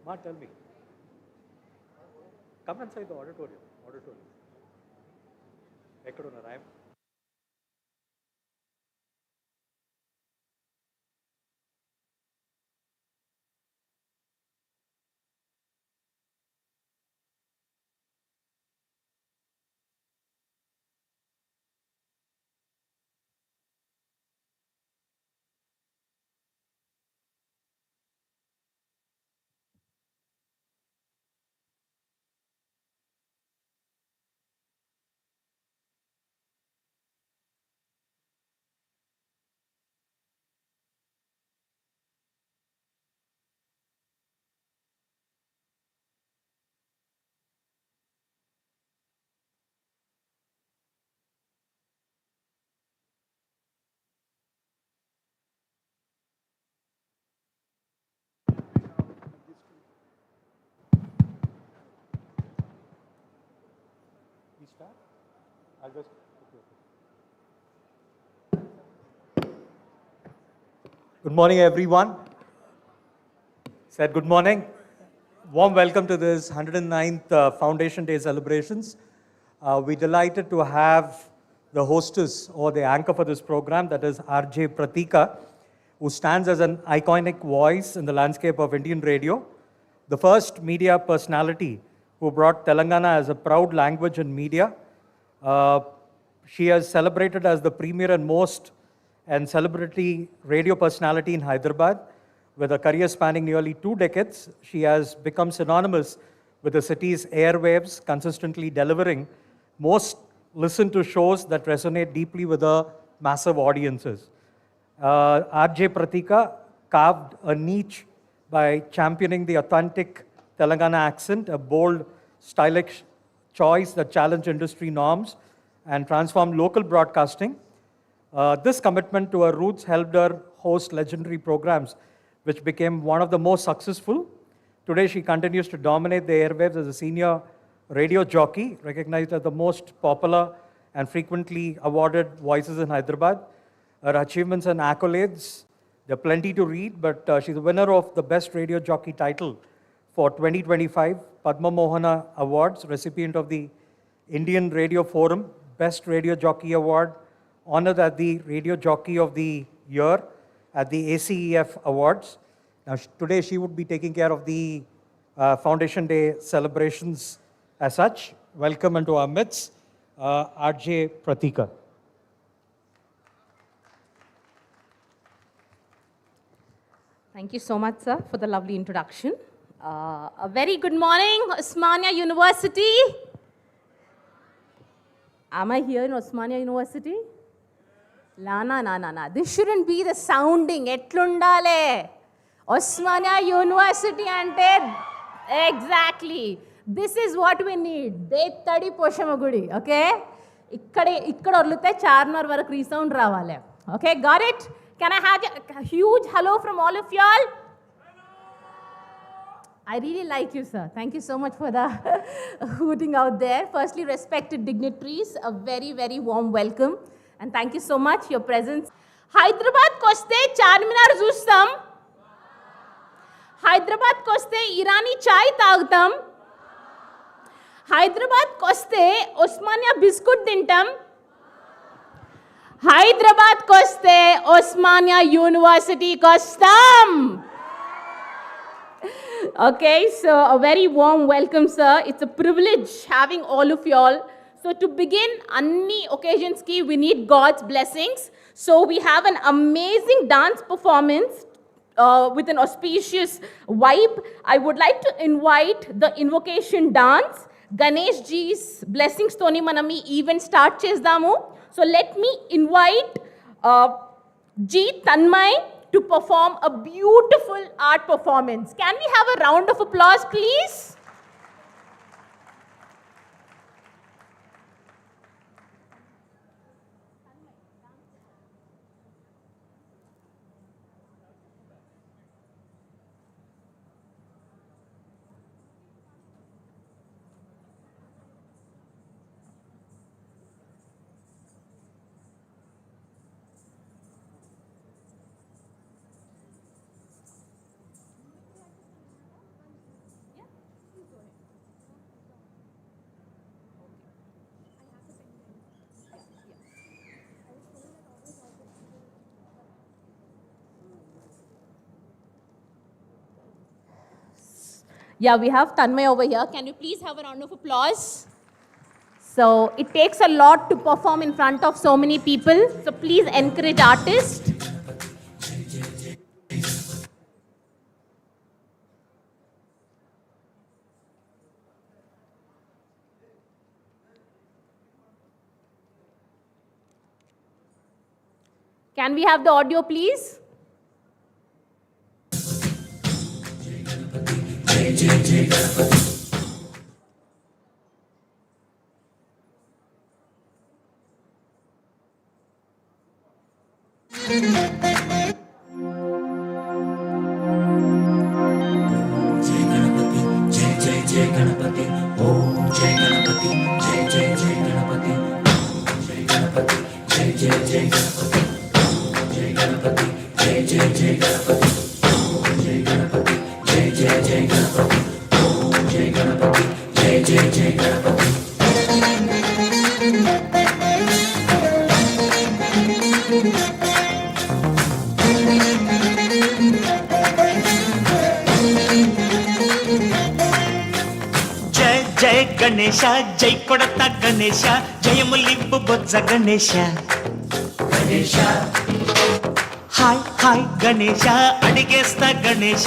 Ma, tell me. Come inside the auditorium. Ekkadunar, We start? I'll just... Good morning, everyone. Said good morning. Warm welcome to this 109th Foundation Day celebrations. We're delighted to have the hostess or the anchor for this program, that is RJ Pratika, who stands as an iconic voice in the landscape of Indian radio, the first media personality who brought Telangana as a proud language in media. She has celebrated as the premier and most and celebrity radio personality in Hyderabad. With a career spanning nearly 2 decades, she has become synonymous with the city's airwaves, consistently delivering most listened to shows that resonate deeply with the massive audiences. RJ Pratika carved a niche by championing the authentic Telangana accent, a bold, stylish choice that challenged industry norms and transformed local broadcasting. This commitment to her roots helped her host legendary programs, which became one of the most successful. Today, she continues to dominate the airwaves as a senior radio jockey, recognized as the most popular and frequently awarded voices in Hyderabad. Her achievements and accolades, there are plenty to read, but she's the winner of the Best Radio Jockey title for 2025 Padma Mohana Awards, recipient of the Indian Radio Forum Best Radio Jockey Award, honored as the Radio Jockey of the Year at the ACEF Awards. Now, today she would be taking care of the Foundation Day celebrations as such. Welcome into our midst, RJ Pratika. Thank you so much, sir, for the lovely introduction. A very good morning, Osmania University. Am I here in Osmania University? Na. This shouldn't be the sounding. Etlundale. Osmania University ante. Exactly. This is what we need. Dettadi Poshamagudi. Okay? Ikkada orlute Charnar varaku resound ravale. Okay, got it? Can I have a huge hello from all of y'all? I really like you, sir. Thank you so much for the hooting out there. Firstly, respected dignitaries, a very, very warm welcome. And thank you so much, your presence. Hyderabad koste Charminar zustam. Hyderabad koste Irani chai tagtam. Hyderabad koste Osmania biscuit tintam. Hyderabad koste Osmania University kostam. Okay, so a very warm welcome, sir. It's a privilege having all of y'all. So to begin, anni occasions ki we need God's blessings. So we have an amazing dance performance with an auspicious vibe. I would like to invite the Invocation dance. Ganesh ji's blessings toni manami event start chesdamu. So let me invite G. Tanmay to perform a beautiful art performance. Can we have a round of applause, please? Yeah, we have Tanmay over here. Can you please have a round of applause? So it takes a lot to perform in front of so many people. So please encourage artists. Can we have the audio, please? జయ గణేశ జై కొడత గణేశ జయములింపు బొజ్జ Ganesha Ganesha hi hi Ganesha అడిగేస్తా Ganesha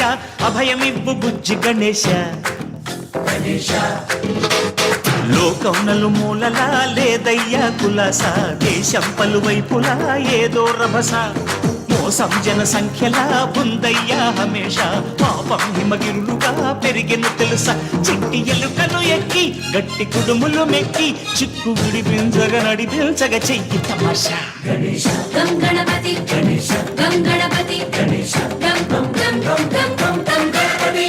అభయమివ్వు బుజ్జి గణేశ గణేశ లోకం నలుమూలలా లేదయ్యా కులాస దేశం పలువైపులా ఏదో రభస మోసం జన సంఖ్యలా ఉందయ్యా హమేష పాపం హిమగిరులుగా పెరిగెను తెలుసా చిట్టి ఎలుకలు ఎక్కి గట్టి కుడుములు మెక్కి చిక్కు విడిపించగ నడిపించగ చెయ్యి తమాషా గణేశ గం గణపతి గణేశ గం గణపతి గణేశ గం గం గం గం గం గం గం గణపతి.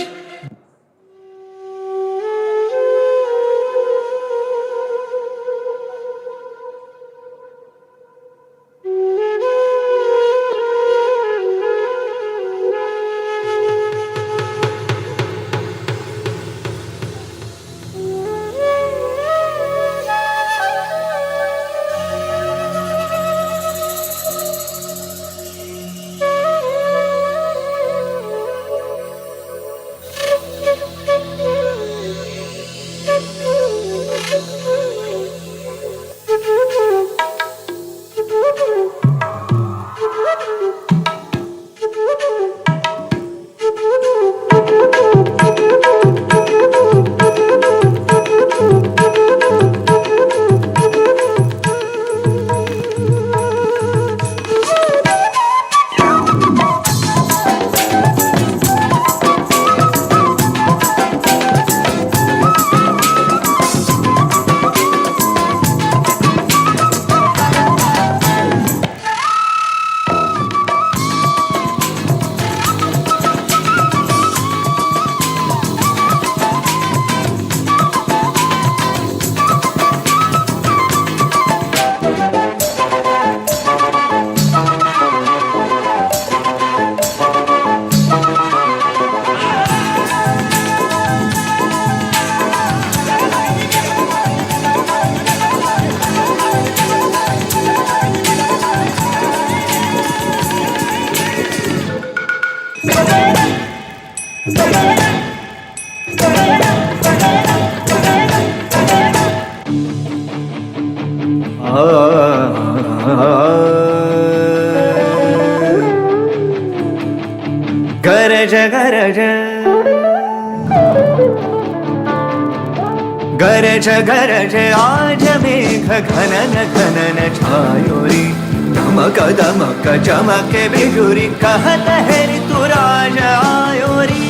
గరజ గరజ గరజ గరజ ఆజ మేఘ ఘనన ఘనన ఛాయోరి धमक धमक चमके बिजुरी कहत है ऋतुराज आयोरी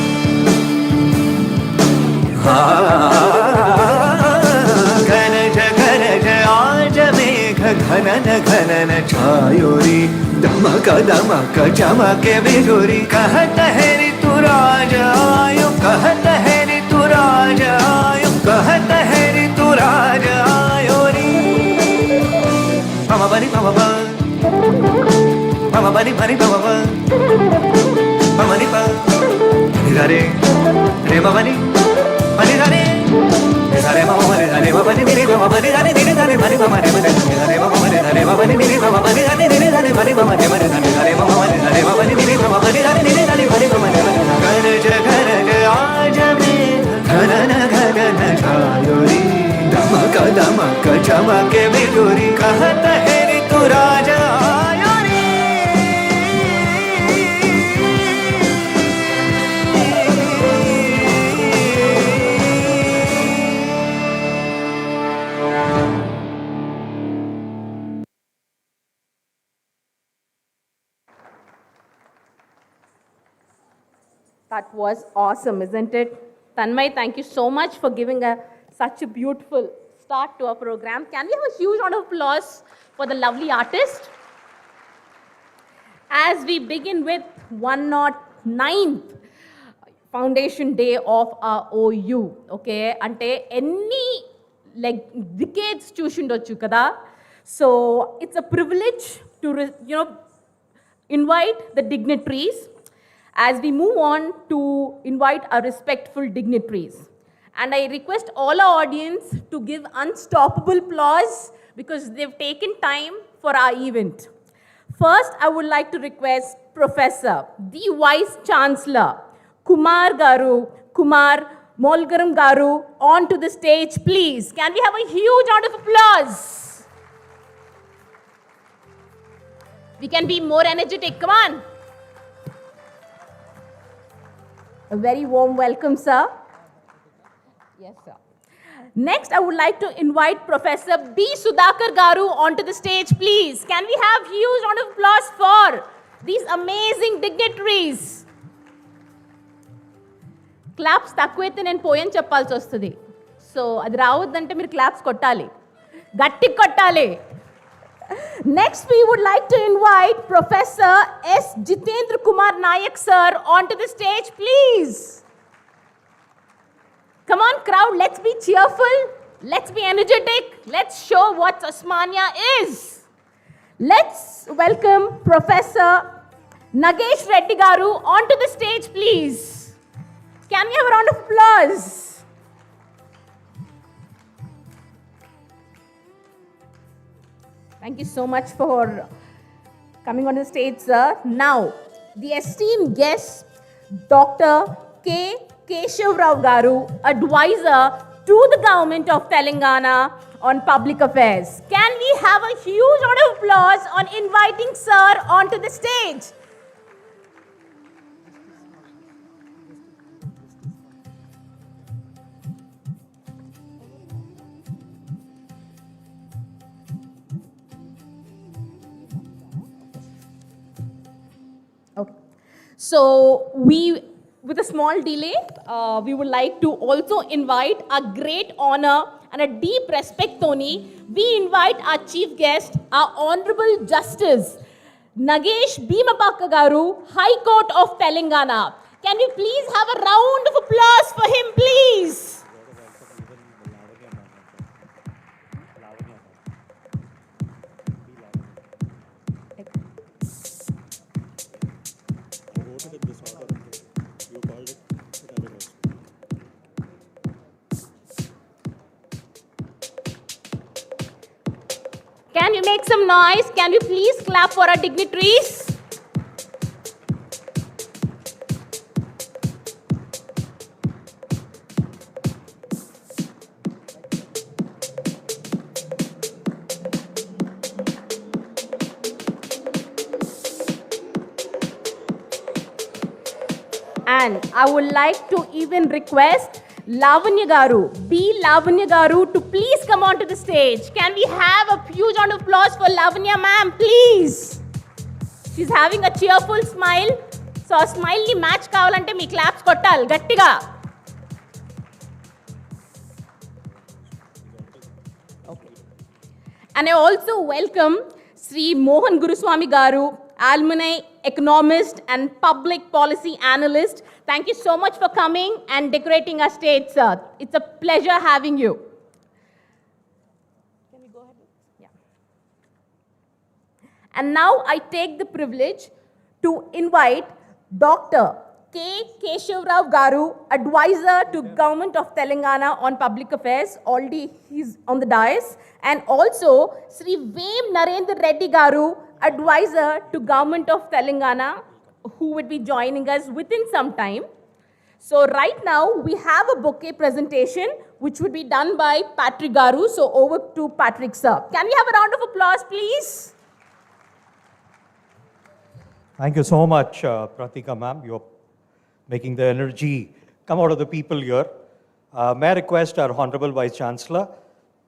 घनज घनज आज मेघ घनन घनन छायोरी धमक धमक चमके बिजुरी कहत है ऋतुराज आयो कहत है ऋतुराज आयो कहत है ऋतुराज आयोरी मम बनी मम Mama bani bani mama mama ni pa ni re re mama ni bani re re mama bani re mama bani ni mama bani re ni re bani mama re bani re mama bani re mama bani ni mama bani re ni re bani mama re bani re mama bani re mama bani ni mama bani re ni re bani mama re bani घर घर आज में चमक चमके बिजुरी कहत है ऋतु राजा आयो रे That was awesome, isn't it? Tanmay, thank you so much for giving such a beautiful start to our program. Can we have a huge round of applause for the lovely artist? As we begin with 109th Foundation Day of our OU, okay? Ante any like decades చూసిండొచ్చు కదా. So it's a privilege to invite the dignitaries as we move on to invite our respectful dignitaries. And I request all our audience to give unstoppable applause because they've taken time for our event. First, I would like to request Professor, the Vice Chancellor, Kumar Molgaram Garu, onto the stage, please. Can we have a huge round of applause? We can be more energetic. Come on. A very warm welcome, sir. Yes, sir. Next, I would like to invite Professor B. Sudhakar Garu onto the stage, please. Can we have huge round of applause for these amazing dignitaries? Claps తక్కువైతే నేను పోయని చెప్పాల్సి వస్తుంది. So అది రావద్దంటే మీరు claps కొట్టాలి, గట్టి కొట్టాలి. Next, we would like to invite Professor S. Jitendra Kumar Nayak, sir, onto the stage, please. Come on, crowd, let's be cheerful. Let's be energetic. Let's show what Osmania is. Let's welcome Professor Nagesh Reddy Garu onto the stage, please. Can we have a round of applause? Thank you so much for coming on the stage, sir. Now, the esteemed guest, Dr. Keshav Rao Garu, advisor to the government of Telangana on public affairs. Can we have a huge round of applause on inviting sir onto the stage? Okay. So with a small delay, we would like to also invite a great honor and a deep respect, Tony. We invite our chief guest, our Honorable Justice, Nagesh Bhimapakka Garu, High Court of Telangana. Can we please have a round of applause for him, please? Can you make some noise? Can we please clap for our dignitaries? And I would like to even request Lavanya Garu, B. Lavanya Garu, to please come onto the stage. Can we have a huge round of applause for Lavanya ma'am, please? She's having a cheerful smile. So a smile ni match kavalante mee claps kottali gattiga. Okay. And I also welcome Sri Mohan Guruswami Garu, alumni, economist and public policy analyst. Thank you so much for coming and decorating our stage, sir. It's a pleasure having you. Can we go ahead? Yeah. And now I take the privilege to invite Dr. Keshav Rao Garu, advisor to Government of Telangana on public affairs. Already he's on the dais. And also Sri Vem Narendra Reddy Garu, advisor to Government of Telangana, who would be joining us within some time. So right now we have a bouquet presentation which would be done by Patrick Garu. So over to Patrick, sir. Can we have a round of applause, please? Thank you so much, Pratika ma'am. You're making the energy come out of the people here. May I request our Honorable Vice Chancellor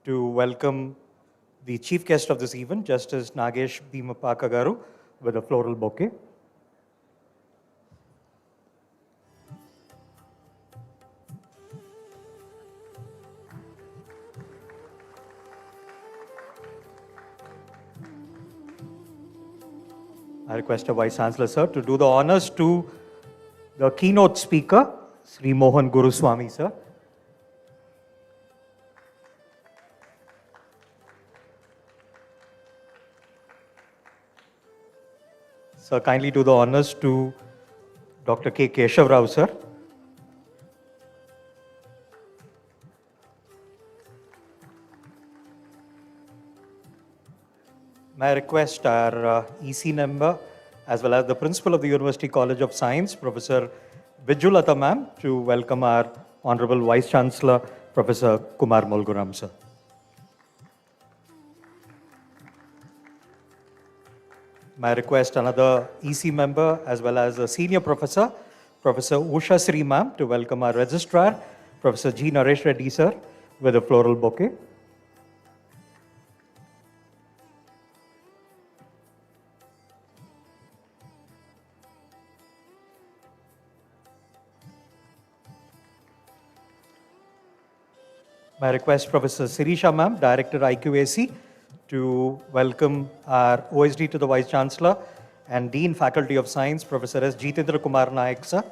to welcome the chief guest of this event, Justice Nagesh Bhimapaka Garu, with a floral bouquet. I request our Vice Chancellor, sir, to do the honors to the keynote speaker, Sri Mohan Guruswami, sir. Sir, kindly do the honors to Dr. K. Keshav Rao, sir. May I request our EC member as well as the principal of the University College of Science, Professor Vijulata ma'am, to welcome our Honorable Vice Chancellor, Professor Kumar Molguram, sir. May I request another EC member as well as a senior professor, Professor Usha Sri ma'am, to welcome our registrar, Professor G. Naresh Reddy, sir, with a floral bouquet. May I request Professor Sirisha ma'am, Director IQAC, to welcome our OSD to the Vice Chancellor and Dean Faculty of Science, Professor S. Jitendra Kumar Naik, sir.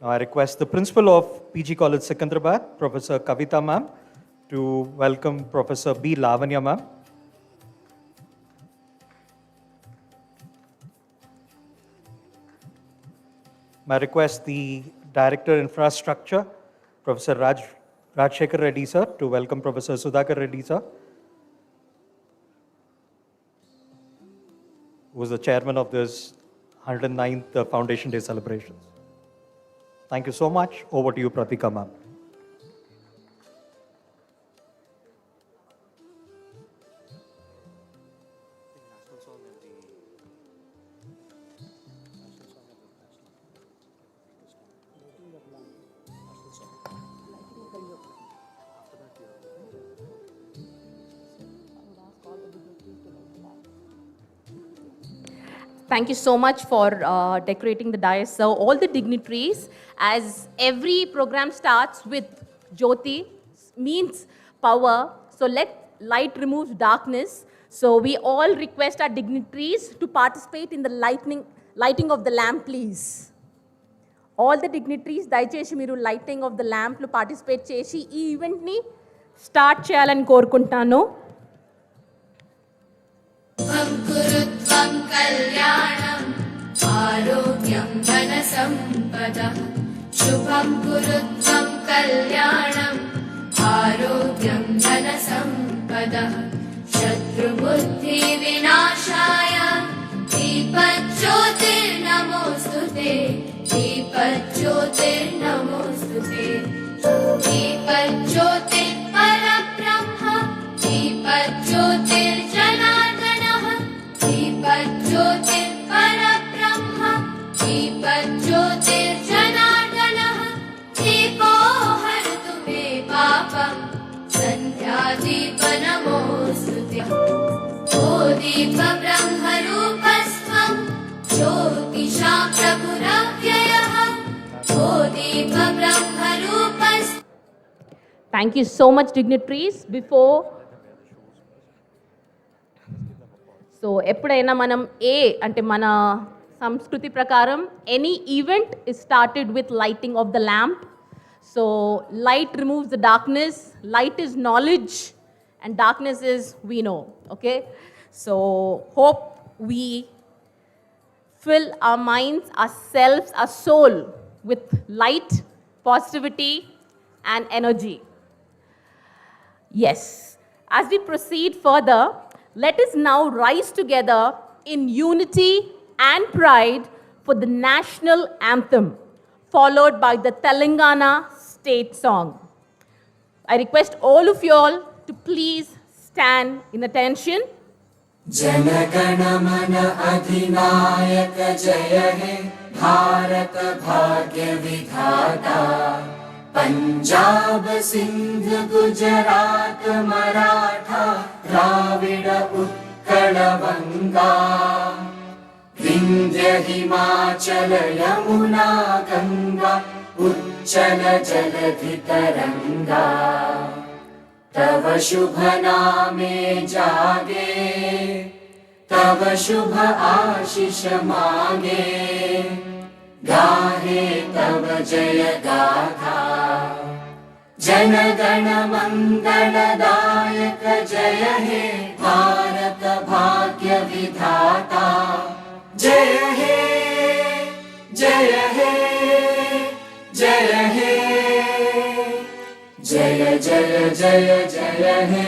Now I request the Principal of PG College Secunderabad, Professor Kavita ma'am, to welcome Professor B. Lavanya ma'am. May I request the Director Infrastructure, Professor Rajshekhar Reddy, sir, to welcome Professor Sudhakar Reddy, sir, who is the chairman of this 109th Foundation Day celebrations. Thank you so much. Over to you, Pratika ma'am. Thank you so much for decorating the dais, sir. All the dignitaries, as every program starts with Jyoti, means power. So let light remove darkness. So we all request our dignitaries to participate in the lighting of the lamp, please. All the dignitaries, దయచేసి మీరు lighting of the lamp లో participate చేసి ఈ event ని start చేయాలని కోరుకుంటాను. कुरुत्वं कल्याणम् आरोग्यं धनसम्पदः शुभं कुरुत्वं कल्याणम् आरोग्यं धनसम्पदः शत्रुबुद्धिविनाशाय दीपज्योतिर्नमोऽस्तुते दीपज्योतिर्नमोऽस्तुते दीपज्योतिर्परब्रह्म दीपज्योतिर्जनार्दनः दीपज्योतिर्परब्रह्म दीपज्योतिर्जनार्दनः दीपो हरतु मे पापम् सन्ध्यादीपनमोऽस्तुते ओ दीपब्रह्मरूपस्त्वं ज्योतिषा प्रभुरव्ययः ओ दीपब्रह्मरूपस्त्वं. Thank you so much, dignitaries. So, ఎప్పుడైనా మనం అంటే మన సంస్కృతి ప్రకారం any event is started with lighting of the lamp. So, light removes the darkness, light is knowledge, and darkness is we know, okay? So, hope we fill our minds, ourselves, our soul with light, positivity, and energy. Yes, as we proceed further, let us now rise together in unity and pride for the national anthem. followed by the Telangana state song. I request all of you all to please stand in attention. जनगण मन अधिनायक जय हे भारत भाग्य विधाता पंजाब सिंध गुजरात मराठा द्राविड उत्कल बंगा विंध्य हिमाचल यमुना गंगा उच्चल जलधि तरंगा तव शुभ नामे जागे तव शुभ आशीष मांगे गाहे तव जय गाथा जनगण मंगलदायक जय हे भारत भाग्य विधाता जय हे जय हे जय हे जय जय जय जय हे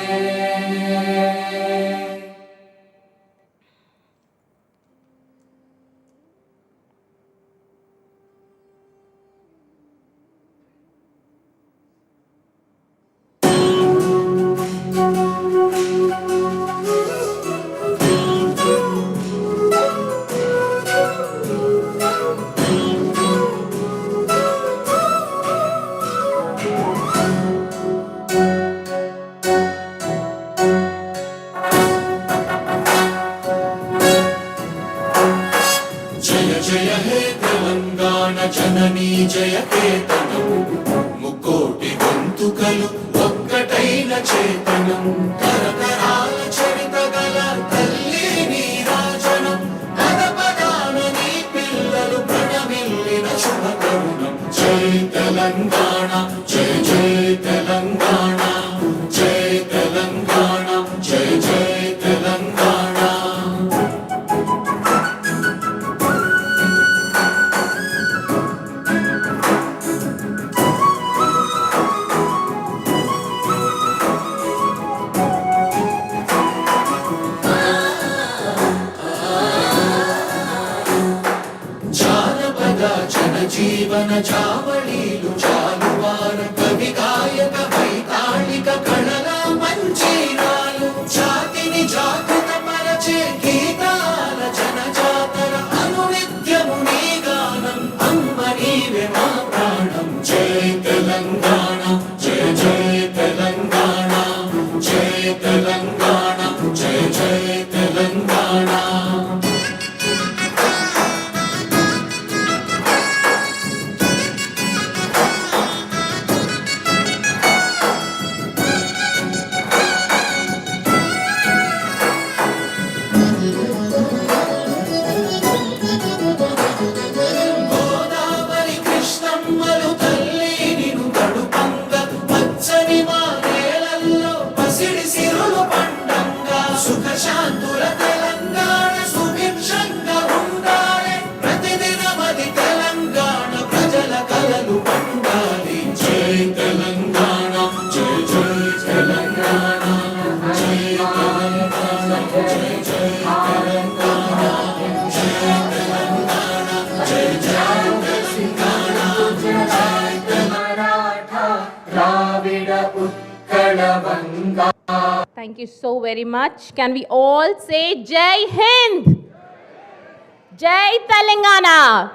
जय हे तेलंगाना जननी जय केतనం ముకోటి గొంతుకలు ఒక్కటైన చేతనం తరతరాల చరిత గల తల్లి నీరాజనం పద పదాన నీ పిల్లలు ప్రణమిల్లిన శుభ తరుణం జై తెలంగాణ జై జై తెలంగాణ జై తెలంగాణ జై జై తెలంగాణ జీవన చావళీలు చాలువార కవి గాయక వైతాళిక కళల మంచీరాలు జాతిని జాగృత పరచే గీతాల జనజాతర అనునిత్యము నీ గానం అమ్మ నీవే మా ప్రాణం జై తెలంగాణ జై జై తెలంగాణ జై తెలంగాణ జై జై Telangana Thank you so very much. Can we all say Jai Hind? Jai Telangana.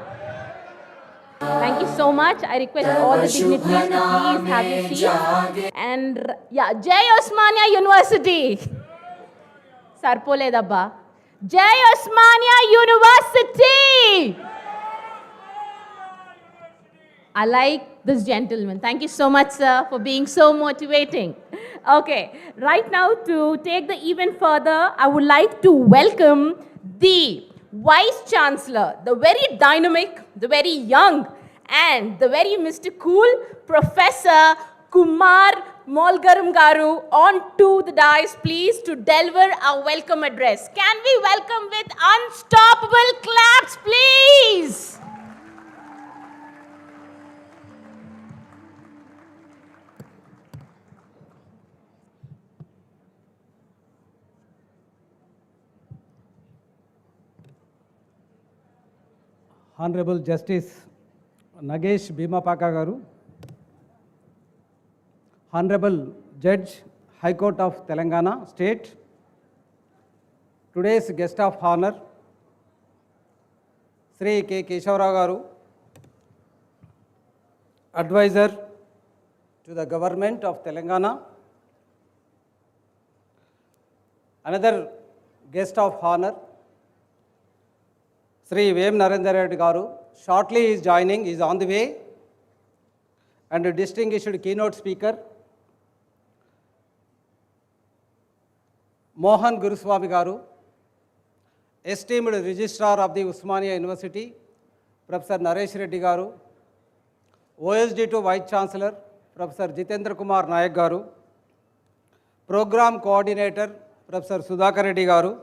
Thank you so much. I request all the dignitaries to please have your seats. And yeah, Jai Osmania University. Sarpoledabba. Jai Osmania University. I like this gentleman. Thank you so much, sir, for being so motivating. Okay, right now to take the event further, I would like to welcome the Vice Chancellor, the very dynamic, the very young, and the very Mr. Cool, Professor Kumar Molgaram Garu, onto the dais, please, to deliver our welcome address. Can we welcome with unstoppable claps, please? Honorable Justice Nagesh Bhimapaka garu, Honorable Judge, High Court of Telangana State, today's guest of honor, Sri K. Keshav Rao garu, Advisor to the Government of Telangana, another guest of honor, Sri Vem Narendra Reddy garu, shortly is joining, is on the way, and a distinguished keynote speaker, Mohan Guruswami garu, esteemed registrar of the Osmania University, Professor Naresh Reddy garu, OSD to Vice Chancellor, Professor Jitendra Kumar Nayak garu, Program Coordinator, Professor Sudhakar Reddy garu,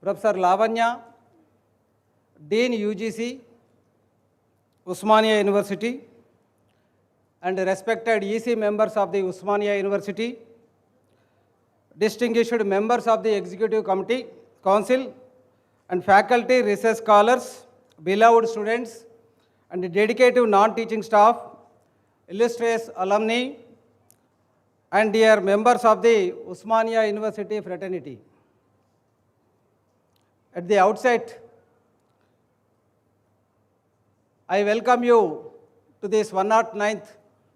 Professor Lavanya, Dean UGC, Osmania University, and respected EC members of the Osmania University, distinguished members of the Executive Committee, Council, and faculty, research scholars, beloved students, and dedicated non-teaching staff, illustrious alumni, and dear members of the Osmania University fraternity. At the outset, I welcome you to this 109th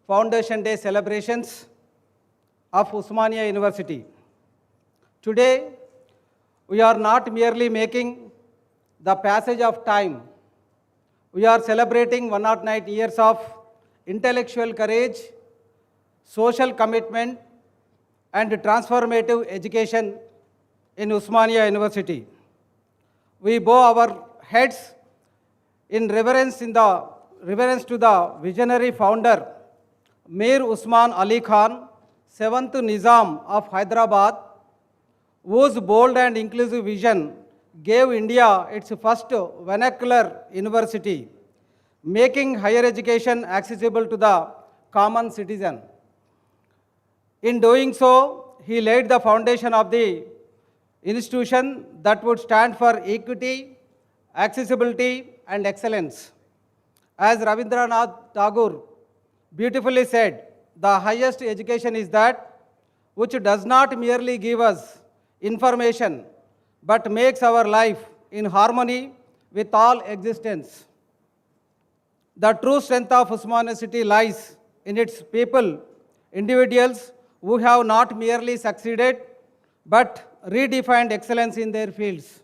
Foundation Day celebrations of Osmania University. Today, we are not merely making the passage of time. We are celebrating 109 years of intellectual courage, social commitment, and transformative education in Osmania University. We bow our heads in reverence to the visionary founder, Mir Usman Ali Khan, 7th Nizam of Hyderabad, whose bold and inclusive vision gave India its first vernacular university, making higher education accessible to the common citizen. In doing so, he laid the foundation of the institution that would stand for equity, accessibility, and excellence. As Rabindranath Tagore beautifully said, the highest education is that which does not merely give us information, but makes our life in harmony with all existence. The true strength of Osmania University lies in its people, individuals who have not merely succeeded, but redefined excellence in their fields.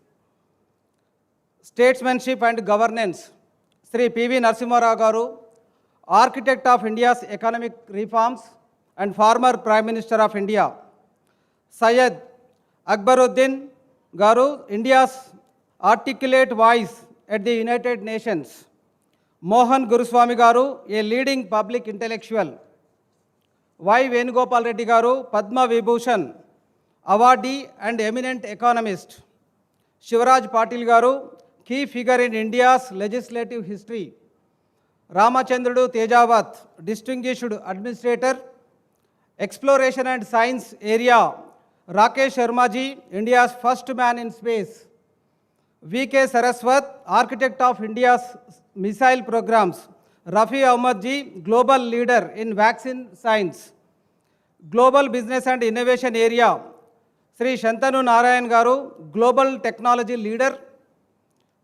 Statesmanship and governance. Sri P.V. Narasimha Rao garu, architect of India's economic reforms and former Prime Minister of India. Syed Akbaruddin garu, India's articulate voice at the United Nations. Mohan Guruswami garu, a leading public intellectual. Y. Venugopal Reddy garu, Padma Vibhushan awardee and eminent economist. Shivaraj Patil garu, key figure in India's legislative history. Ramachandrudu Tejavat, distinguished administrator, exploration and science area. Rakesh Sharma ji, India's first man in space. V.K. Saraswat, architect of India's missile programs. Rafi Ahmad ji, global leader in vaccine science. Global business and innovation area. Sri Shantanu Narayan garu, global technology leader.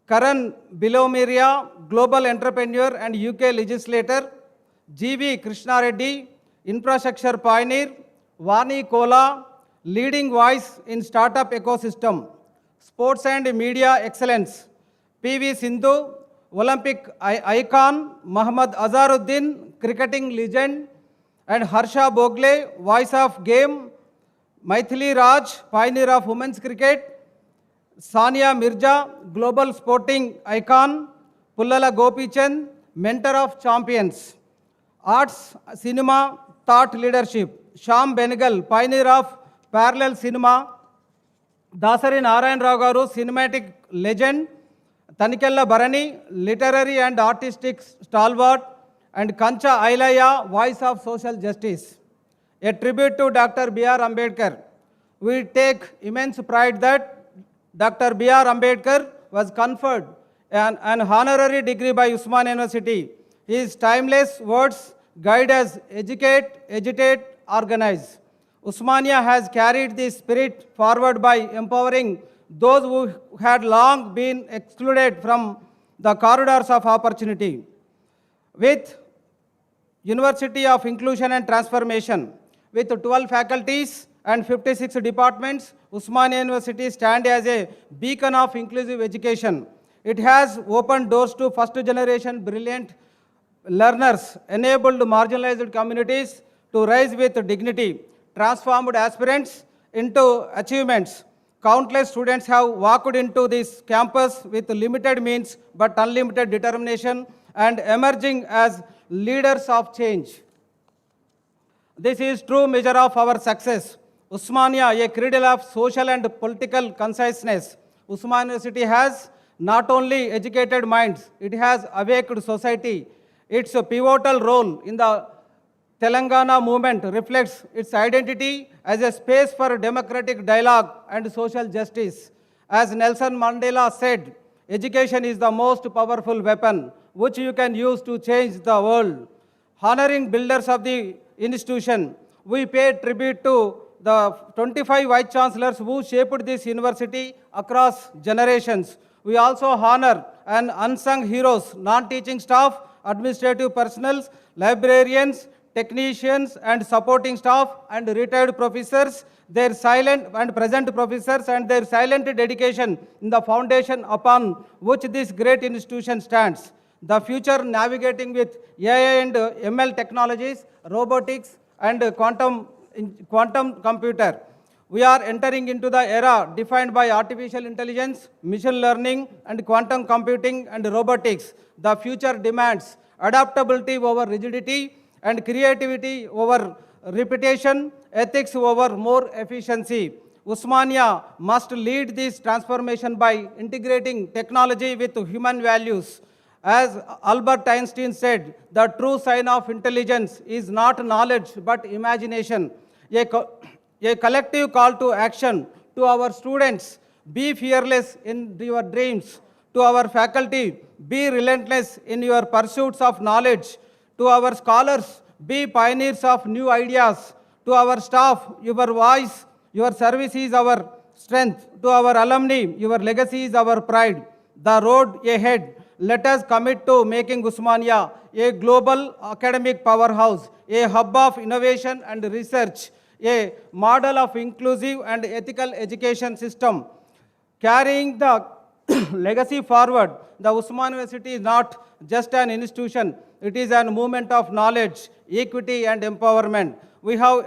Karan Bilomiria, global entrepreneur and UK legislator. G.V. Krishna Reddy, infrastructure pioneer. Vani Kola, leading voice in startup ecosystem. Sports and media excellence. P.V. Sindhu, Olympic icon. Muhammad Azharuddin, cricketing legend. And Harsha Bogle, voice of game. Maithili Raj, pioneer of women's cricket. Sania Mirza, global sporting icon. Pullala Gopichand, mentor of champions. Arts, cinema, thought leadership. Sham Benegal, pioneer of parallel cinema. Dasari Narayan Rao garu, cinematic legend. Tanikella Bharani, literary and artistic stalwart. And Kancha Ailaya, voice of social justice. A tribute to Dr. B.R. Ambedkar. We take immense pride that Dr. B.R. Ambedkar was conferred an honorary degree by Osmania University. His timeless words guide us: educate, agitate, organize. Osmania has carried this spirit forward by empowering those who had long been excluded from the corridors of opportunity. With University of Inclusion and Transformation, with 12 faculties and 56 departments, Osmania University stands as a beacon of inclusive education. It has opened doors to first generation brilliant learners, enabled marginalized communities to rise with dignity, transformed aspirants into achievements. Countless students have walked into this campus with limited means but unlimited determination and emerging as leaders of change. This is true measure of our success. Osmania, a cradle of social and political consciousness. Osmania University has not only educated minds, it has awakened society. Its pivotal role in the Telangana movement reflects its identity as a space for democratic dialogue and social justice. As Nelson Mandela said, education is the most powerful weapon which you can use to change the world. Honoring builders of the institution, we pay tribute to the 25 vice chancellors who shaped this university across generations. We also honor an unsung heroes, non-teaching staff, administrative personnel, librarians, technicians and supporting staff and retired professors, their silent and present professors and their silent dedication in the foundation upon which this great institution stands. The future navigating with AI and ML technologies, robotics and quantum computer. We are entering into the era defined by artificial intelligence, machine learning and quantum computing and robotics. The future demands adaptability over rigidity and creativity over repetition, ethics over more efficiency. Osmania must lead this transformation by integrating technology with human values. As Albert Einstein said, the true sign of intelligence is not knowledge but imagination. A collective call to action to our students: be fearless in your dreams. To our faculty, be relentless in your pursuits of knowledge. To our scholars, be pioneers of new ideas. To our staff, your voice, your service is our strength. To our alumni, your legacy is our pride. The road ahead, let us commit to making Osmania a global academic powerhouse, a hub of innovation and research, a model of inclusive and ethical education system. Carrying the legacy forward, the Osmania University is not just an institution, it is a movement of knowledge, equity and empowerment. We have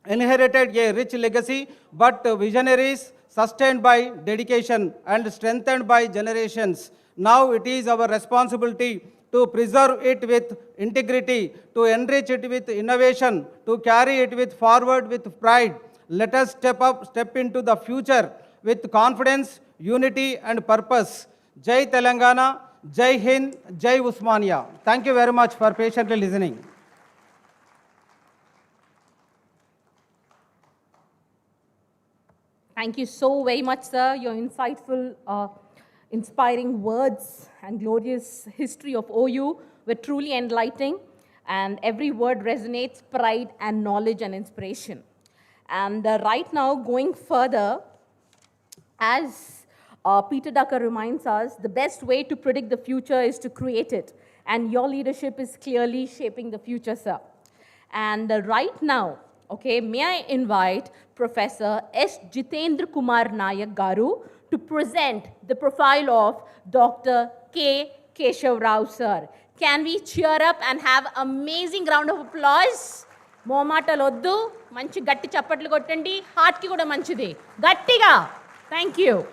inherited a rich legacy, but visionaries sustained by dedication and strengthened by generations. Now it is our responsibility to preserve it with integrity, to enrich it with innovation, to carry it with forward with pride. Let us step into the future with confidence, unity and purpose. Jai Telangana, Jai Hind, Jai Osmania. Thank you very much for patiently listening. Thank you so very much, sir. Your insightful, inspiring words and glorious history of OU were truly enlightening, and every word resonates pride and knowledge and inspiration. And right now, going further, as Peter Ducker reminds us, the best way to predict the future is to create it. And your leadership is clearly shaping the future, sir. And right now, okay, may I invite Professor S. Jitendra Kumar Nayak Garu to present the profile of Dr. K. Keshav Rao, sir. Can we cheer up and have amazing round of applause? Momata loddu, manchi gatti chappatlu kottandi, heart ki kuda manchidi. Gattiga. Thank you.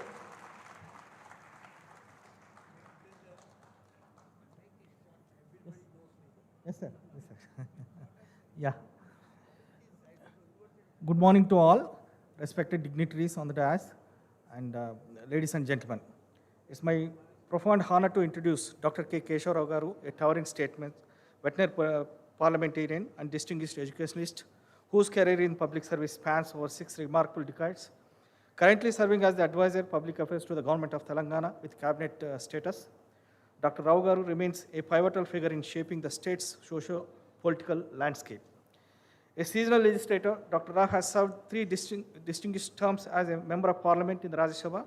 Yes, sir. Yes, sir. Yeah. Good morning to all, respected dignitaries on the dais, and ladies and gentlemen. It's my profound honor to introduce Dr. K. Keshav Rao Garu, a towering statesman, veterinary parliamentarian, and distinguished educationalist, whose career in public service spans over 6 remarkable decades. Currently serving as the advisor public affairs to the government of Telangana with cabinet status. Dr. Rao Garu remains a pivotal figure in shaping the state's socio-political landscape. A seasonal legislator, Dr. Rao has served three distinguished terms as a member of parliament in the Rajya Sabha.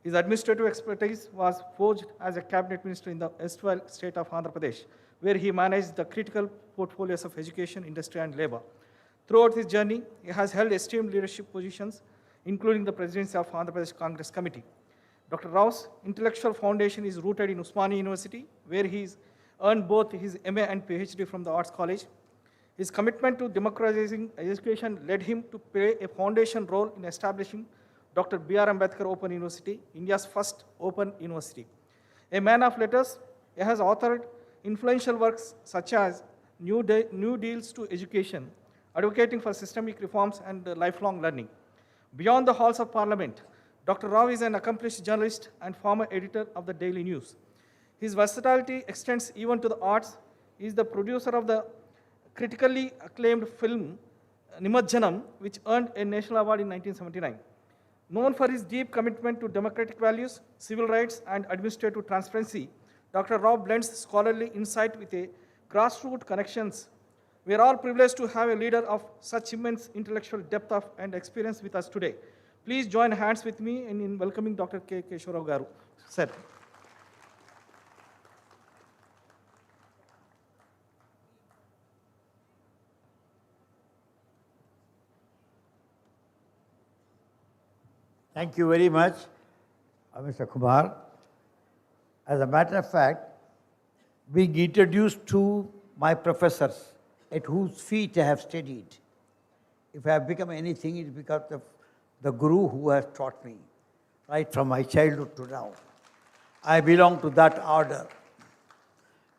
His administrative expertise was forged as a cabinet minister in the erstwhile state of Andhra Pradesh, where he managed the critical portfolios of education, industry, and labor. Throughout his journey, he has held esteemed leadership positions, including the presidency of Andhra Pradesh Congress Committee. Dr. Rao's intellectual foundation is rooted in Osmania University, where he has earned both his MA and PhD from the Arts College. His commitment to democratizing education led him to play a foundation role in establishing Dr. B.R. Ambedkar Open University, India's first open university. A man of letters, he has authored influential works such as New Deals to Education, advocating for systemic reforms and lifelong learning. Beyond the halls of parliament, Dr. Rao is an accomplished journalist and former editor of the Daily News. His versatility extends even to the arts. He is the producer of the critically acclaimed film Nimajjanam, which earned a national award in 1979. Known for his deep commitment to democratic values, civil rights, and administrative transparency, Dr. Rao blends scholarly insight with a grassroots connections. We are all privileged to have a leader of such immense intellectual depth and experience with us today. Please join hands with me in welcoming Dr. Keshav Rao Garu. Sir. Thank you very much, Mr. Kumar. As a matter of fact, being introduced to my professors at whose feet I have studied. If I have become anything, it is because of the Guru who has taught me, right from my childhood to now. I belong to that order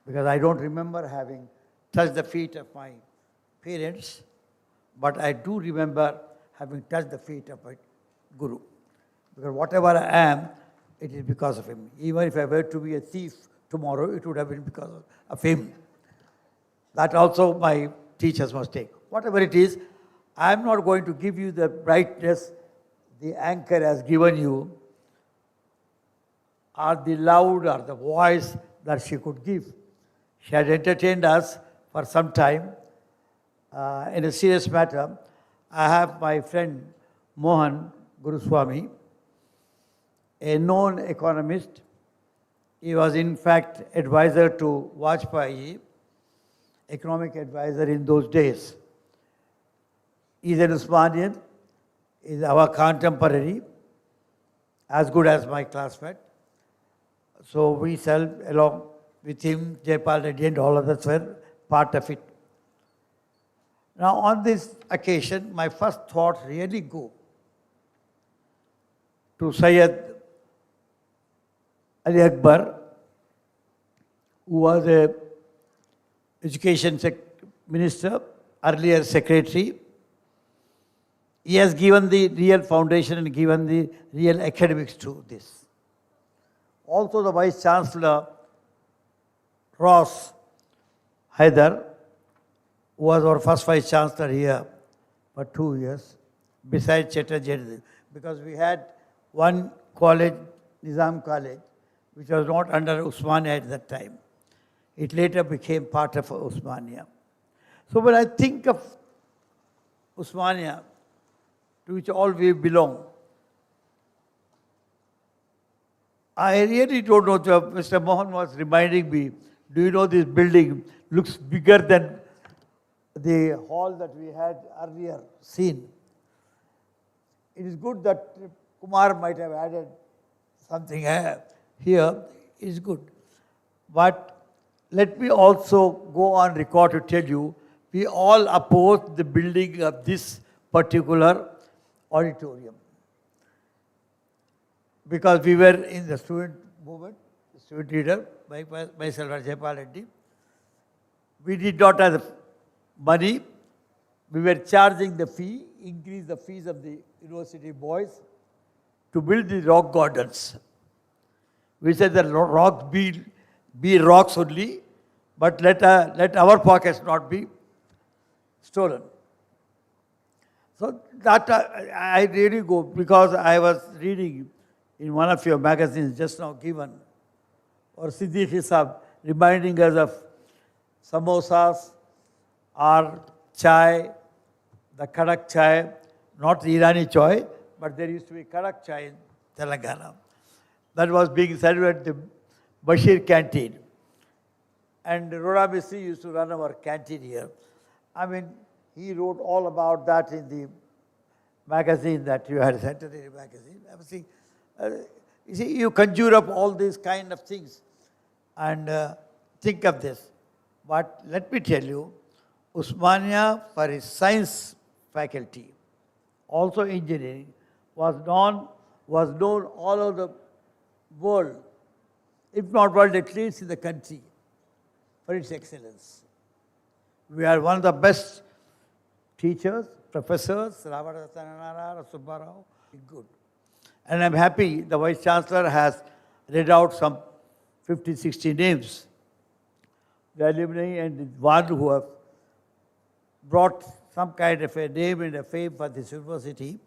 because I don't remember having touched the feet of my parents, but I do remember having touched the feet of my Guru. Because whatever I am, it is because of him. Even if I were to be a thief tomorrow, it would have been because of him. That also my teachers must take. Whatever it is, I am not going to give you the brightness the anchor has given you, or the loud or the voice that she could give. She had entertained us for some time. In a serious matter, I have my friend Mohan Guruswamy, a known economist. He was in fact advisor to Vajpayee, economic advisor in those days. He is an Osmanian, is our contemporary, as good as my classmate. So we served along with him, Jayapal Reddy and all others were part of it. Now on this occasion, my first thoughts really go to Syed Ali Akbar, who was a education minister, earlier secretary. He has given the real foundation and given the real academics to this. Also the Vice Chancellor, Ross Haider, who was our first Vice Chancellor here for 2 years, besides Chatterjee, because we had one college, Nizam College, which was not under Osmania at that time. It later became part of Osmania. So when I think of Osmania, to which all we belong, I really don't know. Mr. Mohan was reminding me, do you know this building looks bigger than the hall that we had earlier seen. It is good that Kumar might have added something here. It is good. But let me also go on record to tell you, we all oppose the building of this particular auditorium. Because we were in the student movement, student leader, myself and Jayapal Reddy. We did not have money. We were charging the fee, increase the fees of the university boys to build the rock gardens. We said the rocks be rocks only, but let our pockets not be stolen. So that I really go, because I was reading in one of your magazines just now given, or Siddiqui Sahab reminding us of samosas or chai, the kadak chai, not the Irani chai, but there used to be kadak chai in Telangana. That was being served at the Bashir canteen. And Roda Misri used to run our canteen here. I mean, he wrote all about that in the magazine that you had, Centenary magazine. I was saying, you see, you conjure up all these kind of things and think of this. But let me tell you, Osmania, for its science faculty, also engineering, was known all over the world, if not world, at least in the country, for its excellence. We are one of the best teachers, professors, Subbarao, good. And I'm happy the Vice Chancellor has read out some 50, 60 names. The alumni and the one who have brought some kind of a name and a fame for this university.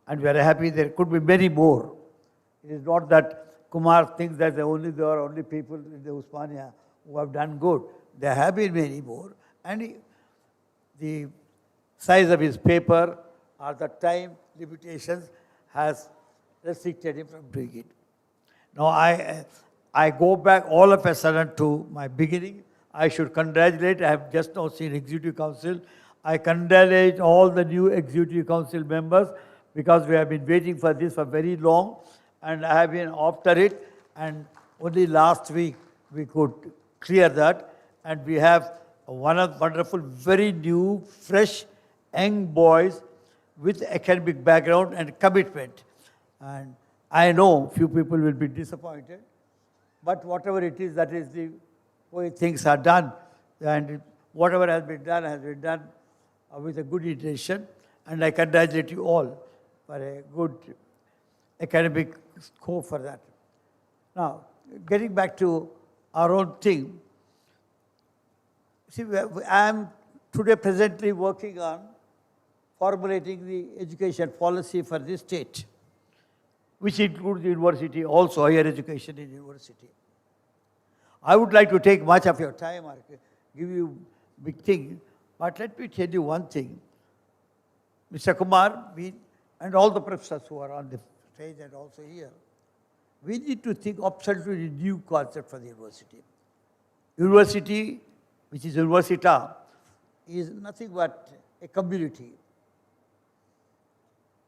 And we are happy there could be many more. It is not that Kumar thinks that there are only people in the Osmania who have done good. There have been many more. And the size of his paper or the time limitations has restricted him from doing it. Now I go back all of a sudden to my beginning. I should congratulate, I have just now seen Executive Council. I congratulate all the new Executive Council members because we have been waiting for this for very long and I have been after it, and only last week we could clear that, and we have one of wonderful, very new, fresh, young boys with academic background and commitment. And I know few people will be disappointed, but whatever it is, that is the way things are done. And whatever has been done with a good intention. And I congratulate you all for a good academic scope for that. Now, getting back to our own thing, see, I am today presently working on formulating the education policy for this state, which includes the university, also higher education in university. I would like to take much of your time or give you big thing, but let me tell you one thing. Mr. Kumar, and all the professors who are on the stage and also here, we need to think absolutely new concept for the university. University, which is universita, is nothing but a community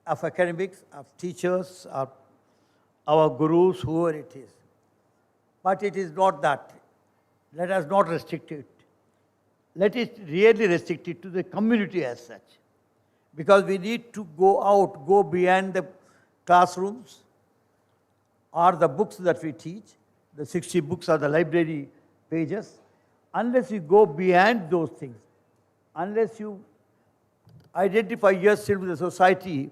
of academics, of teachers, of our gurus, whoever it is. But it is not that. Let us not restrict it. Let it really restrict it to the community as such. Because we need to go out, go beyond the classrooms or the books that we teach, the 60 books or the library pages. Unless you go beyond those things, unless you identify yourself with the society,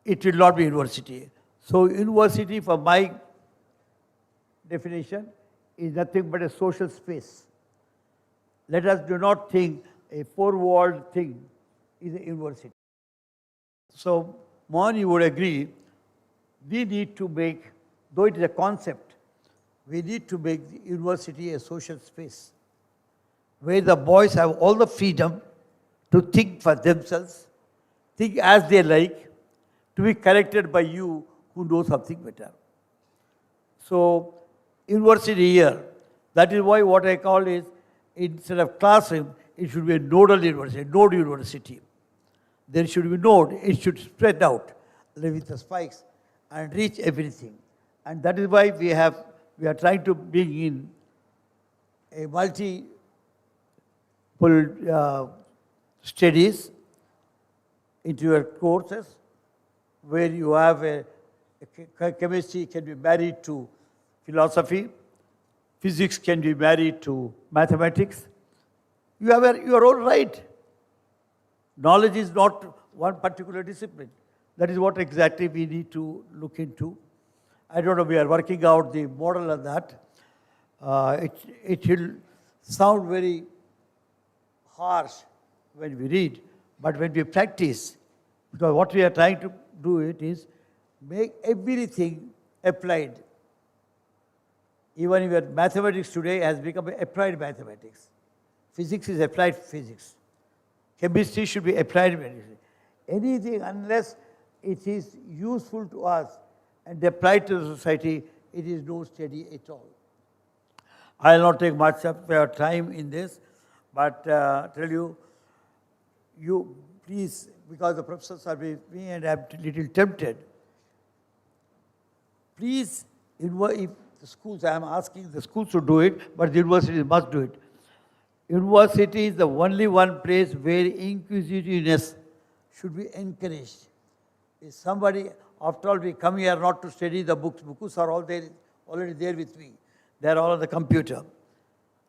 it will not be university. So university, for my definition, is nothing but a social space. Let us do not think a four-walled thing is a university. So, Mohan, you would agree, we need to make, though it is a concept, we need to make the university a social space where the boys have all the freedom to think for themselves, think as they like, to be corrected by you who know something better. So, university here, that is why what I call is, instead of classroom, it should be a nodal university, node university. There should be node, it should spread out with the spikes and reach everything. And that is why we are trying to bring in a multiple studies into your courses, where you have a chemistry can be married to philosophy, physics can be married to mathematics. You are all right. Knowledge is not one particular discipline. That is what exactly we need to look into. I don't know, we are working out the model on that. It will sound very harsh when we read. But when we practice, because what we are trying to do it is make everything applied. Even your mathematics today has become applied mathematics. Physics is applied physics. Chemistry should be applied medicine. Anything, unless it is useful to us and applied to the society, it is no study at all. I will not take much of your time in this, but tell you, please, because the professors are with me and I am a little tempted, please, if the schools, I am asking the schools to do it, but the universities must do it. University is the only one place where inquisitiveness should be encouraged. If somebody, after all, we come here not to study the books. Books are all there, already there with me. They are all on the computer.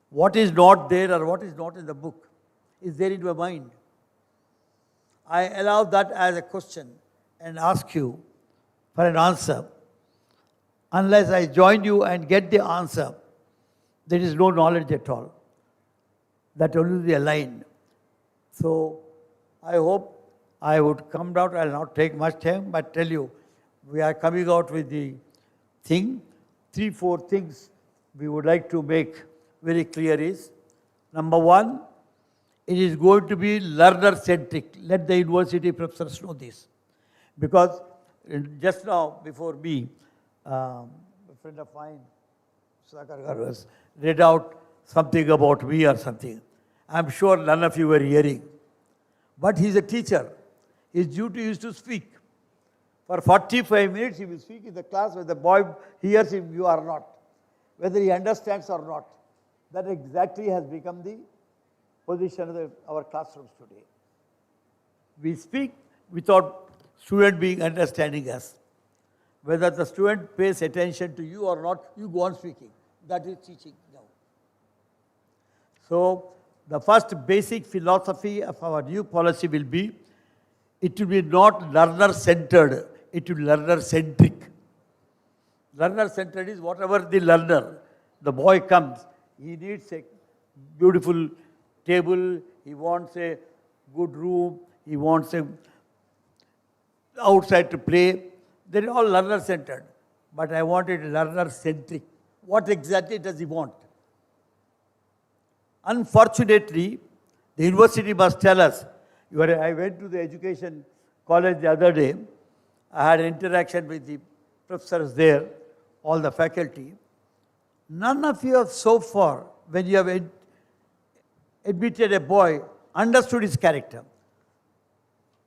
What is not there or what is not in the book is there in my mind. I allow that as a question and ask you for an answer. Unless I join you and get the answer, there is no knowledge at all. That only the line. So I hope I would come down. I will not take much time, but tell you, we are coming out with the thing. 3-4 things we would like to make very clear is, number one, it is going to be learner-centric. Let the university professors know this. Because just now, before me, a friend of mine, Sakar Garu, has read out something about me or something. I am sure none of you were hearing. But he is a teacher. His duty is to speak. For 45 minutes he will speak in the class whether the boy hears him, you are not. Whether he understands or not. That exactly has become the position of our classrooms today. We speak without student being understanding us. Whether the student pays attention to you or not, you go on speaking. That is teaching now. So, the first basic philosophy of our new policy will be, it will be not learner-centered, it will be learner-centric. Learner-centered is whatever the learner, the boy comes, he needs a beautiful table, he wants a good room, he wants a outside to play. They are all learner-centered. But I want it learner-centric. What exactly does he want? Unfortunately, the university must tell us. I went to the education college the other day. I had an interaction with the professors there, all the faculty. None of you have so far, when you have admitted a boy, understood his character.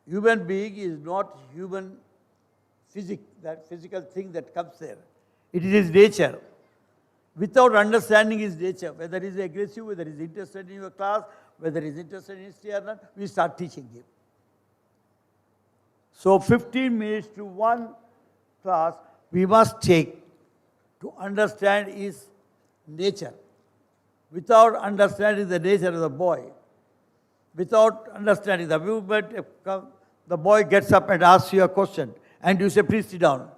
Human being is not human that physical thing that comes there. It is his nature. Without understanding his nature, whether he is aggressive, whether he is interested in your class, whether he is interested in history or not, we start teaching him. So 15 minutes to one class we must take to understand his nature. Without understanding the nature of the boy, without understanding the movement, the boy gets up and asks you a question and you say, please sit down.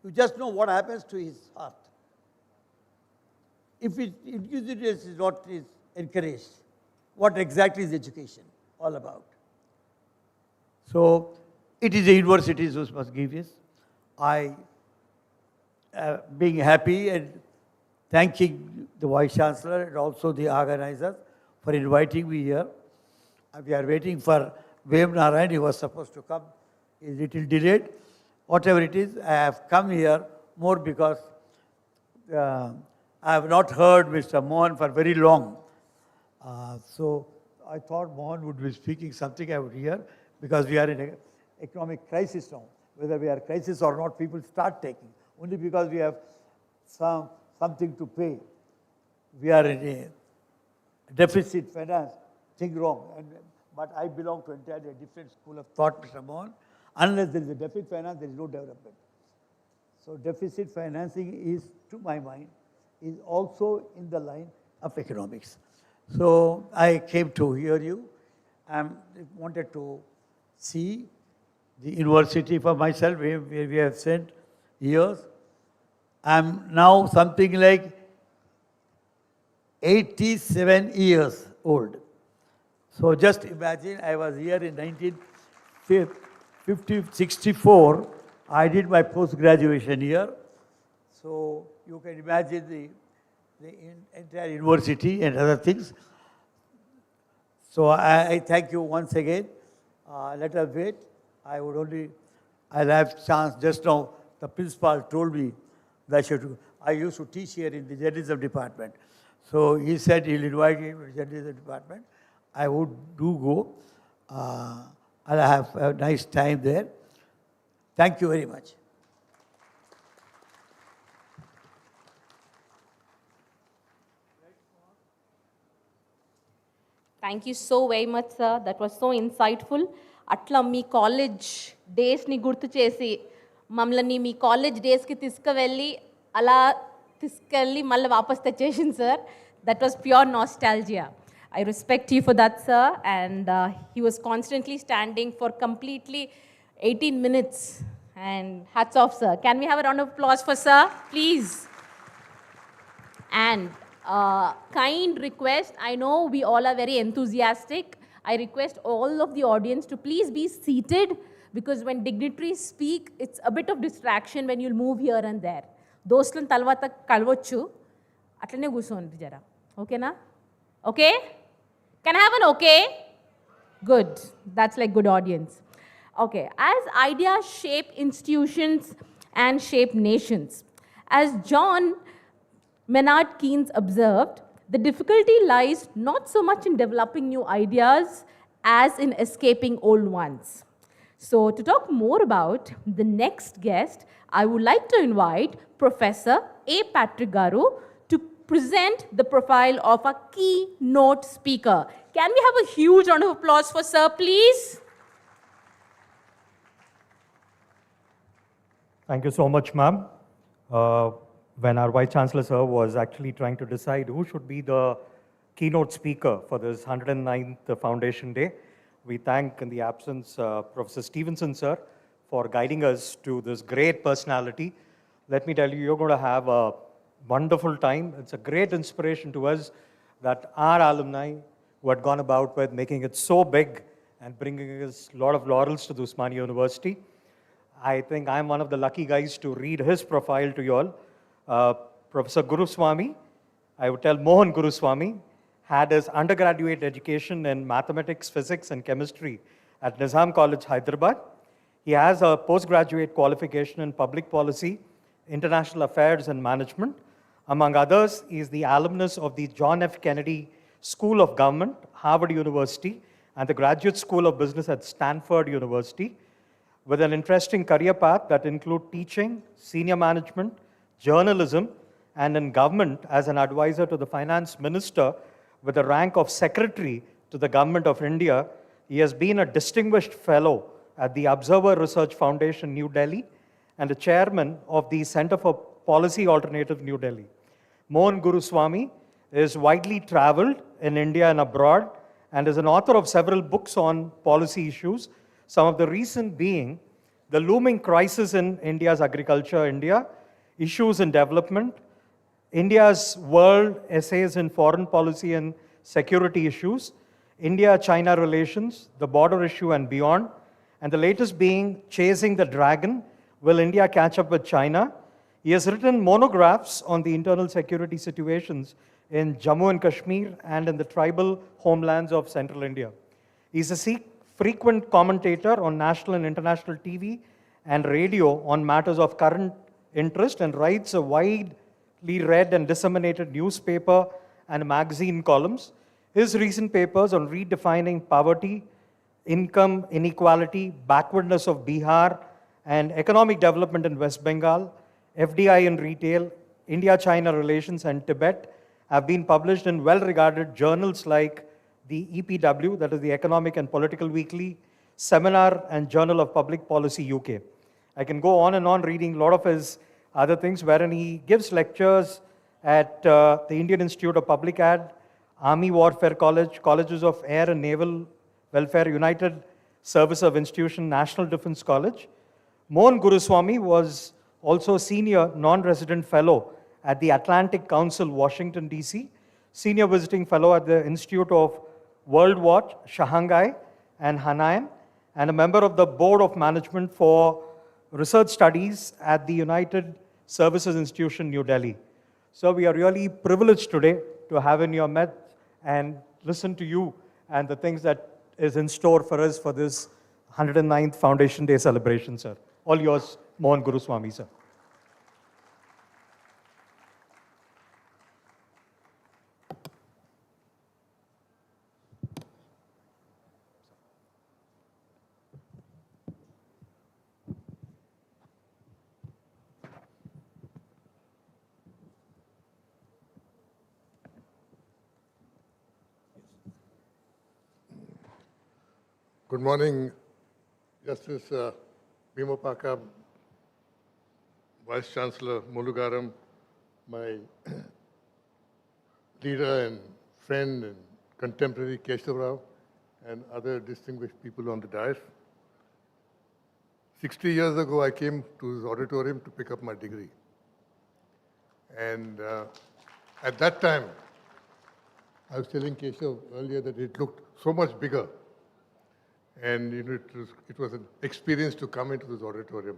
You just know what happens to his heart. If inquisitiveness is not encouraged, what exactly is education all about? So, it is the universities who must give this. I, being happy and thanking the Vice Chancellor and also the organizers for inviting me here. We are waiting for Vem Narayan, he was supposed to come. He is a little delayed. Whatever it is, I have come here more because I have not heard Mr. Mohan for very long. So I thought Mohan would be speaking something I would hear because we are in an economic crisis now. Whether we are crisis or not, people start taking. Only because we have something to pay. We are in a deficit finance, think wrong. But I belong to entirely a different school of thought, Mr. Mohan. Unless there is a deficit finance, there is no development. So deficit financing is, to my mind, is also in the line of economics. So I came to hear you. I wanted to see the university for myself, where we have spent years. I am now something like 87 years old. So just imagine, I was here in 1964. I did my post-graduation here. So you can imagine the entire university and other things. So I thank you once again. Let us wait. I'll have chance. Just now, the principal told me that I used to teach here in the journalism department. So he said he'll invite me to the journalism department. I would go. I'll have a nice time there. Thank you very much. Thank you so very much, sir. That was so insightful. అట్లా మీ college డేస్ని గుర్తు చేసి మమ్మల్ని మీ college డేస్కి తీసుకువెళ్ళి అలా తీసుకెళ్ళి మళ్ళీ వాపస్ తెచ్చేసింది sir. That was pure nostalgia. I respect you for that, sir. And he was constantly standing for completely 18 minutes. And hats off, sir. Can we have a round of applause for sir, please? And kind request, I know we all are very enthusiastic. I request all of the audience to please be seated, because when dignitaries speak, it's a bit of distraction when you'll move here and there. Dostlan talvata kalvochu, atlane kusondi jara. Okay na? Okay? Can I have an okay? Good. That's like good audience. Okay. As ideas shape institutions and shape nations, as John Maynard Keynes observed, the difficulty lies not so much in developing new ideas as in escaping old ones. So to talk more about the next guest, I would like to invite Professor A. Patrick Garu to present the profile of a keynote speaker. Can we have a huge round of applause for sir, please? Thank you so much, ma'am. When our Vice Chancellor, sir, was actually trying to decide who should be the keynote speaker for this 109th Foundation Day, we thank, in the absence, Professor Stevenson, sir, for guiding us to this great personality. Let me tell you, you're going to have a wonderful time. It's a great inspiration to us that our alumni who had gone about with making it so big and bringing us a lot of laurels to the Osmania University. I think I'm one of the lucky guys to read his profile to you all. Professor Guruswamy, I would tell Mohan Guruswamy, had his undergraduate education in mathematics, physics, and chemistry at Nizam College, Hyderabad. He has a postgraduate qualification in public policy, international affairs, and management. Among others, he is the alumnus of the John F. Kennedy School of Government, Harvard University, and the Graduate School of Business at Stanford University, with an interesting career path that includes teaching, senior management, journalism, and in government as an advisor to the finance minister with the rank of secretary to the government of India. He has been a distinguished fellow at the Observer Research Foundation, New Delhi, and the chairman of the Center for Policy Alternative, New Delhi. Mohan Guruswamy is widely traveled in India and abroad and is an author of several books on policy issues, some of the recent being The Looming Crisis in India's Agriculture, India, Issues in Development, India's World Essays in Foreign Policy and Security Issues, India-China Relations, The Border Issue and Beyond, and the latest being Chasing the Dragon, Will India Catch Up with China? He has written monographs on the internal security situations in Jammu and Kashmir and in the tribal homelands of central India. He is a frequent commentator on national and international TV and radio on matters of current interest, and writes a widely read and disseminated newspaper and magazine columns. His recent papers on redefining poverty, income inequality, backwardness of Bihar, and economic development in West Bengal, FDI in retail, India-China relations, and Tibet have been published in well-regarded journals like the EPW, that is the Economic and Political Weekly, Seminar, and Journal of Public Policy, UK. I can go on and on reading a lot of his other things, wherein he gives lectures at the Indian Institute of Public Ad, Army Warfare College, Colleges of Air and Naval Welfare, United Service of Institution, National Defense College. Mohan Guruswamy was also senior non-resident fellow at the Atlantic Council, Washington, D.C., senior visiting fellow at the Institute of World Watch, Shanghai, and Hainan, and a member of the Board of Management for Research Studies at the United Services Institution, New Delhi. So we are really privileged today to have in your midst and listen to you and the things that is in store for us for this 109th Foundation Day celebration, sir. All yours, Mohan Guruswamy, sir. Good morning, Justice Bhimapaka, Vice Chancellor Mulugaram, my leader and friend and contemporary Keshav Rao, and other distinguished people on the dais. 60 years ago, I came to this auditorium to pick up my degree. And at that time, I was telling Keshav earlier that it looked so much bigger. And it was an experience to come into this auditorium.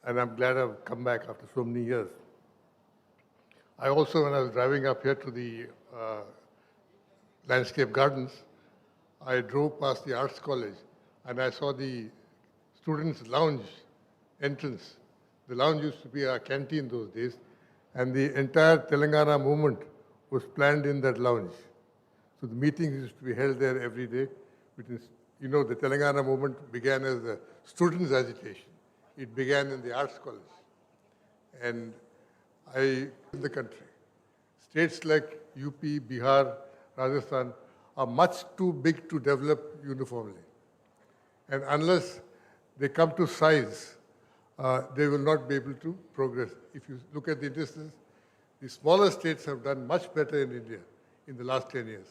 And I'm glad I've come back after so many years. I also, when I was driving up here to the landscape gardens, I drove past the Arts College and I saw the students' lounge entrance. The lounge used to be our canteen those days, and the entire Telangana movement was planned in that lounge. So the meetings used to be held there every day. You know, the Telangana movement began as a students' agitation. It began in the Arts College. And in the country, states like UP, Bihar, Rajasthan are much too big to develop uniformly. And unless they come to size, they will not be able to progress. If you look at the distance, the smaller states have done much better in India in the last 10 years.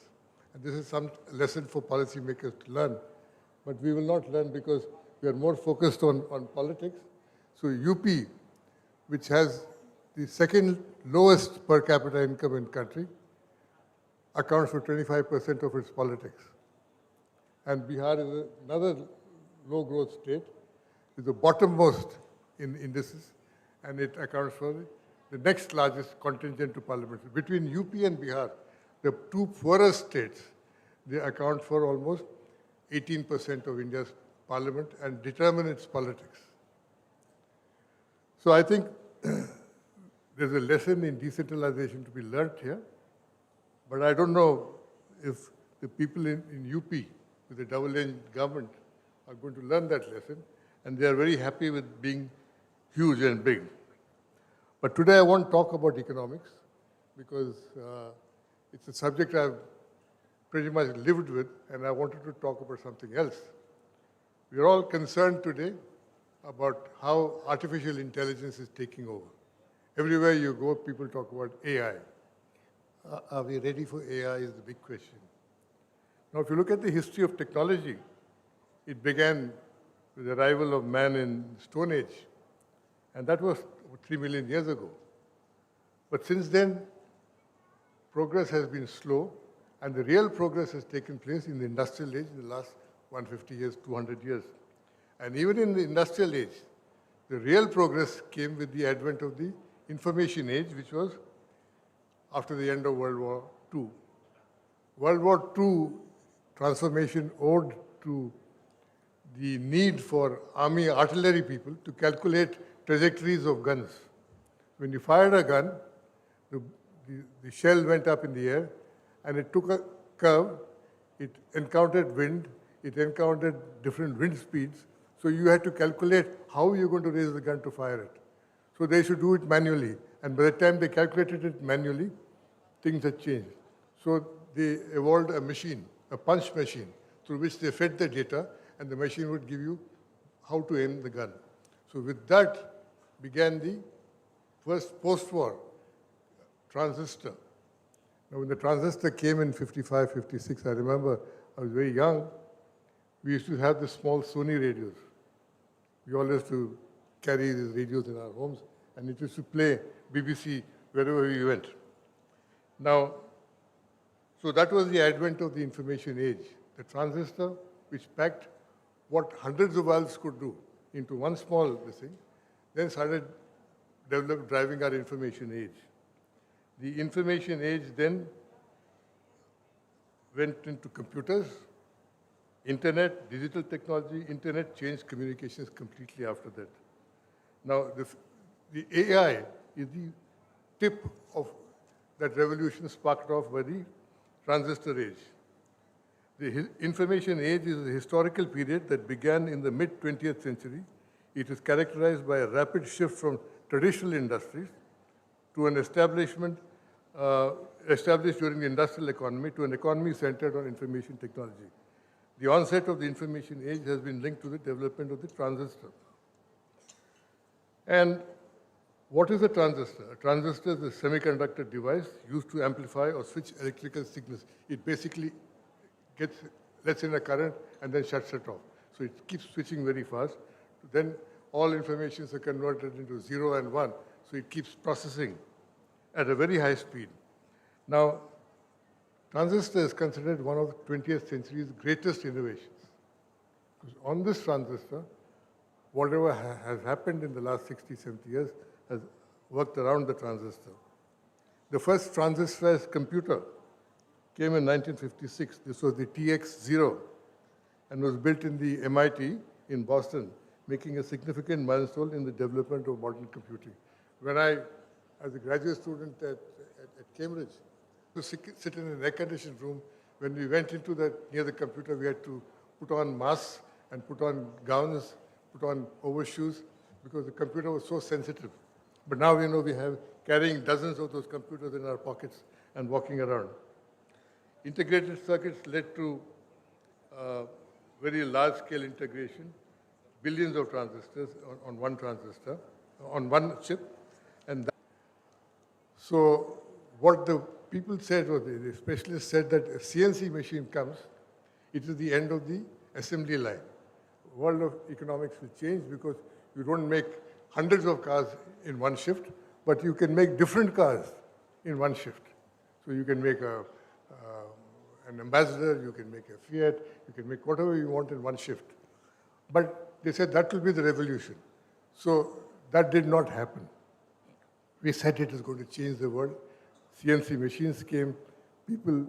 And this is some lesson for policymakers to learn. But we will not learn because we are more focused on politics. So UP, which has the second lowest per capita income in the country, accounts for 25% of its politics. And Bihar is another low growth state, is the bottommost in indices, and it accounts for the next largest contingent to parliament. Between UP and Bihar, the two poorest states, they account for almost 18% of India's parliament and determine its politics. So I think there's a lesson in decentralization to be learnt here, but I don't know if the people in UP with the double-engine government are going to learn that lesson, and they are very happy with being huge and big. But today I won't talk about economics because it's a subject I've pretty much lived with, and I wanted to talk about something else. We are all concerned today about how artificial intelligence is taking over. Everywhere you go, people talk about AI. Are we ready for AI is the big question. Now, if you look at the history of technology, it began with the arrival of man in Stone Age, and that was 3 million years ago. But since then, progress has been slow, and the real progress has taken place in the industrial age in the last 150 years, 200 years. And even in the industrial age, the real progress came with the advent of the information age, which was after the end of World War II. World War II transformation owed to the need for army artillery people to calculate trajectories of guns. When you fired a gun, the shell went up in the air, and it took a curve, it encountered wind, it encountered different wind speeds, so you had to calculate how you're going to raise the gun to fire it. So they should do it manually, and by the time they calculated it manually, things had changed. So they evolved a machine, a punch machine, through which they fed the data, and the machine would give you how to aim the gun. So with that began the first post-war transistor. Now, when the transistor came in 55, 56, I remember I was very young. We used to have the small Sony radios. We all used to carry these radios in our homes, and it used to play BBC wherever we went. Now, So that was the advent of the information age. The transistor, which packed what hundreds of valves could do into one small thing, then started driving our information age. The information age then went into computers, internet, digital technology. Internet changed communications completely after that. Now, the AI is the tip of that revolution sparked off by the transistor age. The information age is a historical period that began in the mid-20th century. It is characterized by a rapid shift from traditional industries to an establishment established during the industrial economy to an economy centered on information technology. The onset of the information age has been linked to the development of the transistor. And what is a transistor? A transistor is a semiconductor device used to amplify or switch electrical signals. It basically lets in a current and then shuts it off. So it keeps switching very fast. Then all informations are converted into 0 and 1. So it keeps processing at a very high speed. Now, transistor is considered one of the 20th century's greatest innovations. Because on this transistor, whatever has happened in the last 60, 70 years has worked around the transistor. The first transistorized computer came in 1956. This was the TX-0 and was built in the MIT in Boston, making a significant milestone in the development of modern computing. When I, as a graduate student at Cambridge, to sit in an air-conditioned room, when we went into near the computer, we had to put on masks and put on gowns, put on overshoes, because the computer was so sensitive. But now we know we have carrying dozens of those computers in our pockets and walking around. Integrated circuits led to very large-scale integration, billions of transistors on one transistor, on one chip. And so what the people said, or the specialists said, that a CNC machine comes, it is the end of the assembly line. World of economics will change because you don't make hundreds of cars in one shift, but you can make different cars in one shift. So you can make an Ambassador, you can make a Fiat, you can make whatever you want in one shift. But they said that will be the revolution. So that did not happen. We said it is going to change the world. CNC machines came, people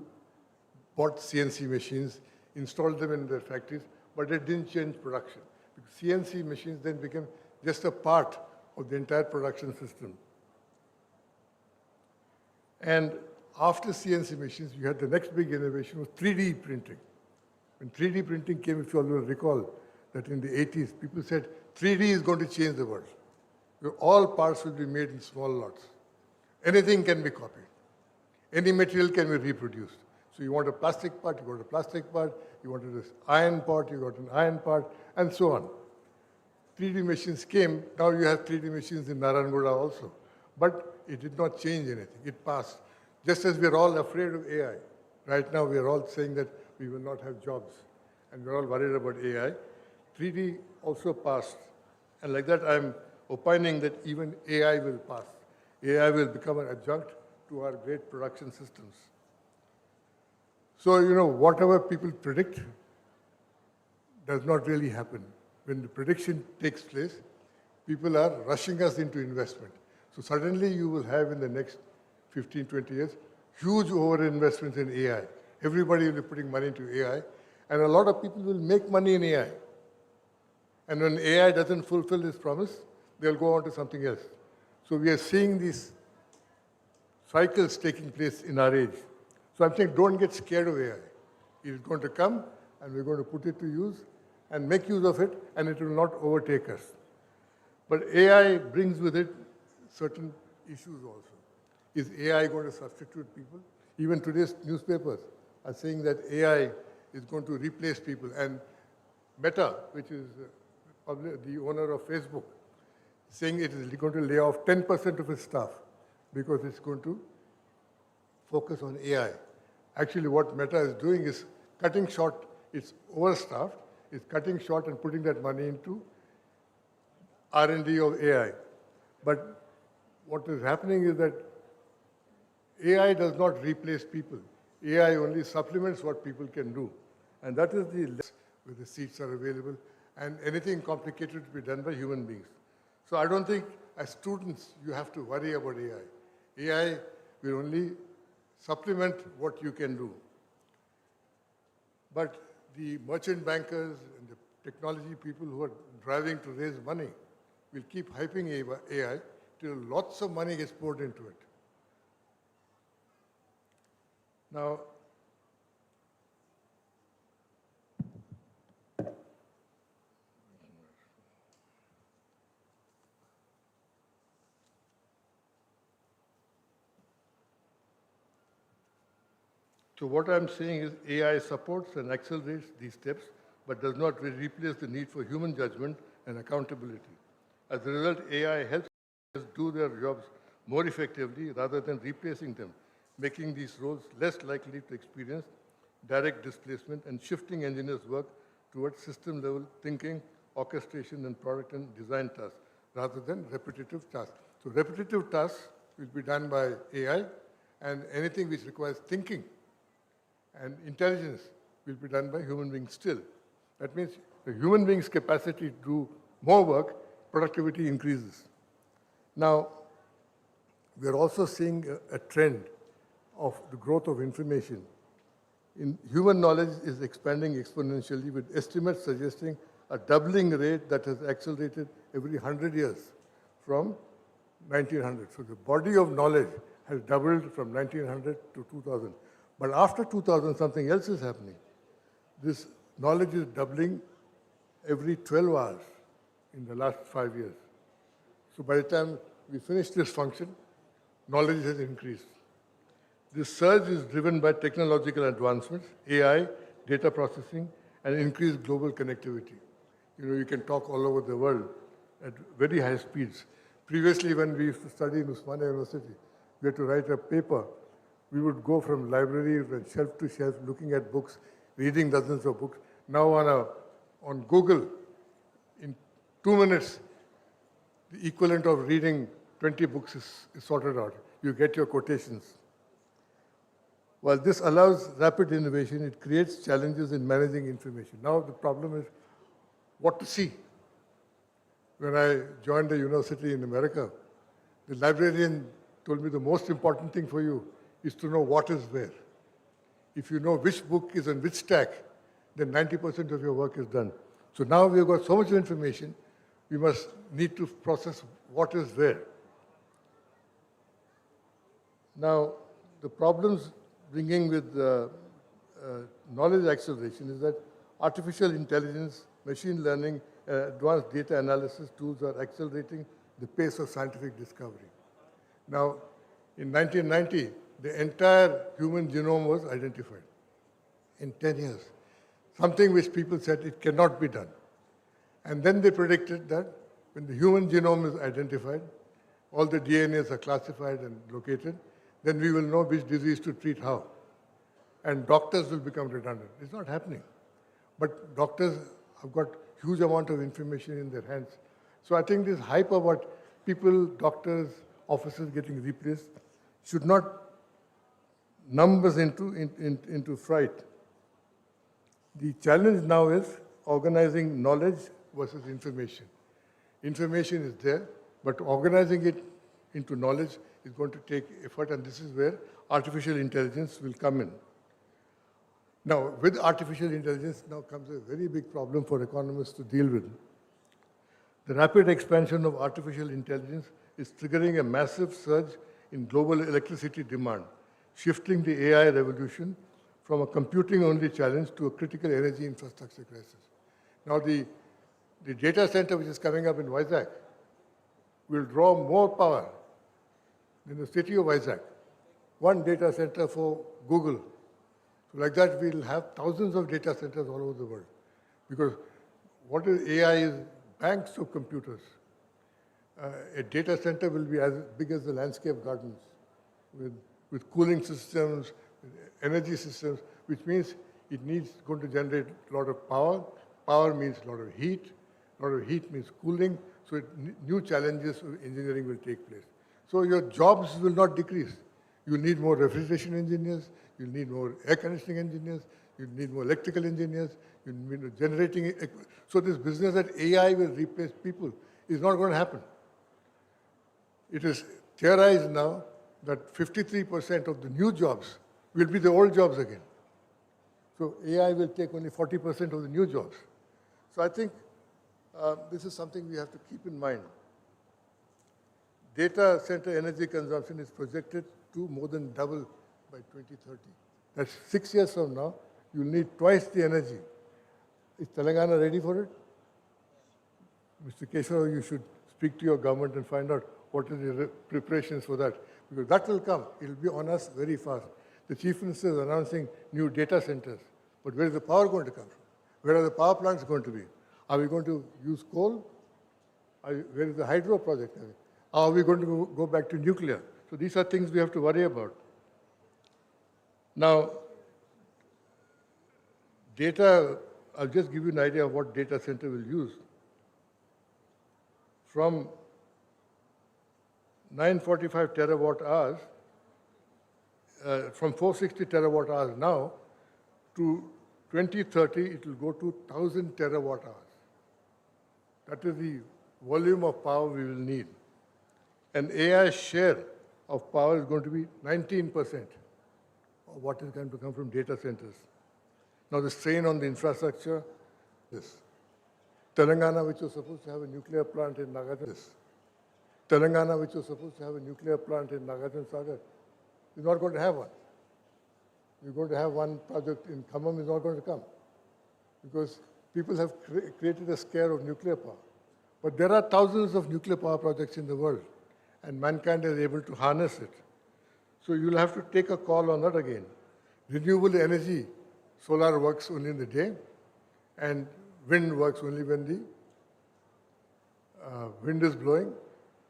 bought CNC machines, installed them in their factories, but it didn't change production. Because CNC machines then became just a part of the entire production system. And after CNC machines, you had the next big innovation was 3D printing. When 3D printing came, if you all will recall, that in the 80s, people said 3D is going to change the world. All parts will be made in small lots. Anything can be copied. Any material can be reproduced. So you want a plastic part, you got a plastic part. You wanted an iron part, you got an iron part, and so on. 3D machines came. Now you have 3D machines in Narayanagoda also. But it did not change anything. It passed. Just as we are all afraid of AI. Right now we are all saying that we will not have jobs. And we're all worried about AI. 3D also passed. And like that, I'm opining that even AI will pass. AI will become an adjunct to our great production systems. So, whatever people predict does not really happen. When the prediction takes place, people are rushing us into investment. So suddenly you will have in the next 15, 20 years, huge overinvestments in AI. Everybody will be putting money into AI, and a lot of people will make money in AI. And when AI doesn't fulfill its promise, they'll go on to something else. So we are seeing these cycles taking place in our age. So I'm saying don't get scared of AI. It is going to come, and we're going to put it to use and make use of it, and it will not overtake us. But AI brings with it certain issues also. Is AI going to substitute people? Even today's newspapers are saying that AI is going to replace people. And Meta, which is the owner of Facebook, saying it is going to lay off 10% of its staff because it's going to focus on AI. Actually, what Meta is doing is cutting short, it's overstaffed, it's cutting short and putting that money into R&D of AI. But what is happening is that AI does not replace people. AI only supplements what people can do. And that is the less where the seats are available and anything complicated to be done by human beings. So I don't think as students you have to worry about AI. AI will only supplement what you can do. But the merchant bankers and the technology people who are driving to raise money will keep hyping AI till lots of money gets poured into it. Now, so what I'm saying is AI supports and accelerates these steps, but does not replace the need for human judgment and accountability. As a result, AI helps us do their jobs more effectively rather than replacing them, making these roles less likely to experience direct displacement and shifting engineers' work towards system-level thinking, orchestration, and product and design tasks, rather than repetitive tasks. So repetitive tasks will be done by AI, and anything which requires thinking and intelligence will be done by human beings still. That means the human being's capacity to do more work, productivity increases. Now, we are also seeing a trend of the growth of information. Human knowledge is expanding exponentially, with estimates suggesting a doubling rate that has accelerated every 100 years from 1900. So the body of knowledge has doubled from 1900 to 2000. But after 2000, something else is happening. This knowledge is doubling every 12 hours in the last 5 years. So by the time we finish this function, knowledge has increased. This surge is driven by technological advancements, AI, data processing, and increased global connectivity. You can talk all over the world at very high speeds. Previously, when we used to study in Osmania University, we had to write a paper. We would go from library and shelf to shelf, looking at books, reading dozens of books. Now on Google, in 2 minutes, the equivalent of reading 20 books is sorted out. You get your quotations. While this allows rapid innovation, it creates challenges in managing information. Now the problem is what to see. When I joined the university in America, the librarian told me the most important thing for you is to know what is where. If you know which book is on which stack, then 90% of your work is done. So now we've got so much information, we must need to process what is where. Now, the problems bringing with knowledge acceleration is that artificial intelligence, machine learning, advanced data analysis tools are accelerating the pace of scientific discovery. Now, in 1990, the entire human genome was identified in 10 years, something which people said it cannot be done. And then they predicted that when the human genome is identified, all the DNAs are classified and located, then we will know which disease to treat how. And doctors will become redundant. It's not happening. But doctors have got huge amount of information in their hands. So I think this hype about people, doctors, officers getting replaced should not numb us into fright. The challenge now is organizing knowledge versus information. Information is there, but organizing it into knowledge is going to take effort, and this is where artificial intelligence will come in. Now, with artificial intelligence now comes a very big problem for economists to deal with. The rapid expansion of artificial intelligence is triggering a massive surge in global electricity demand, shifting the AI revolution from a computing-only challenge to a critical energy infrastructure crisis. Now, the data center which is coming up in Vizag will draw more power than the city of Vizag. One data center for Google. So like that, we'll have thousands of data centers all over the world. Because what is AI is banks of computers. A data center will be as big as the landscape gardens with cooling systems, energy systems, which means it needs going to generate a lot of power. Power means a lot of heat. A lot of heat means cooling. So new challenges of engineering will take place. So your jobs will not decrease. You need more refrigeration engineers, you need more air conditioning engineers, you need more electrical engineers, you need generating. So this business that AI will replace people is not going to happen. It is theorized now that 53% of the new jobs will be the old jobs again. So AI will take only 40% of the new jobs. So I think this is something we have to keep in mind. Data center energy consumption is projected to more than double by 2030. That's 6 years from now. You'll need twice the energy. Is Telangana ready for it? Mr. Keshav Rao, you should speak to your government and find out what are the preparations for that. Because that will come. It will be on us very fast. The Chief Minister is announcing new data centers. But where is the power going to come from? Where are the power plants going to be? Are we going to use coal? Where is the hydro project? Are we going to go back to nuclear? So these are things we have to worry about. Now, data, I'll just give you an idea of what data center will use. From 945 terawatt hours, from 460 terawatt hours now, to 2030, it will go to 1,000 terawatt hours. That is the volume of power we will need. And AI's share of power is going to be 19% of what is going to come from data centers. Now the strain on the infrastructure, this. Telangana, which was supposed to have a nuclear plant in Nagarjuna, Telangana, which was supposed to have a nuclear plant in Nagarjuna Sagar, is not going to have one. You're going to have one project in Khammam, is not going to come. Because people have created a scare of nuclear power. But there are thousands of nuclear power projects in the world, and mankind is able to harness it. So you'll have to take a call on that again. Renewable energy, solar works only in the day, and wind works only when the wind is blowing,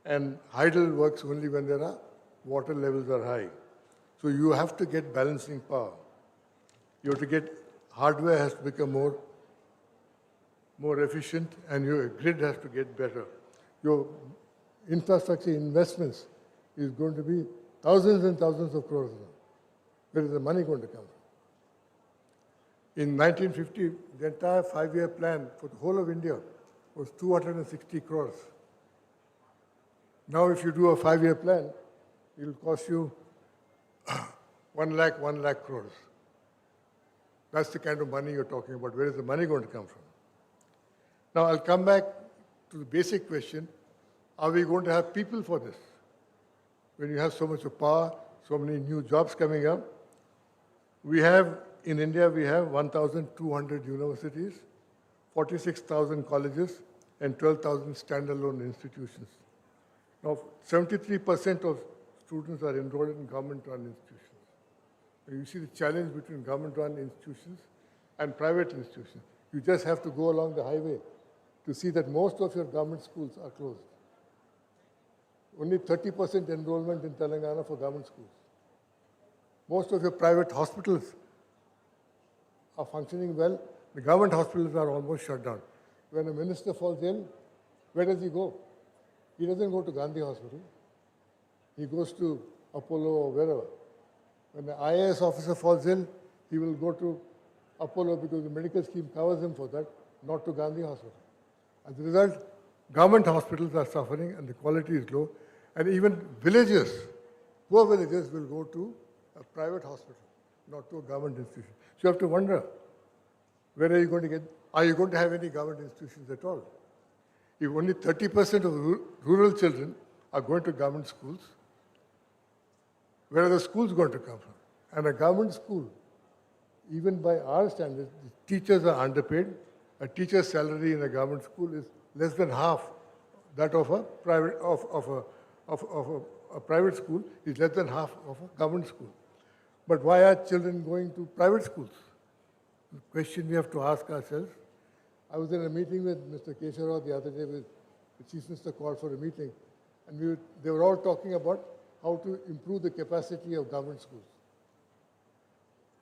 and hydel works only when there are water levels are high. So you have to get balancing power. You have to get, hardware has to become more efficient, and your grid has to get better. Your infrastructure investments is going to be thousands and thousands of crores now. Where is the money going to come from? In 1950, the entire 5-year plan for the whole of India was 260 crores. Now, if you do a 5-year plan, it will cost you 1 lakh crores. That's the kind of money you're talking about. Where is the money going to come from? Now, I'll come back to the basic question. Are we going to have people for this? When you have so much of power, so many new jobs coming up, in India, we have 1,200 universities, 46,000 colleges, and 12,000 standalone institutions. Now, 73% of students are enrolled in government-run institutions. You see the challenge between government-run institutions and private institutions. You just have to go along the highway to see that most of your government schools are closed. Only 30% enrollment in Telangana for government schools. Most of your private hospitals are functioning well. The government hospitals are almost shut down. When a minister falls ill, where does he go? He doesn't go to Gandhi Hospital. He goes to Apollo or wherever. When the IAS officer falls ill, he will go to Apollo because the medical scheme covers him for that, not to Gandhi Hospital. As a result, government hospitals are suffering and the quality is low. And even villages, poor villages will go to a private hospital, not to a government institution. So you have to wonder, where are you going to get, are you going to have any government institutions at all? If only 30% of rural children are going to government schools, where are the schools going to come from? And a government school, even by our standards, the teachers are underpaid. A teacher's salary in a government school is less than half that of a private a private school is less than half of a government school. But why are children going to private schools? The question we have to ask ourselves. I was in a meeting with Mr. Keshav Rao the other day with the Chief Minister called for a meeting, and they were all talking about how to improve the capacity of government schools.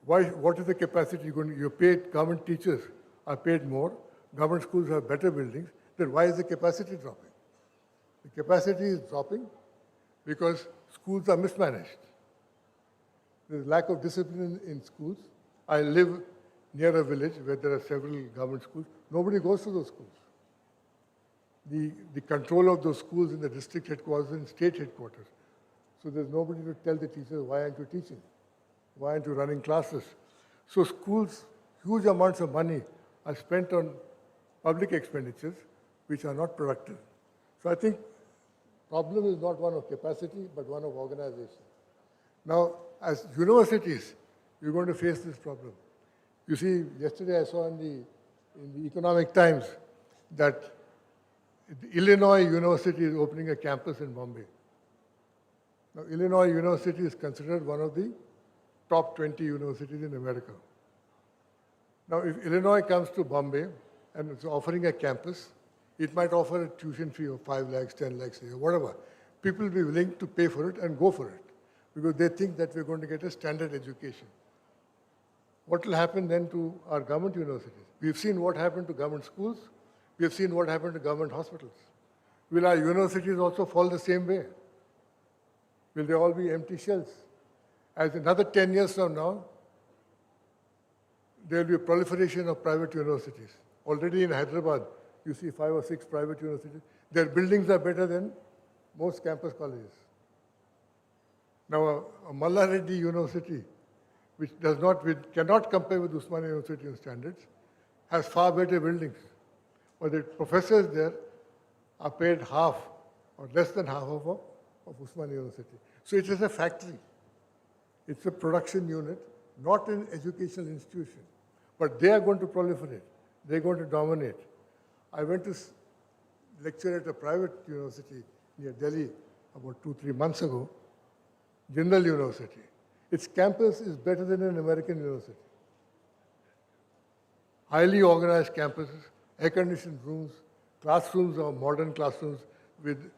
What is the capacity going to, you're paid, government teachers are paid more, government schools have better buildings, then why is the capacity dropping? The capacity is dropping because schools are mismanaged. There's lack of discipline in schools. I live near a village where there are several government schools. Nobody goes to those schools. The control of those schools in the district headquarters and state headquarters. So there's nobody to tell the teachers, why aren't you teaching? Why aren't you running classes? So schools, huge amounts of money are spent on public expenditures which are not productive. So I think problem is not one of capacity, but one of organization. Now, as universities, you're going to face this problem. You see, yesterday I saw in the Economic Times that Illinois University is opening a campus in Bombay. Now, Illinois University is considered one of the top 20 universities in America. Now, if Illinois comes to Bombay and is offering a campus, it might offer a tuition fee of 5 lakhs, 10 lakhs a year, whatever. People will be willing to pay for it and go for it because they think that we're going to get a standard education. What will happen then to our government universities? We've seen what happened to government schools. We have seen what happened to government hospitals. Will our universities also fall the same way? Will they all be empty shells? As another 10 years from now, there will be a proliferation of private universities. Already in Hyderabad, you see 5 or 6 private universities. Their buildings are better than most campus colleges. Now, a Malla Reddy University, which cannot compare with Osmania University in standards, has far better buildings. But the professors there are paid half or less than half of Osmania University. So it is a factory. It's a production unit, not an educational institution. But they are going to proliferate. They're going to dominate. I went to lecture at a private university near Delhi about 2-3 months ago, General University. Its campus is better than an American university. Highly organized campuses, air-conditioned rooms, classrooms are modern classrooms with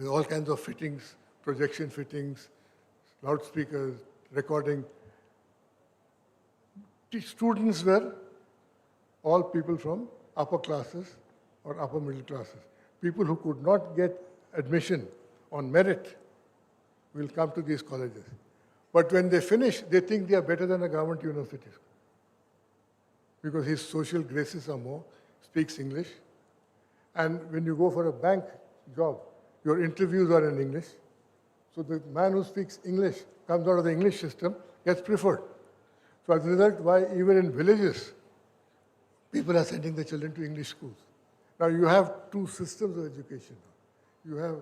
all kinds of fittings, projection fittings, loudspeakers, recording. Students were all people from upper classes or upper middle classes. People who could not get admission on merit will come to these colleges. But when they finish, they think they are better than a government university because his social graces are more, speaks English. And when you go for a bank job, your interviews are in English. So the man who speaks English, comes out of the English system, gets preferred. So as a result, why even in villages, people are sending their children to English schools. Now you have 2 systems of education. You have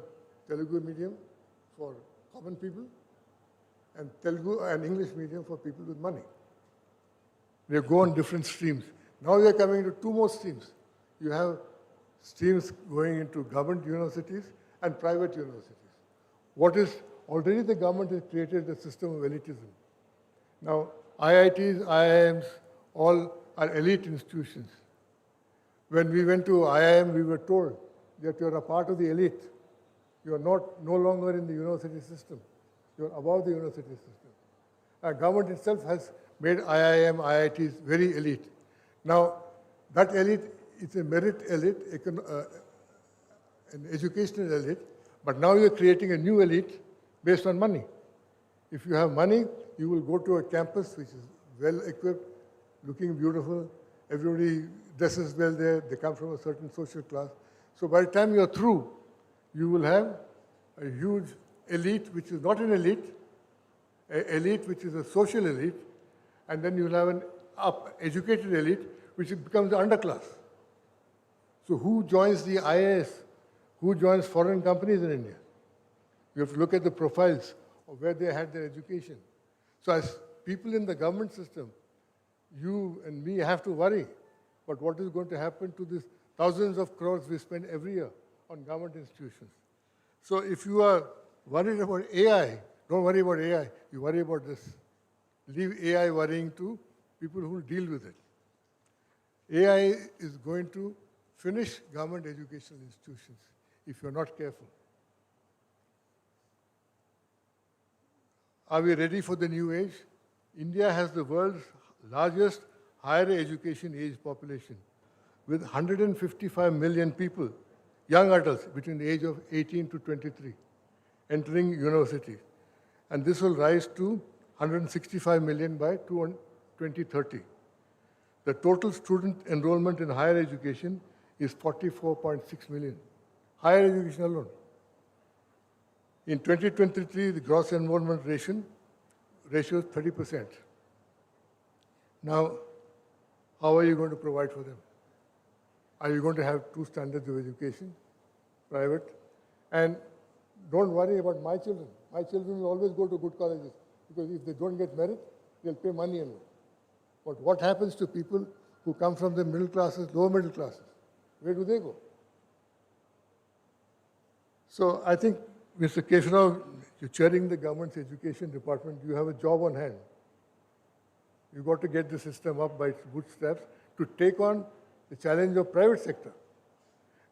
Telugu medium for common people and Telugu and English medium for people with money. They go on different streams. Now they are coming to 2 more streams. You have streams going into government universities and private universities. What is already the government has created a system of elitism. Now IITs, IIMs, all are elite institutions. When we went to IIM, we were told that you are a part of the elite. You are no longer in the university system. You are above the university system. Our government itself has made IIM, IITs very elite. Now, that elite is a merit elite, an educational elite, but now you're creating a new elite based on money. If you have money, you will go to a campus which is well equipped, looking beautiful, everybody dresses well there, they come from a certain social class. So by the time you're through, you will have a huge elite which is not an elite, an elite which is a social elite, and then you'll have an educated elite which becomes the underclass. So who joins the IAS? Who joins foreign companies in India? You have to look at the profiles of where they had their education. So as people in the government system, you and me have to worry about what is going to happen to these thousands of crores we spend every year on government institutions. So if you are worried about AI, don't worry about AI, you worry about this. Leave AI worrying to people who will deal with it. AI is going to finish government educational institutions if you're not careful. Are we ready for the new age? India has the world's largest higher education age population with 155 million people, young adults between the age of 18 to 23, entering universities. and this will rise to 165 million by 2030. The total student enrollment in higher education is 44.6 million. Higher education alone. In 2023, the gross enrollment ratio is 30%. Now, how are you going to provide for them? Are you going to have two standards of education, private? And don't worry about my children. My children will always go to good colleges because if they don't get merit, they'll pay money anyway. But what happens to people who come from the middle classes, lower middle classes? Where do they go? So I think, Mr. Keshav Rao, you're chairing the government's education department. You have a job on hand. You've got to get the system up by its bootstraps to take on the challenge of private sector.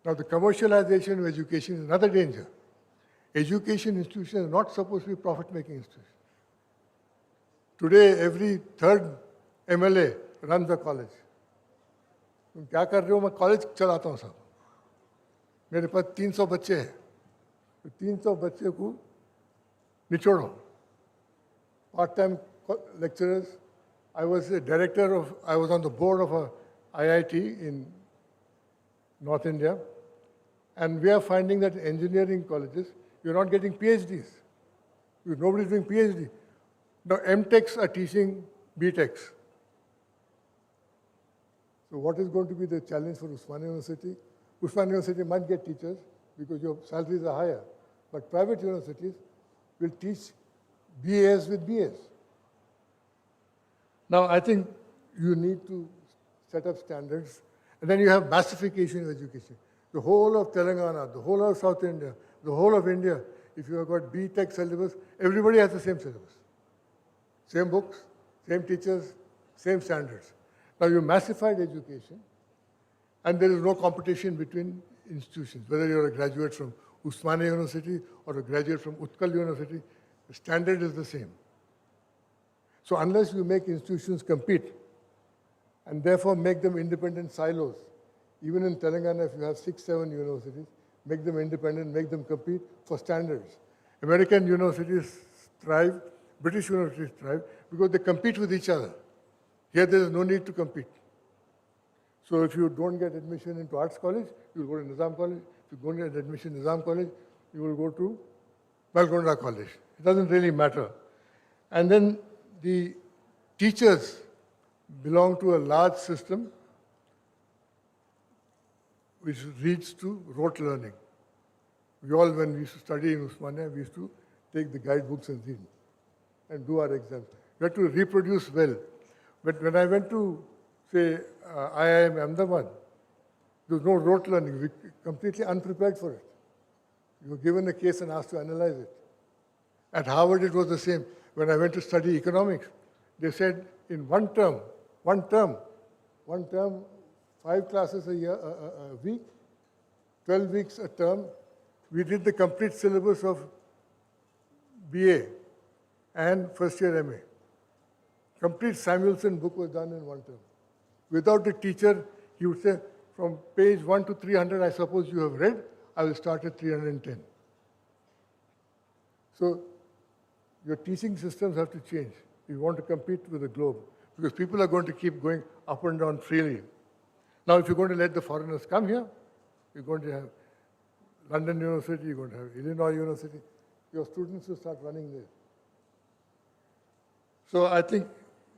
Now, the commercialization of education is another danger. Education institutions are not supposed to be profit-making institutions. Today, every third MLA runs a college. तुम क्या कर रहे हो? मैं college चलाता हूँ साहब. मेरे पास 300 बच्चे हैं. 300 बच्चे को निचोड़ो. Part-time lecturers. I was on the board of a IIT in North India, and we are finding that engineering colleges, you're not getting PhDs. Nobody's doing PhD. Now MTechs are teaching BTechs. So what is going to be the challenge for Osmania University? Osmania University might get teachers because your salaries are higher, but private universities will teach BAs with BAs. Now, I think you need to set up standards, and then you have massification of education. The whole of Telangana, the whole of South India, the whole of India, if you have got B.Tech syllabus, everybody has the same syllabus. Same books, same teachers, same standards. Now, you massified education, and there is no competition between institutions. Whether you're a graduate from Osmania University or a graduate from Utkal University, the standard is the same. So unless you make institutions compete, and therefore make them independent silos, even in Telangana, if you have 6, 7 universities, make them independent, make them compete for standards. American universities thrive, British universities thrive, because they compete with each other. Here there is no need to compete. So if you don't get admission into Arts College, you will go to Nizam College. If you don't get admission in Nizam College, you will go to Balgonda College. It doesn't really matter. And then the teachers belong to a large system which leads to rote learning. We all, when we used to study in Osmania, we used to take the guidebooks and read and do our exams. We had to reproduce well. But when I went to, say, IIM Ahmedabad, there was no rote learning. We were completely unprepared for it. You were given a case and asked to analyze it. At Harvard, it was the same. When I went to study economics, they said in one term, 5 classes a week, 12 weeks a term, we did the complete syllabus of BA and first year MA. Complete Samuelson book was done in one term. Without the teacher, he would say, from page 1 to 300, I suppose you have read, I will start at 310. So your teaching systems have to change if you want to compete with the globe, because people are going to keep going up and down freely. Now, if you're going to let the foreigners come here, you're going to have London University, you're going to have Illinois University, your students will start running there. So I think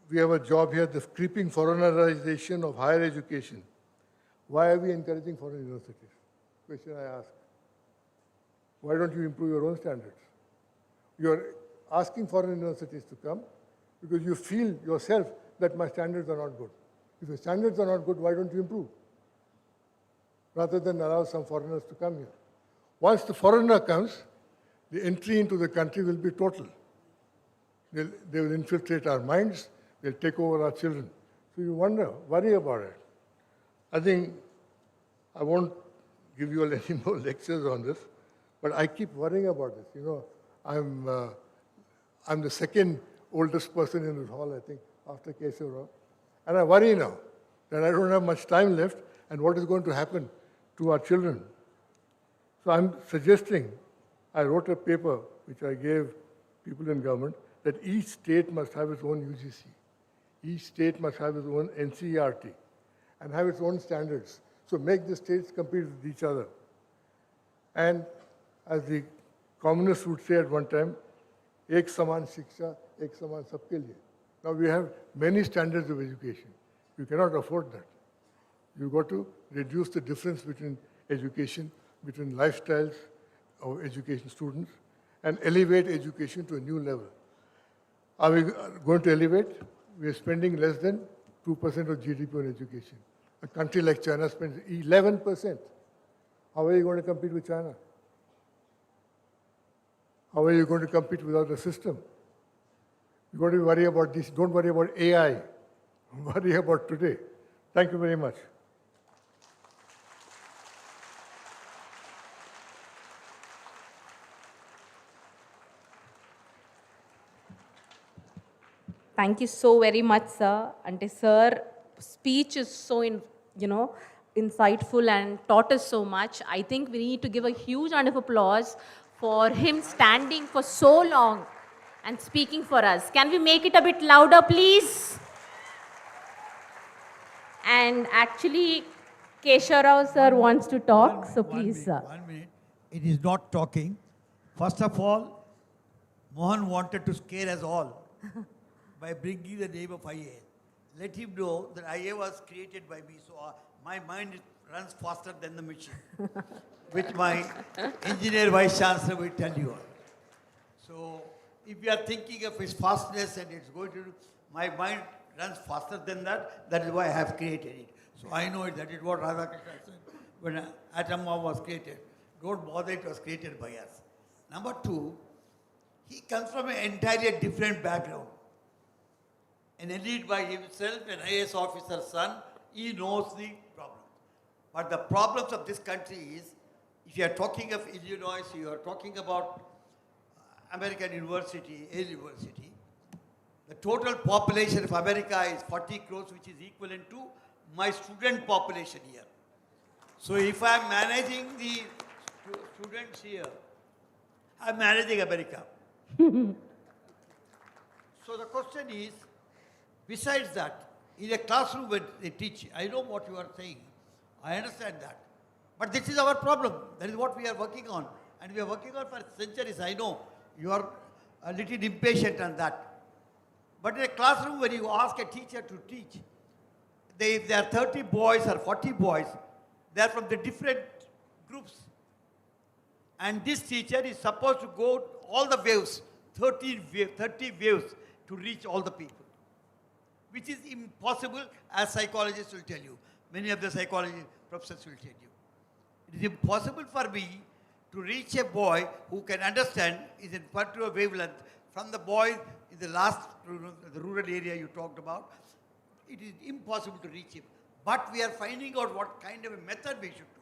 we have a job here, the creeping foreignerization of higher education. Why are we encouraging foreign universities? Question I ask. Why don't you improve your own standards? You're asking foreign universities to come because you feel yourself that my standards are not good. If your standards are not good, why don't you improve? Rather than allow some foreigners to come here. Once the foreigner comes, the entry into the country will be total. They will infiltrate our minds, they'll take over our children. So you worry about it. I think I won't give you all any more lectures on this, but I keep worrying about this. You know, I'm the second oldest person in this hall, I think, after Keshav Rao. And I worry now that I don't have much time left and what is going to happen to our children. So I'm suggesting, I wrote a paper which I gave people in government, that each state must have its own UGC. Each state must have its own NCERT and have its own standards. So make the states compete with each other. And as the communists would say at one time, ek saman shiksha, ek saman sabke liye. Now we have many standards of education. You cannot afford that. You've got to reduce the difference between education, between lifestyles of education students, and elevate education to a new level. Are we going to elevate? We are spending less than 2% of GDP on education. A country like China spends 11%. How are you going to compete with China? How are you going to compete without a system? You've got to worry about this. Don't worry about AI. Worry about today. Thank you very much. Thank you so very much, sir. Ante sir, speech is so insightful and taught us so much. I think we need to give a huge round of applause for him standing for so long and speaking for us. Can we make it a bit louder, please? And actually, Keshav Rao sir wants to talk, so please, sir. 1 minute. It is not talking. First of all, Mohan wanted to scare us all by bringing the name of IA. Let him know that IA was created by me, so my mind runs faster than the machine, which my engineer vice chancellor will tell you all. So if you are thinking of its fastness and it's going to, my mind runs faster than that. That is why I have created it. So I know that it was Radhakrishna said when atom bomb was created. Don't bother, it was created by us. Number two, he comes from an entirely different background. An elite by himself, an IAS officer's son, he knows the problem. But the problems of this country is, if you are talking of Illinois, you are talking about American University, Yale University, the total population of America is 40 crores, which is equivalent to my student population here. So if I am managing the students here, I am managing America. So the question is, besides that, in a classroom when they teach, I know what you are saying. I understand that. But this is our problem. That is what we are working on. And we are working on for centuries. I know you are a little impatient on that. But in a classroom, when you ask a teacher to teach, if there are 30 boys or 40 boys, they are from the different groups. And this teacher is supposed to go all the waves, 30 waves, to reach all the people, which is impossible, as psychologists will tell you. Many of the psychology professors will tell you. It is impossible for me to reach a boy who can understand, is in particular wavelength, from the boy in the last, the rural area you talked about. It is impossible to reach him. But we are finding out what kind of a method we should do.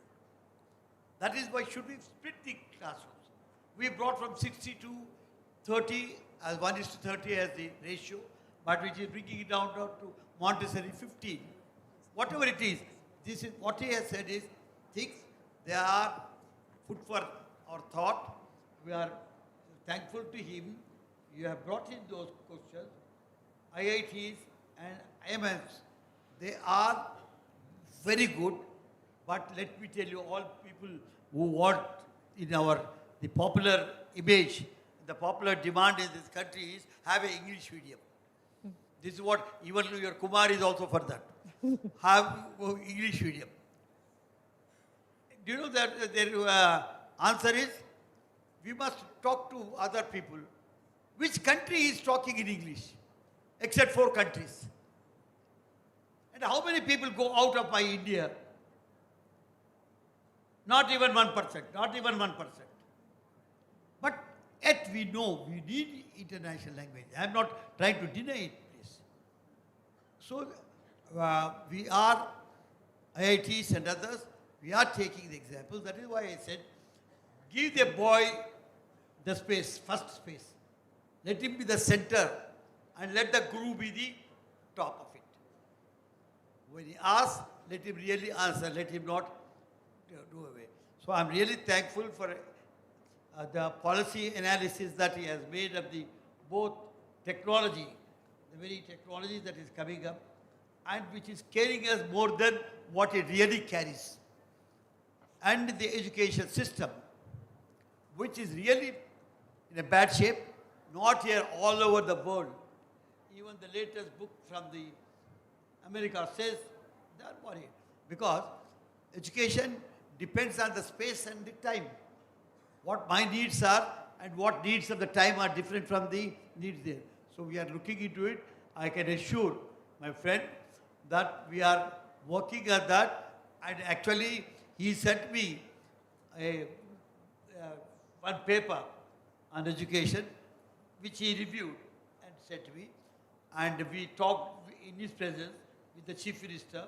That is why should we split the classrooms. We brought from 60 to 30, as 1:30 as the ratio, but which is bringing it down to Montessori 15. Whatever it is, this is what he has said is things, they are food for our thought. We are thankful to him. You have brought in those questions. IITs and IMS, they are very good, but let me tell you, all people who want in the popular image, the popular demand in this country is have an English medium. This is what even your Kumar is also for that. Have English medium. Do you know that their answer is, we must talk to other people. Which country is talking in English? Except 4 countries. And how many people go out of my India? Not even 1%, not even 1%. But yet we know we need international language. I am not trying to deny it, please. So we are, IITs and others, we are taking the example. That is why I said, give the boy the space, first space. Let him be the center and let the guru be the top of it. When he asks, let him really answer, let him not do away. So I'm really thankful for the policy analysis that he has made of the both technology, the very technology that is coming up, and which is carrying us more than what it really carries. And the education system, which is really in a bad shape, not here, all over the world. Even the latest book from the America says they are worried because education depends on the space and the time. What my needs are and what needs of the time are different from the needs there. So we are looking into it. I can assure my friend that we are working on that, and actually he sent me one paper on education which he reviewed and sent me, and we talked in his presence with the Chief Minister,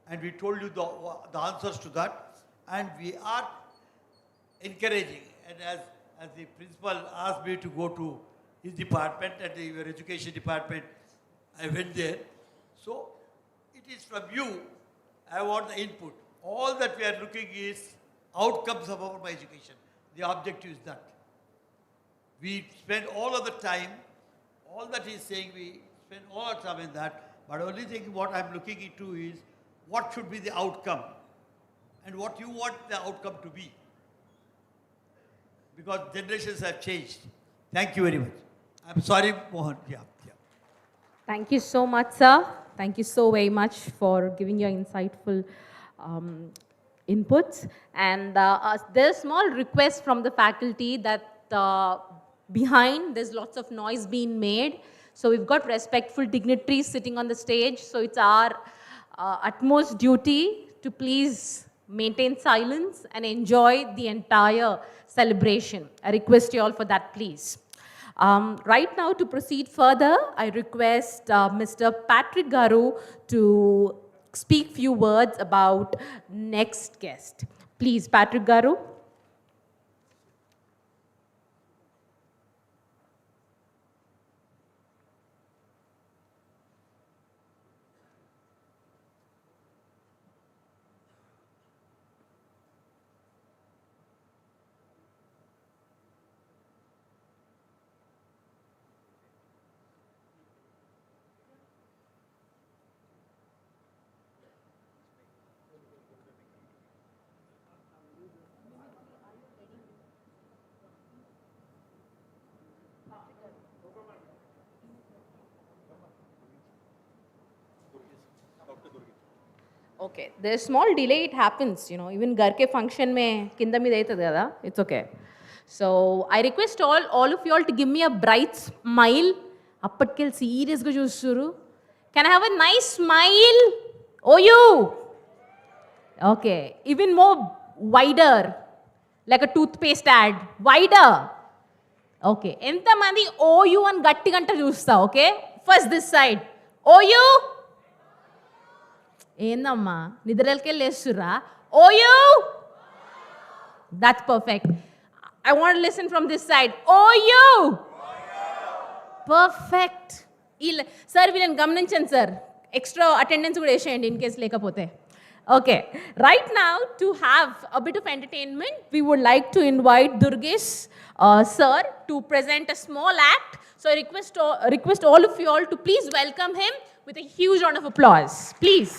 and we told you the answers to that, and we are encouraging. And as the principal asked me to go to his department and your education department, I went there. So it is from you, I want the input. All that we are looking is outcomes of our education. The objective is that. We spend all of the time, all that he is saying, we spend all our time in that, but only thing what I'm looking into is what should be the outcome and what you want the outcome to be. Because generations have changed. Thank you very much. I'm sorry, Mohan. Yeah. Thank you so much, sir. Thank you so very much for giving your insightful inputs. And there's a small request from the faculty that behind there's lots of noise being made. So we've got respectful dignitaries sitting on the stage. So it's our utmost duty to please maintain silence and enjoy the entire celebration. I request you all for that, please. Right now, to proceed further, I request Mr. Patrick Garu to speak few words about next guest. Please, Patrick Garu. Okay, there's small delay, it happens, you know, even घर के function में किंदा में देता था, it's okay. So I request all of you all to give me a bright smile. Appatkal serious ga chusturu. Can I have a nice smile? Oh you. Okay, even more wider, like a toothpaste ad, wider. Okay, enta mandi oh you and gatti ganta chusta, okay? First this side. Oh you. ఏందమ్మా నిద్రలకెళ్ళి లేస్తురా oh you that's perfect I want listen from this side oh you perfect sir వీళ్ళని గమనించండి sir extra attendance కూడా వేసేయండి in case లేకపోతే okay right now to have a bit of entertainment we would like to invite Durgesh sir to present a small act. So I request all of you all to please welcome him with a huge round of applause. Please.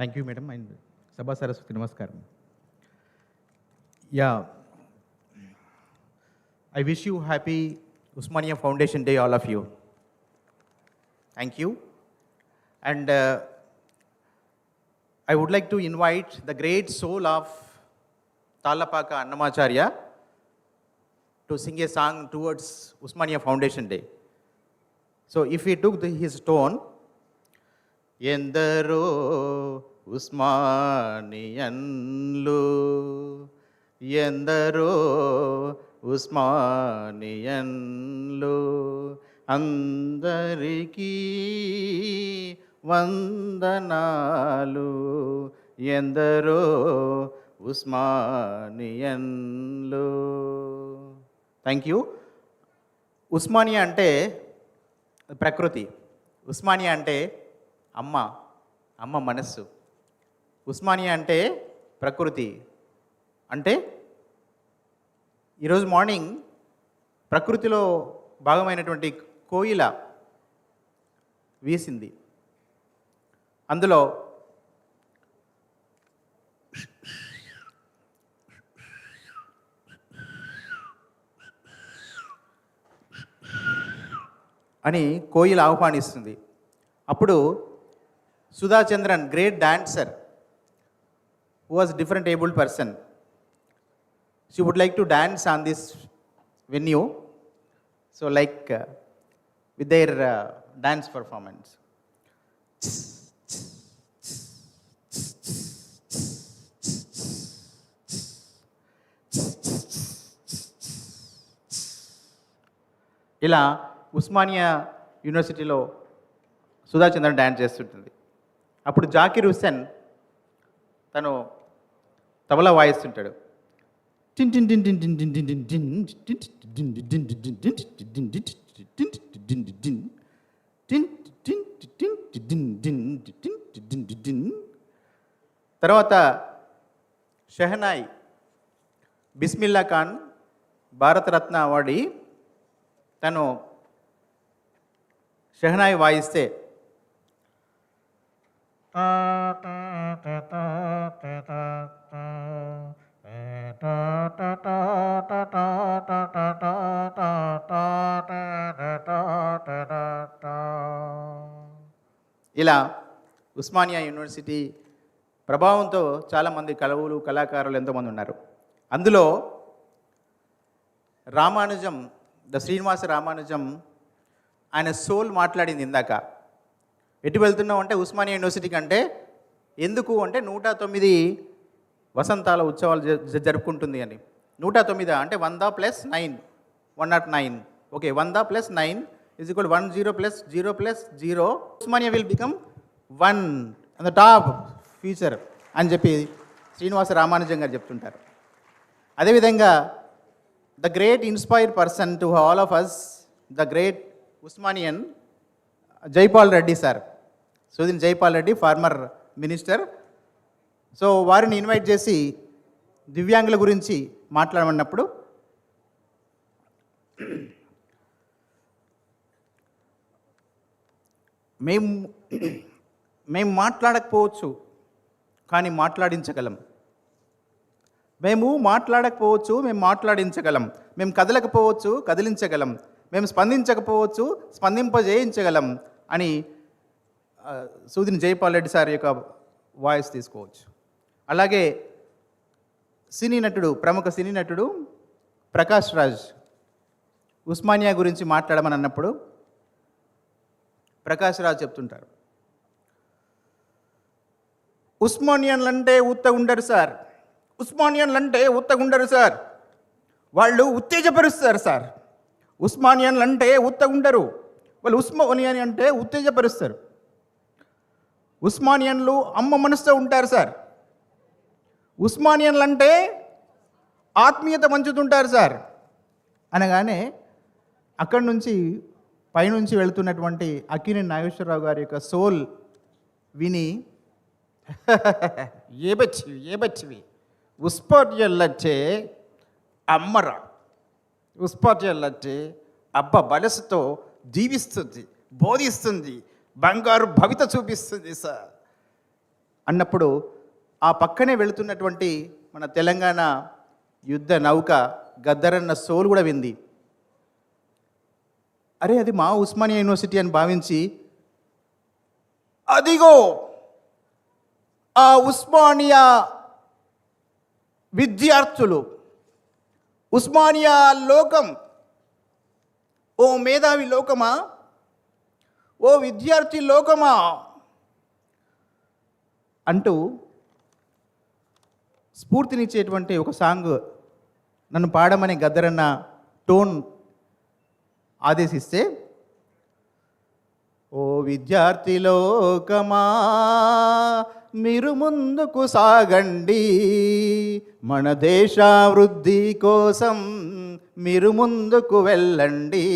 Thank you, Madam, and Sabha Saraswati Namaskaram. Yeah, I wish you happy Osmania Foundation Day, all of you. Thank you. And I would like to invite the great soul of Talapaka Annamacharya to sing a song towards Osmania Foundation Day. So if we took his tone, ఎందరో ఉస్మానియన్లు ఎందరో ఉస్మానియన్లు అందరికీ వందనాలు ఎందరో ఉస్మానియన్లు thank you Osmania అంటే ప్రకృతి ఉస్మానియా అంటే అమ్మ, అమ్మ మనస్సు. ఉస్మానియా అంటే ప్రకృతి. అంటే ఈరోజు మార్నింగ్ ప్రకృతిలో భాగమైనటువంటి కోయిల వీసింది. అందులో అని కోయిల ఆహ్వానిస్తుంది. అప్పుడు Sudha Chandran, great dancer, who was different abled person, she would like to dance on this venue, so with their dance performance. ఇలా ఉస్మానియా యూనివర్సిటీలో సుధా చంద్రన్ డ్యాన్స్ చేస్తుంటుంది. అప్పుడు జాకిర్ హుస్సేన్ తను తబలా వాయిస్తుంటాడు. తర్వాత షెహనాయ్ బిస్మిల్లా ఖాన్, భారతరత్న అవార్డీ, తను షెహనాయ్ వాయిస్తే ఇలా ఉస్మానియా యూనివర్సిటీ ప్రభావంతో చాలామంది కళవులు, కళాకారులు ఎంతోమంది ఉన్నారు. అందులో రామానుజం, శ్రీనివాస రామానుజం, ఆయన సోల్ మాట్లాడింది ఇందాక. ఎటు వెళ్తున్నాం అంటే ఉస్మానియా యూనివర్సిటీకి. అంటే ఎందుకు అంటే 109 వసంతాల ఉత్సవాలు జరుపుకుంటుంది అని. 109 అంటే 100 + 9, 109. Okay, 100 + 9 = 10 + 0 + 0. Osmania will become 1 on the top future అని చెప్పి శ్రీనివాస రామానుజం గారు చెప్తుంటారు. అదేవిధంగా the great inspired person to all of us, the great Osmanian Jaipal Reddy sir, సుదీన్ Jaipal Reddy, former minister. So వారిని ఇన్వైట్ చేసి దివ్యాంగుల గురించి మాట్లాడమన్నప్పుడు మేము మాట్లాడకపోవచ్చు కానీ మాట్లాడించగలం. మేము మాట్లాడకపోవచ్చు, మేము మాట్లాడించగలం. మేము కదలకపోవచ్చు, కదిలించగలం. మేము స్పందించకపోవచ్చు, స్పందింపజేయించగలం అని సుదీన్ జైపాల్ రెడ్డి సార్ యొక్క వాయిస్ తీసుకోవచ్చు. అలాగే సినీ నటుడు, ప్రముఖ సినీ నటుడు ప్రకాష్ రాజ్ ఉస్మానియా గురించి మాట్లాడమని అన్నప్పుడు ప్రకాష్ రాజ్ చెప్తుంటారు, ఉస్మానియన్లంటే ఉత్తగుండరు సార్, ఉస్మానియన్లంటే ఉత్తగుండరు సార్, వాళ్ళు ఉత్తేజపరుస్తారు సార్. ఉస్మానియన్లంటే ఉత్తగుండరు, వాళ్ళు ఉస్మానియన్ అంటే ఉత్తేజపరుస్తారు. ఉస్మానియన్లు అమ్మ మనసుతో ఉంటారు సార్. ఉస్మానియన్లంటే ఆత్మీయత పంచుతుంటారు సార్ అనగానే అక్కడి నుంచి పైనుంచి వెళుతున్నటువంటి అక్కినేని నాగేశ్వరరావు గారి యొక్క సోల్ విని ఏబచ్చివి ఉస్మానియన్లంటే అమ్మరా, ఉస్మానియన్లంటే అబ్బ మనసుతో జీవిస్తుంది, బోధిస్తుంది, బంగారు భవిత చూపిస్తుంది సార్ అన్నప్పుడు ఆ పక్కనే వెళుతున్నటువంటి మన తెలంగాణ యుద్ధ నౌక గద్దరన్న సోల్ కూడా వింది. అరే అది మా ఉస్మానియా యూనివర్సిటీ అని భావించి, అదిగో ఆ ఉస్మానియా విద్యార్థులు, ఉస్మానియా లోకం, ఓ మేధావి లోకమా, ఓ విద్యార్థి లోకమా అంటూ స్ఫూర్తినిచ్చేటువంటి ఒక సాంగ్ నన్ను పాడమని గద్దరన్న టోన్ ఆదేశిస్తే, ఓ విద్యార్థి లోకమా మీరు ముందుకు సాగండి, మన దేశాభివృద్ధి కోసం మీరు ముందుకు వెళ్ళండి.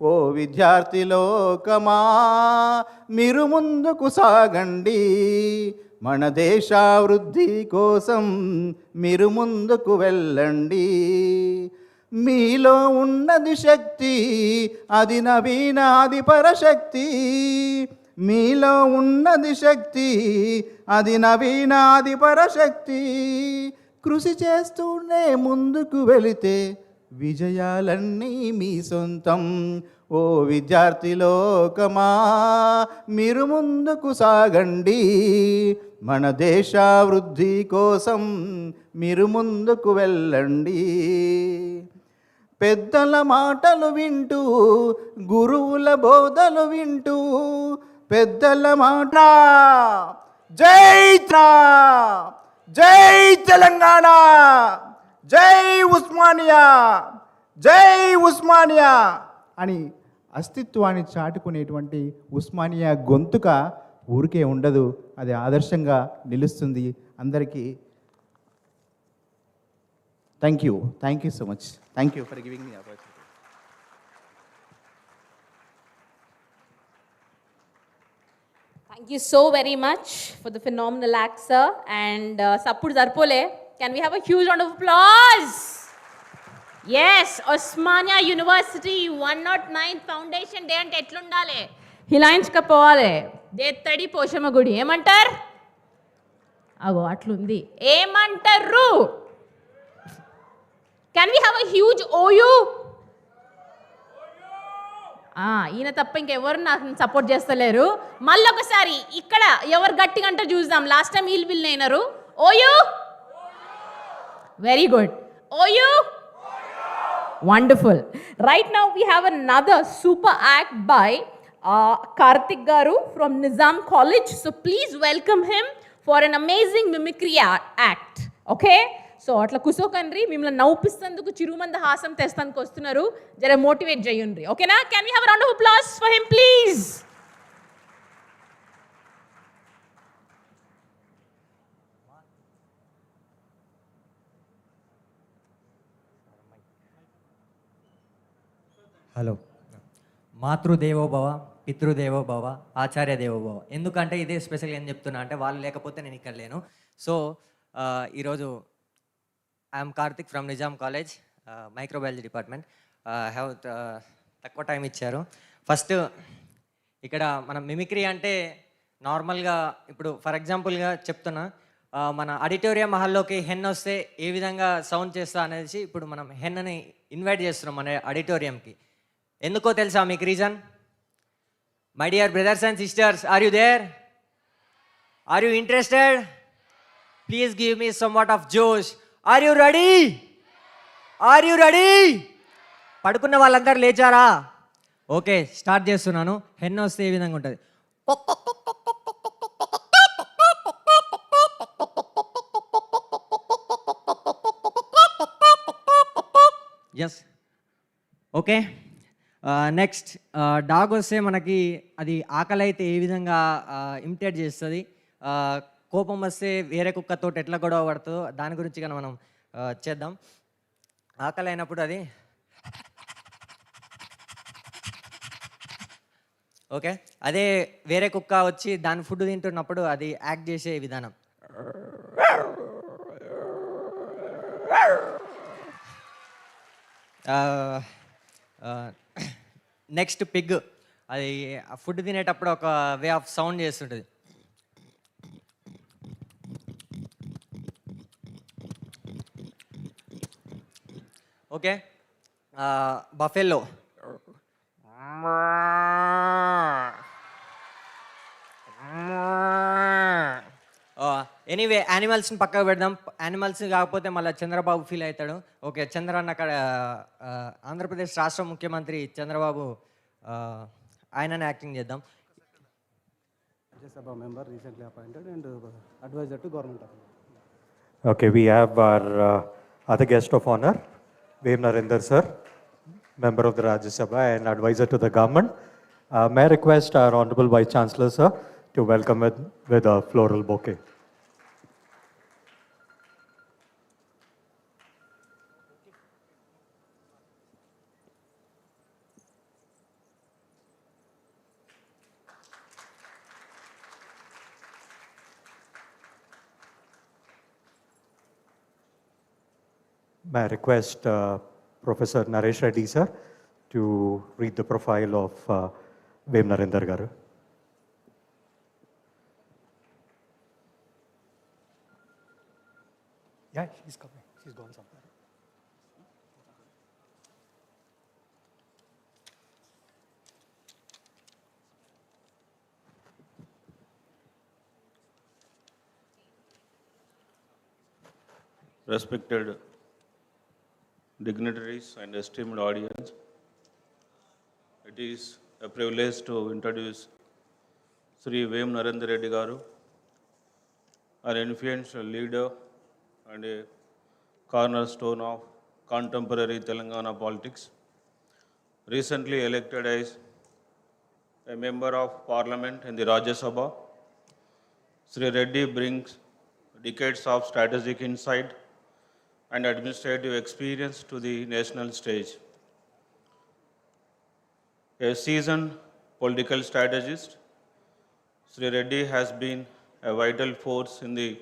ఓ విద్యార్థి లోకమా మీరు ముందుకు సాగండి, మన దేశాభివృద్ధి కోసం మీరు ముందుకు వెళ్ళండి. మీలో ఉన్నది శక్తి, అది నవీనాది పరశక్తి. మీలో ఉన్నది శక్తి, అది నవీనాది పరశక్తి. కృషి చేస్తూనే ముందుకు వెళితే విజయాలన్నీ మీ సొంతం. ఓ విద్యార్థి లోకమా మీరు ముందుకు సాగండి, మన దేశాభివృద్ధి కోసం మీరు ముందుకు వెళ్ళండి. పెద్దల మాటలు వింటూ, గురువుల బోధలు వింటూ, పెద్దల మాట జై తెలంగాణ, జై ఉస్మానియా, జై ఉస్మానియా అని అస్తిత్వాన్ని చాటుకునేటువంటి ఉస్మానియా గొంతుక ఊరికే ఉండదు, అది ఆదర్శంగా నిలుస్తుంది అందరికీ. Thank you so much. Thank you for giving me opportunity. Thank you so very much for the phenomenal act, sir. And Sappudu Zarpole, can we have a huge round of applause? Yes, Osmania University 109th Foundation Day ante etlundale? Hilainchukopovale. Dettadi Poshama Gudi. Emantar? Ago atlundi. Emantaru? Can we have a huge OU? ఈయన తప్ప ఇంకెవరు నాకు support చేస్తలేరు. మళ్ళీ ఒకసారి ఇక్కడ ఎవరు గట్టిగా అంటే చూద్దాం. లాస్ట్ టైం వీళ్ళు అయినారు. OU, very good. OU, wonderful. Right now we have another super act by Karthik garu from Nizam college. So please welcome him for an amazing mimicry act. Okay, so అట్లా కుసోకండ్రి, మిమ్మల్ని నవ్వుపిస్తందుకు చిరుమంద హాసం తెస్తానికి వస్తున్నారు, జర మోటివేట్ చేయండి. ఓకేనా? Can you have round of applause for him please? Hello. మాతృదేవోభవ, పితృదేవోభవ, ఆచార్య దేవోభవ. ఎందుకంటే ఇదే స్పెషల్గా ఏం చెప్తున్నా అంటే వాళ్ళు లేకపోతే నేను ఇక్కడ లేను. సో ఈరోజు I'm Karthik from Nizam college, microbiology department. Have తక్కువ టైం ఇచ్చారు. ఫస్ట్ ఇక్కడ మనం మిమిక్రీ అంటే నార్మల్గా ఇప్పుడు ఫర్ ఎగ్జాంపుల్గా చెప్తున్నా, మన ఆడిటోరియం హాల్లోకి హెన్ వస్తే ఏ విధంగా సౌండ్ చేస్తా అనేసి ఇప్పుడు మనం హెన్ని ఇన్వైట్ చేస్తున్నాం మన ఆడిటోరియంకి. ఎందుకో తెలుసా మీకు reason? My dear brothers and sisters, are you there? Are you interested? Please give me somewhat of josh. Are you ready? Are you ready? పడుకున్న వాళ్ళందరూ లేచారా? ఓకే, స్టార్ట్ చేస్తున్నాను. హెన్ వస్తే ఏ విధంగా ఉంటుంది? Yes, okay. నెక్స్ట్ డాగ్ వస్తే మనకి అది ఆకలి అయితే ఏ విధంగా ఇమిటేట్ చేస్తుంది, కోపం వస్తే వేరే కుక్కతో ఎట్లా గొడవ పడుతుందో దాని గురించి కానీ మనం చేద్దాం. ఆకలి అయినప్పుడు అది ఓకే, అదే వేరే కుక్క వచ్చి దాని ఫుడ్ తింటున్నప్పుడు అది యాక్ట్ చేసే విధానం. నెక్స్ట్ పిగ్, అది ఫుడ్ తినేటప్పుడు ఒక వే ఆఫ్ సౌండ్ చేస్తుంటుంది. ఓకే, బఫెల్లో ఎనీవే యానిమల్స్ని పక్కకు పెడదాం. యానిమల్స్ కాకపోతే మళ్ళీ చంద్రబాబు ఫీల్ అవుతాడు. ఓకే, చంద్రన్న అక్కడ ఆంధ్రప్రదేశ్ రాష్ట్ర ముఖ్యమంత్రి చంద్రబాబు, ఆయననే యాక్టింగ్ చేద్దాం. Rajya Sabha member recently appointed and advisor to government of India. Okay, we have our other guest of honor, Veer Narendra sir, member of the Rajya Sabha and advisor to the government. May I request our Honorable Vice Chancellor sir to welcome with a floral bouquet. May I request Professor Naresh Reddy, sir, to read the profile of Vem Narendra Garu. Yeah, she's coming. She's gone somewhere. Respected dignitaries and esteemed audience, it is a privilege to introduce Sri Vem Narendra Reddy Garu, an influential leader and a cornerstone of contemporary Telangana politics. Recently elected as a member of parliament in the Rajya Sabha, Sri Reddy brings decades of strategic insight and administrative experience to the national stage. A seasoned political strategist, Sri Reddy has been a vital force in the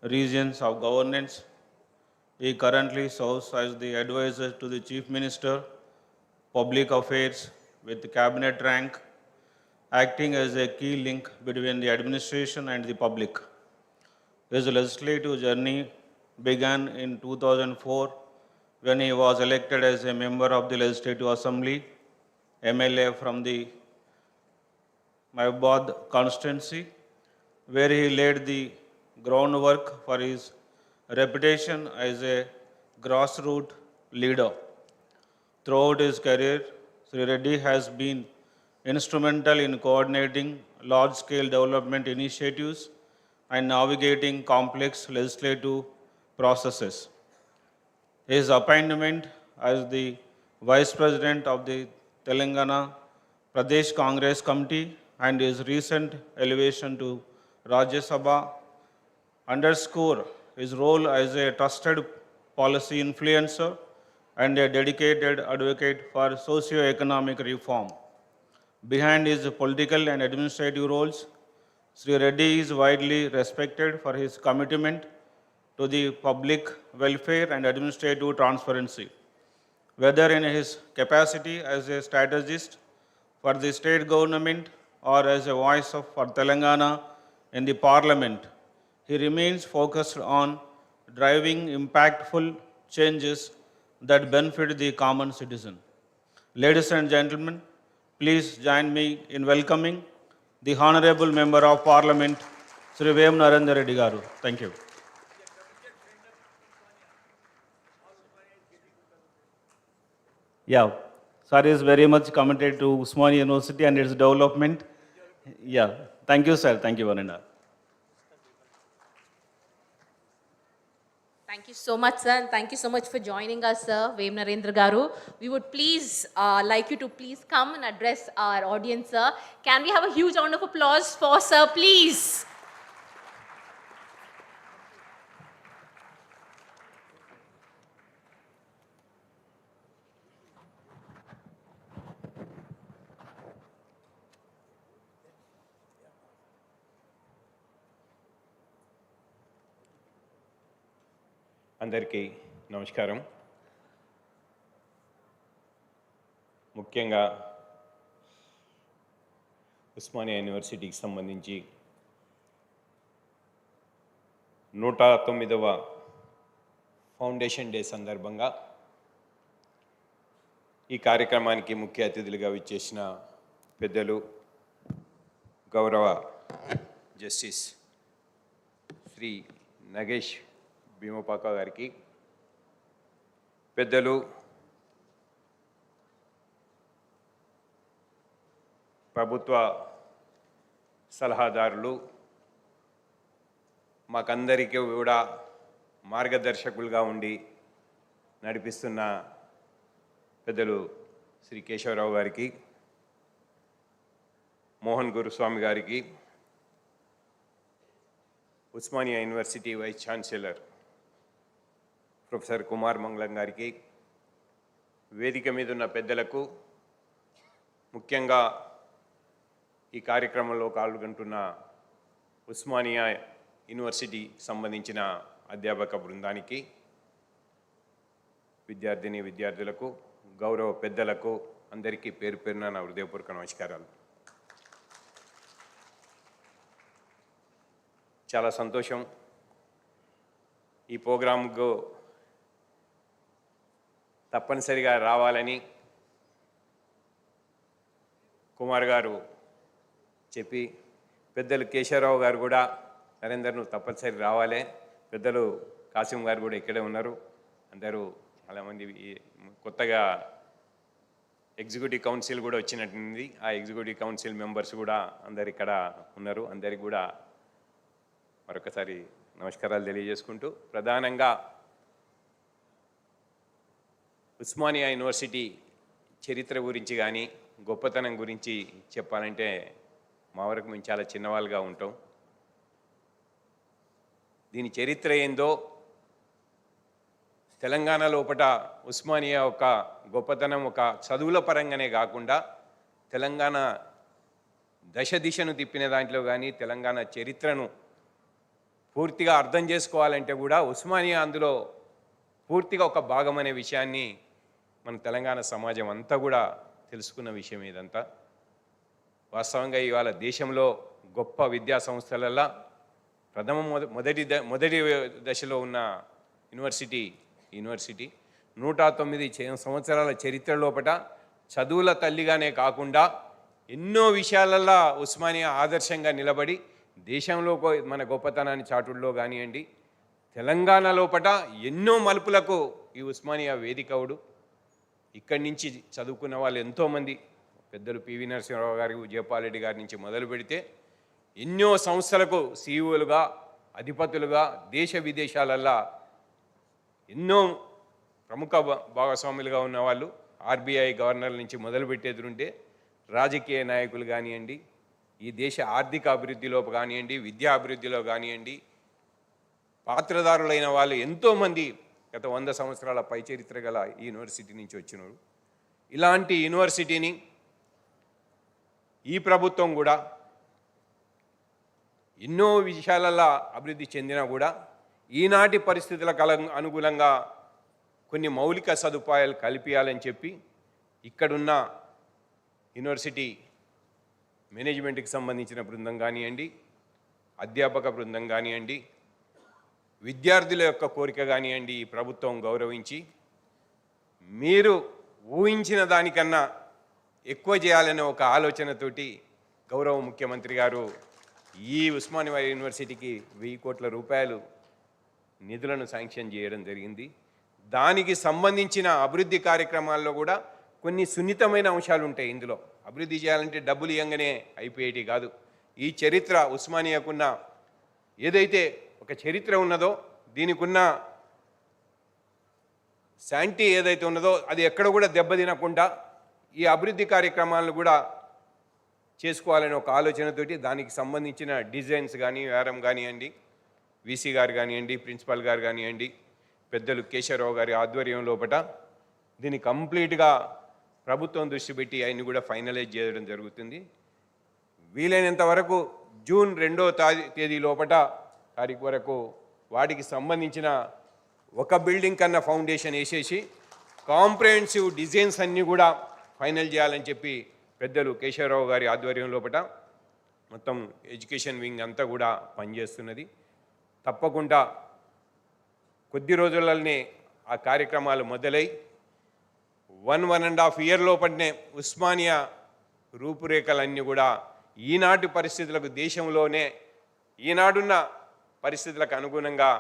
regions of governance. He currently serves as the advisor to the Chief Minister, Public Affairs with cabinet rank, acting as a key link between the administration and the public. His legislative journey began in 2004 when he was elected as a member of the Legislative Assembly, MLA from the Mahabad constituency, where he laid the groundwork for his reputation as a grassroots leader. Throughout his career, Sri Reddy has been instrumental in coordinating large-scale development initiatives and navigating complex legislative processes. His appointment as the Vice President of the Telangana Pradesh Congress Committee and his recent elevation to Rajya Sabha underscore his role as a trusted policy influencer and a dedicated advocate for socio-economic reform. Behind his political and administrative roles, Sri Reddy is widely respected for his commitment to the public welfare and administrative transparency. Whether in his capacity as a strategist for the state government or as a voice for Telangana in the parliament, he remains focused on driving impactful changes that benefit the common citizen. Ladies and gentlemen, please join me in welcoming the Honorable Member of Parliament, Sri Vem Narendra Reddy Garu. Thank you. Yeah, sir is very much committed to Osmania University and its development. Yeah, thank you, sir. Thank you, Varenda. Thank you so much, sir, and thank you so much for joining us, sir, Vem Narendra Garu. We would please like you to please come and address our audience, sir. Can we have a huge round of applause for sir, please? అందరికీ నమస్కారం. ముఖ్యంగా ఉస్మానియా యూనివర్సిటీకి సంబంధించి 109వ foundation day సందర్భంగా ఈ కార్యక్రమానికి ముఖ్య అతిథులుగా విచ్చేసిన పెద్దలు గౌరవ జస్టిస్ శ్రీ నగేష్ భీమపాక గారికి, పెద్దలు ప్రభుత్వ సలహాదారులు, మాకందరికీ కూడా మార్గదర్శకులుగా ఉండి నడిపిస్తున్న పెద్దలు శ్రీ కేశవ్ రావు గారికి, మోహన్ గురుస్వామి గారికి, Osmania university vice chancellor professor Kumar Mangalam గారికి, వేదిక మీద ఉన్న పెద్దలకు, ముఖ్యంగా ఈ కార్యక్రమంలో పాల్గొంటున్న ఉస్మానియా యూనివర్సిటీ సంబంధించిన అధ్యాపక బృందానికి, విద్యార్థిని విద్యార్థులకు, గౌరవ పెద్దలకు అందరికీ పేరు పేరున నా హృదయపూర్వక నమస్కారాలు. చాలా సంతోషం ఈ ప్రోగ్రాంకు తప్పనిసరిగా రావాలని కుమార్ గారు చెప్పి, పెద్దలు కేశవరావు గారు కూడా నరేందర్ నువ్వు తప్పనిసరి రావాలి, పెద్దలు కాసిం గారు కూడా ఇక్కడే ఉన్నారు, అందరూ చాలామంది కొత్తగా ఎగ్జిక్యూటివ్ కౌన్సిల్ కూడా వచ్చినట్టుంది, ఆ ఎగ్జిక్యూటివ్ కౌన్సిల్ మెంబర్స్ కూడా అందరు ఇక్కడ ఉన్నారు, అందరికి కూడా మరొకసారి నమస్కారాలు తెలియజేసుకుంటూ, ప్రధానంగా ఉస్మానియా యూనివర్సిటీ చరిత్ర గురించి కానీ గొప్పతనం గురించి చెప్పాలంటే మా వరకు మేము చాలా చిన్నవాళ్ళుగా ఉంటాం. దీని చరిత్ర ఏందో, తెలంగాణ లోపల ఉస్మానియా ఒక గొప్పతనం ఒక చదువుల పరంగానే కాకుండా తెలంగాణ దశ దిశను తిప్పిన దాంట్లో కానీ తెలంగాణ చరిత్రను పూర్తిగా అర్థం చేసుకోవాలంటే కూడా ఉస్మానియా అందులో పూర్తిగా ఒక భాగం అనే విషయాన్ని మన తెలంగాణ సమాజం అంతా కూడా తెలుసుకున్న విషయం ఇదంతా. వాస్తవంగా ఇవాళ దేశంలో గొప్ప విద్యా సంస్థలల్లో మొదటి దశలో ఉన్న యూనివర్సిటీ 109 సంవత్సరాల చరిత్ర లోపల చదువుల తల్లిగానే కాకుండా ఎన్నో విషయాలల్లో ఉస్మానియా ఆదర్శంగా నిలబడి దేశంలో మన గొప్పతనాన్ని చాటుల్లో కానివ్వండి, తెలంగాణ లోపల ఎన్నో మలుపులకు ఈ ఉస్మానియా వేదికవుడు. ఇక్కడి నుంచి చదువుకున్న వాళ్ళు ఎంతోమంది పెద్దలు పివి నరసింహారావు గారి, జయపాల్ గారి నుంచి మొదలు పెడితే ఎన్నో సంస్థలకు సీఈఓలుగా, అధిపతులుగా, దేశ విదేశాలల్లో ఎన్నో ప్రముఖ భాగస్వాములుగా ఉన్నవాళ్ళు, ఆర్బీఐ గవర్నర్ల నుంచి మొదలు పెట్టేదుంటే రాజకీయ నాయకులు కానివ్వండి, ఈ దేశ ఆర్థిక అభివృద్ధిలో కానివ్వండి, విద్యా అభివృద్ధిలో కానివ్వండి, పాత్రదారులైన వాళ్ళు ఎంతోమంది గత 100 సంవత్సరాల పై చరిత్ర గల ఈ యూనివర్సిటీ నుంచి వచ్చినారు. ఇలాంటి యూనివర్సిటీని ఈ ప్రభుత్వం కూడా ఎన్నో విషయాలలో అభివృద్ధి చెందినా కూడా ఈనాటి పరిస్థితులకు అనుగుణంగా కొన్ని మౌలిక సదుపాయాలు కల్పించాలని చెప్పి ఇక్కడున్న యూనివర్సిటీ మేనేజ్మెంట్కి సంబంధించిన బృందం కానివ్వండి, అధ్యాపక బృందం కానివ్వండి, విద్యార్థుల యొక్క కోరిక కానివ్వండి, ఈ ప్రభుత్వం గౌరవించి మీరు ఊహించిన దానికన్నా ఎక్కువ చేయాలనే ఒక ఆలోచనతోటి గౌరవ ముఖ్యమంత్రి గారు ఈ ఉస్మానియా యూనివర్సిటీకి 1000 కోట్ల రూపాయలు నిధులను శాంక్షన్ చేయడం జరిగింది. దానికి సంబంధించిన అభివృద్ధి కార్యక్రమాల్లో కూడా కొన్ని సున్నితమైన అంశాలు ఉంటాయి. ఇందులో అభివృద్ధి చేయాలంటే డబ్బులు ఇవ్వగానే అయిపోయేటి కాదు. ఈ చరిత్ర ఉస్మానియాకున్న ఏదైతే ఒక చరిత్ర ఉన్నదో, దీనికి ఉన్న శాంటీ ఏదైతే ఉన్నదో అది ఎక్కడ కూడా దెబ్బతినకుండా ఈ అభివృద్ధి కార్యక్రమాలను కూడా చేసుకోవాలనే ఒక ఆలోచనతోటి దానికి సంబంధించిన డిజైన్స్ కానీ, వేరం కానివ్వండి, వీసీ గారు కానివ్వండి, ప్రిన్సిపాల్ గారు కానివ్వండి, పెద్దలు కేశవరావు గారి ఆధ్వర్యం లోపల దీన్ని కంప్లీట్గా ప్రభుత్వం దృష్టి పెట్టి ఆయన్ని కూడా ఫైనలైజ్ చేయడం జరుగుతుంది. వీలైనంత వరకు జూన్ 2వ తేదీ లోపల తారీఖు వరకు వాటికి సంబంధించిన ఒక బిల్డింగ్ కన్నా ఫౌండేషన్ వేసేసి కాంప్రహెన్సివ్ డిజైన్స్ అన్నీ కూడా ఫైనల్ చేయాలని చెప్పి పెద్దలు కేశవరావు గారి ఆధ్వర్యం లోపల మొత్తం ఎడ్యుకేషన్ వింగ్ అంతా కూడా పనిచేస్తున్నది. తప్పకుండా కొద్ది రోజులనే ఆ కార్యక్రమాలు మొదలై 1.5 ఇయర్ లోపలనే ఉస్మానియా రూపురేఖలన్నీ కూడా ఈనాటి పరిస్థితులకు, దేశంలోనే ఈనాడున్న పరిస్థితులకు అనుగుణంగా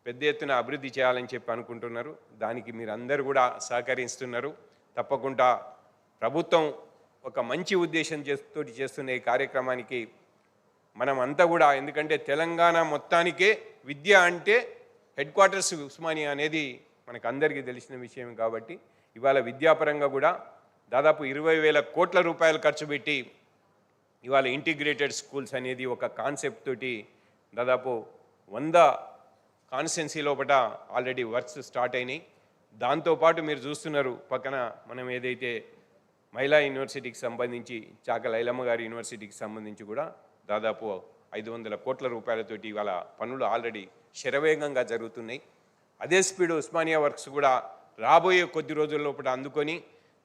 పెద్ద ఎత్తున అభివృద్ధి చేయాలని చెప్పి అనుకుంటున్నారు. దానికి మీరు అందరూ కూడా సహకరిస్తున్నారు. తప్పకుండా ప్రభుత్వం ఒక మంచి ఉద్దేశం తోటి చేస్తున్న ఈ కార్యక్రమానికి మనం అంతా కూడా, ఎందుకంటే తెలంగాణ మొత్తానికే విద్య అంటే హెడ్ క్వార్టర్స్ ఉస్మానియా అనేది మనకు అందరికీ తెలిసిన విషయం కాబట్టి ఇవాళ విద్యాపరంగా కూడా దాదాపు 20,000 కోట్ల రూపాయలు ఖర్చు పెట్టి ఇవాళ ఇంటిగ్రేటెడ్ స్కూల్స్ అనేది ఒక కాన్సెప్ట్ తోటి దాదాపు 100 కాన్స్టెన్సీ లోపల ఆల్రెడీ వర్క్స్ స్టార్ట్ అయినాయి. దాంతోపాటు మీరు చూస్తున్నారు పక్కన మనం ఏదైతే మహిళా యూనివర్సిటీకి సంబంధించి చాకల ఐలమ్మ గారి యూనివర్సిటీకి సంబంధించి కూడా దాదాపు 500 కోట్ల రూపాయలతోటి ఇవాళ పనులు ఆల్రెడీ శరవేగంగా జరుగుతున్నాయి. అదే స్పీడ్ ఉస్మానియా వర్క్స్ కూడా రాబోయే కొద్ది రోజుల లోపల అందుకొని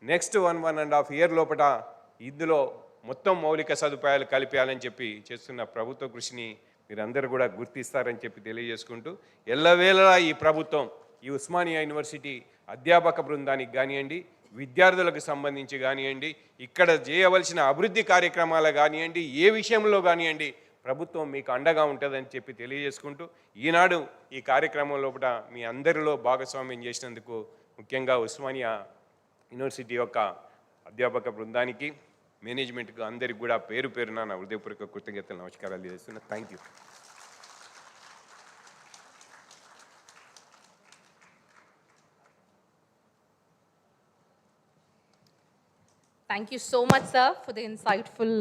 నెక్స్ట్ 1.5 ఇయర్ లోపల ఇందులో మొత్తం మౌలిక సదుపాయాలు కలిపేయాలని చెప్పి చేస్తున్న ప్రభుత్వ కృషిని మీరందరూ కూడా గుర్తిస్తారని చెప్పి తెలియజేసుకుంటూ ఎల్లవేళలా ఈ ప్రభుత్వం ఈ ఉస్మానియా యూనివర్సిటీ అధ్యాపక బృందానికి కానివ్వండి, విద్యార్థులకు సంబంధించి కానివ్వండి, ఇక్కడ చేయవలసిన అభివృద్ధి కార్యక్రమాలు కానివ్వండి, ఏ విషయంలో కానివ్వండి ప్రభుత్వం మీకు అండగా ఉంటుందని చెప్పి తెలియజేసుకుంటూ ఈనాడు ఈ కార్యక్రమం లోపల మీ అందరిలో భాగస్వామ్యం చేసినందుకు ముఖ్యంగా ఉస్మానియా యూనివర్సిటీ యొక్క అధ్యాపక బృందానికి, మేనేజ్మెంట్కు అందరికి కూడా పేరు పేరున నా హృదయపూర్వక కృతజ్ఞతలు నమస్కారాలు చేస్తున్నా. Thank you. Thank you so much, sir, for the insightful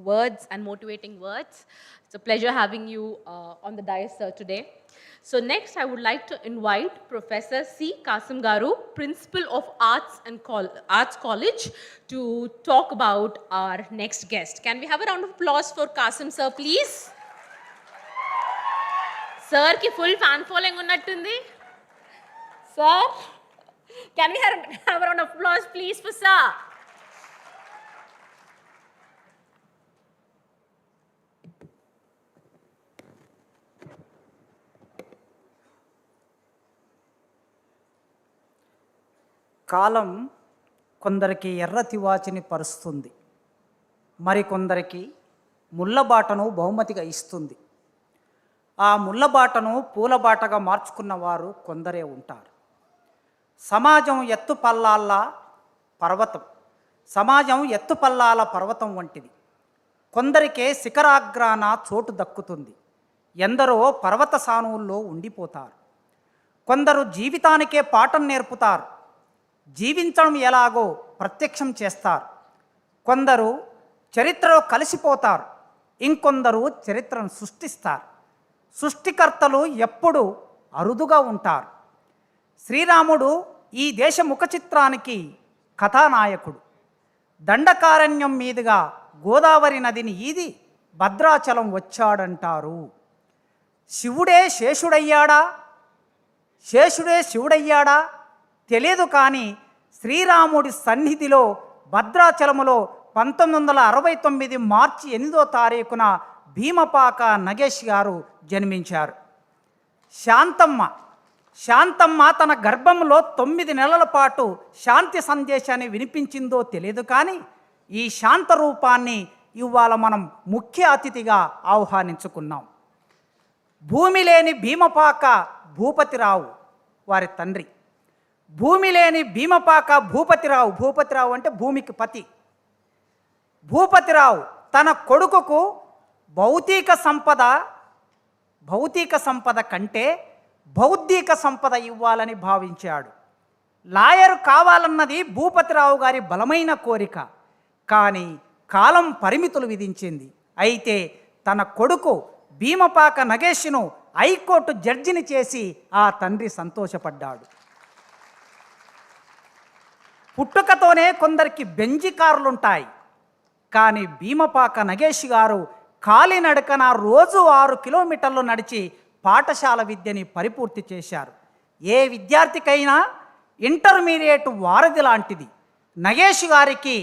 words and motivating words. It's a pleasure having you on the dais, sir, today. So next, I would like to invite Professor C. Kasim Garu, Principal of Arts College, to talk about our next guest. Can we have a round of applause for Kasim, sir, please? Sir, ki full fan following unnattundi. Sir, can we have a round of applause, please, for sir? కాలం కొందరికి ఎర్ర తివాచిని పరుస్తుంది, మరికొందరికి ముళ్ళబాటను బహుమతిగా ఇస్తుంది. ఆ ముళ్ళబాటను పూలబాటగా మార్చుకున్న వారు కొందరే ఉంటారు. సమాజం ఎత్తుపల్లాల పర్వతం వంటిది. కొందరికే శిఖరాగ్రాన చోటు దక్కుతుంది, ఎందరో పర్వత సానువుల్లో ఉండిపోతారు. కొందరు జీవితానికే పాఠం నేర్పుతారు, జీవించడం ఎలాగో ప్రత్యక్షం చేస్తారు. కొందరు చరిత్రలో కలిసిపోతారు, ఇంకొందరు చరిత్రను సృష్టిస్తారు. సృష్టికర్తలు ఎప్పుడు అరుదుగా ఉంటారు. శ్రీరాముడు ఈ దేశ ముఖ చిత్రానికి కథానాయకుడు. దండకారణ్యం మీదుగా గోదావరి నదిని ఈది భద్రాచలం వచ్చాడంటారు. శివుడే శివుడయ్యాడా తెలియదు, కానీ శ్రీరాముడి సన్నిధిలో భద్రాచలములో 1969 మార్చి 8వ తారీఖున భీమపాక నగేష్ గారు జన్మించారు. శాంతమ్మ తన గర్భంలో 9 నెలల పాటు శాంతి సందేశాన్ని వినిపించిందో తెలియదు, కానీ ఈ శాంత రూపాన్ని ఇవాళ మనం ముఖ్య అతిథిగా ఆహ్వానించుకున్నాం. భూమి లేని భీమపాక భూపతిరావు వారి తండ్రి. భూమి లేని భీమపాక భూపతిరావు అంటే భూమికి పతి. భూపతిరావు తన కొడుకుకు భౌతిక సంపద కంటే బౌద్ధిక సంపద ఇవ్వాలని భావించాడు. లాయరు కావాలన్నది భూపతిరావు గారి బలమైన కోరిక, కానీ కాలం పరిమితులు విధించింది. అయితే తన కొడుకు భీమపాక నగేష్ను హైకోర్టు జడ్జిని చేసి ఆ తండ్రి సంతోషపడ్డాడు. పుట్టుకతోనే కొందరికి బెంజి కార్లుంటాయి, కానీ భీమపాక నగేష్ గారు కాలినడకన రోజు 6 కిలోమీటర్లు నడిచి పాఠశాల విద్యని పరిపూర్తి చేశారు. ఏ విద్యార్థికైనా ఇంటర్మీడియట్ వారధి లాంటిది. నగేష్ గారికి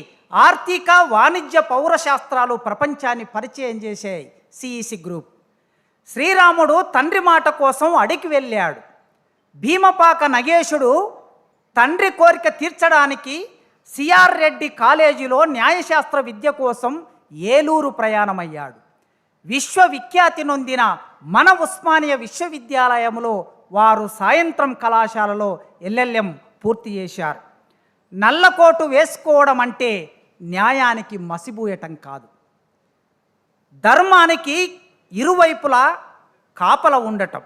ఆర్థిక, వాణిజ్య, పౌరశాస్త్రాలు ప్రపంచాన్ని పరిచయం చేసే సిఈసి గ్రూప్. శ్రీరాముడు తండ్రి మాట కోసం అడిగి వెళ్ళాడు. భీమపాక నగేశుడు తండ్రి కోరిక తీర్చడానికి సిఆర్ రెడ్డి కాలేజీలో న్యాయశాస్త్ర విద్య కోసం ఏలూరు ప్రయాణమయ్యాడు. విశ్వవిఖ్యాతి నొందిన మన ఉస్మానియా విశ్వవిద్యాలయంలో వారు సాయంత్రం కళాశాలలో LLM పూర్తి చేశారు. నల్లకోటు వేసుకోవడం అంటే న్యాయానికి మసిబూయటం కాదు, ధర్మానికి ఇరువైపులా కాపల ఉండటం.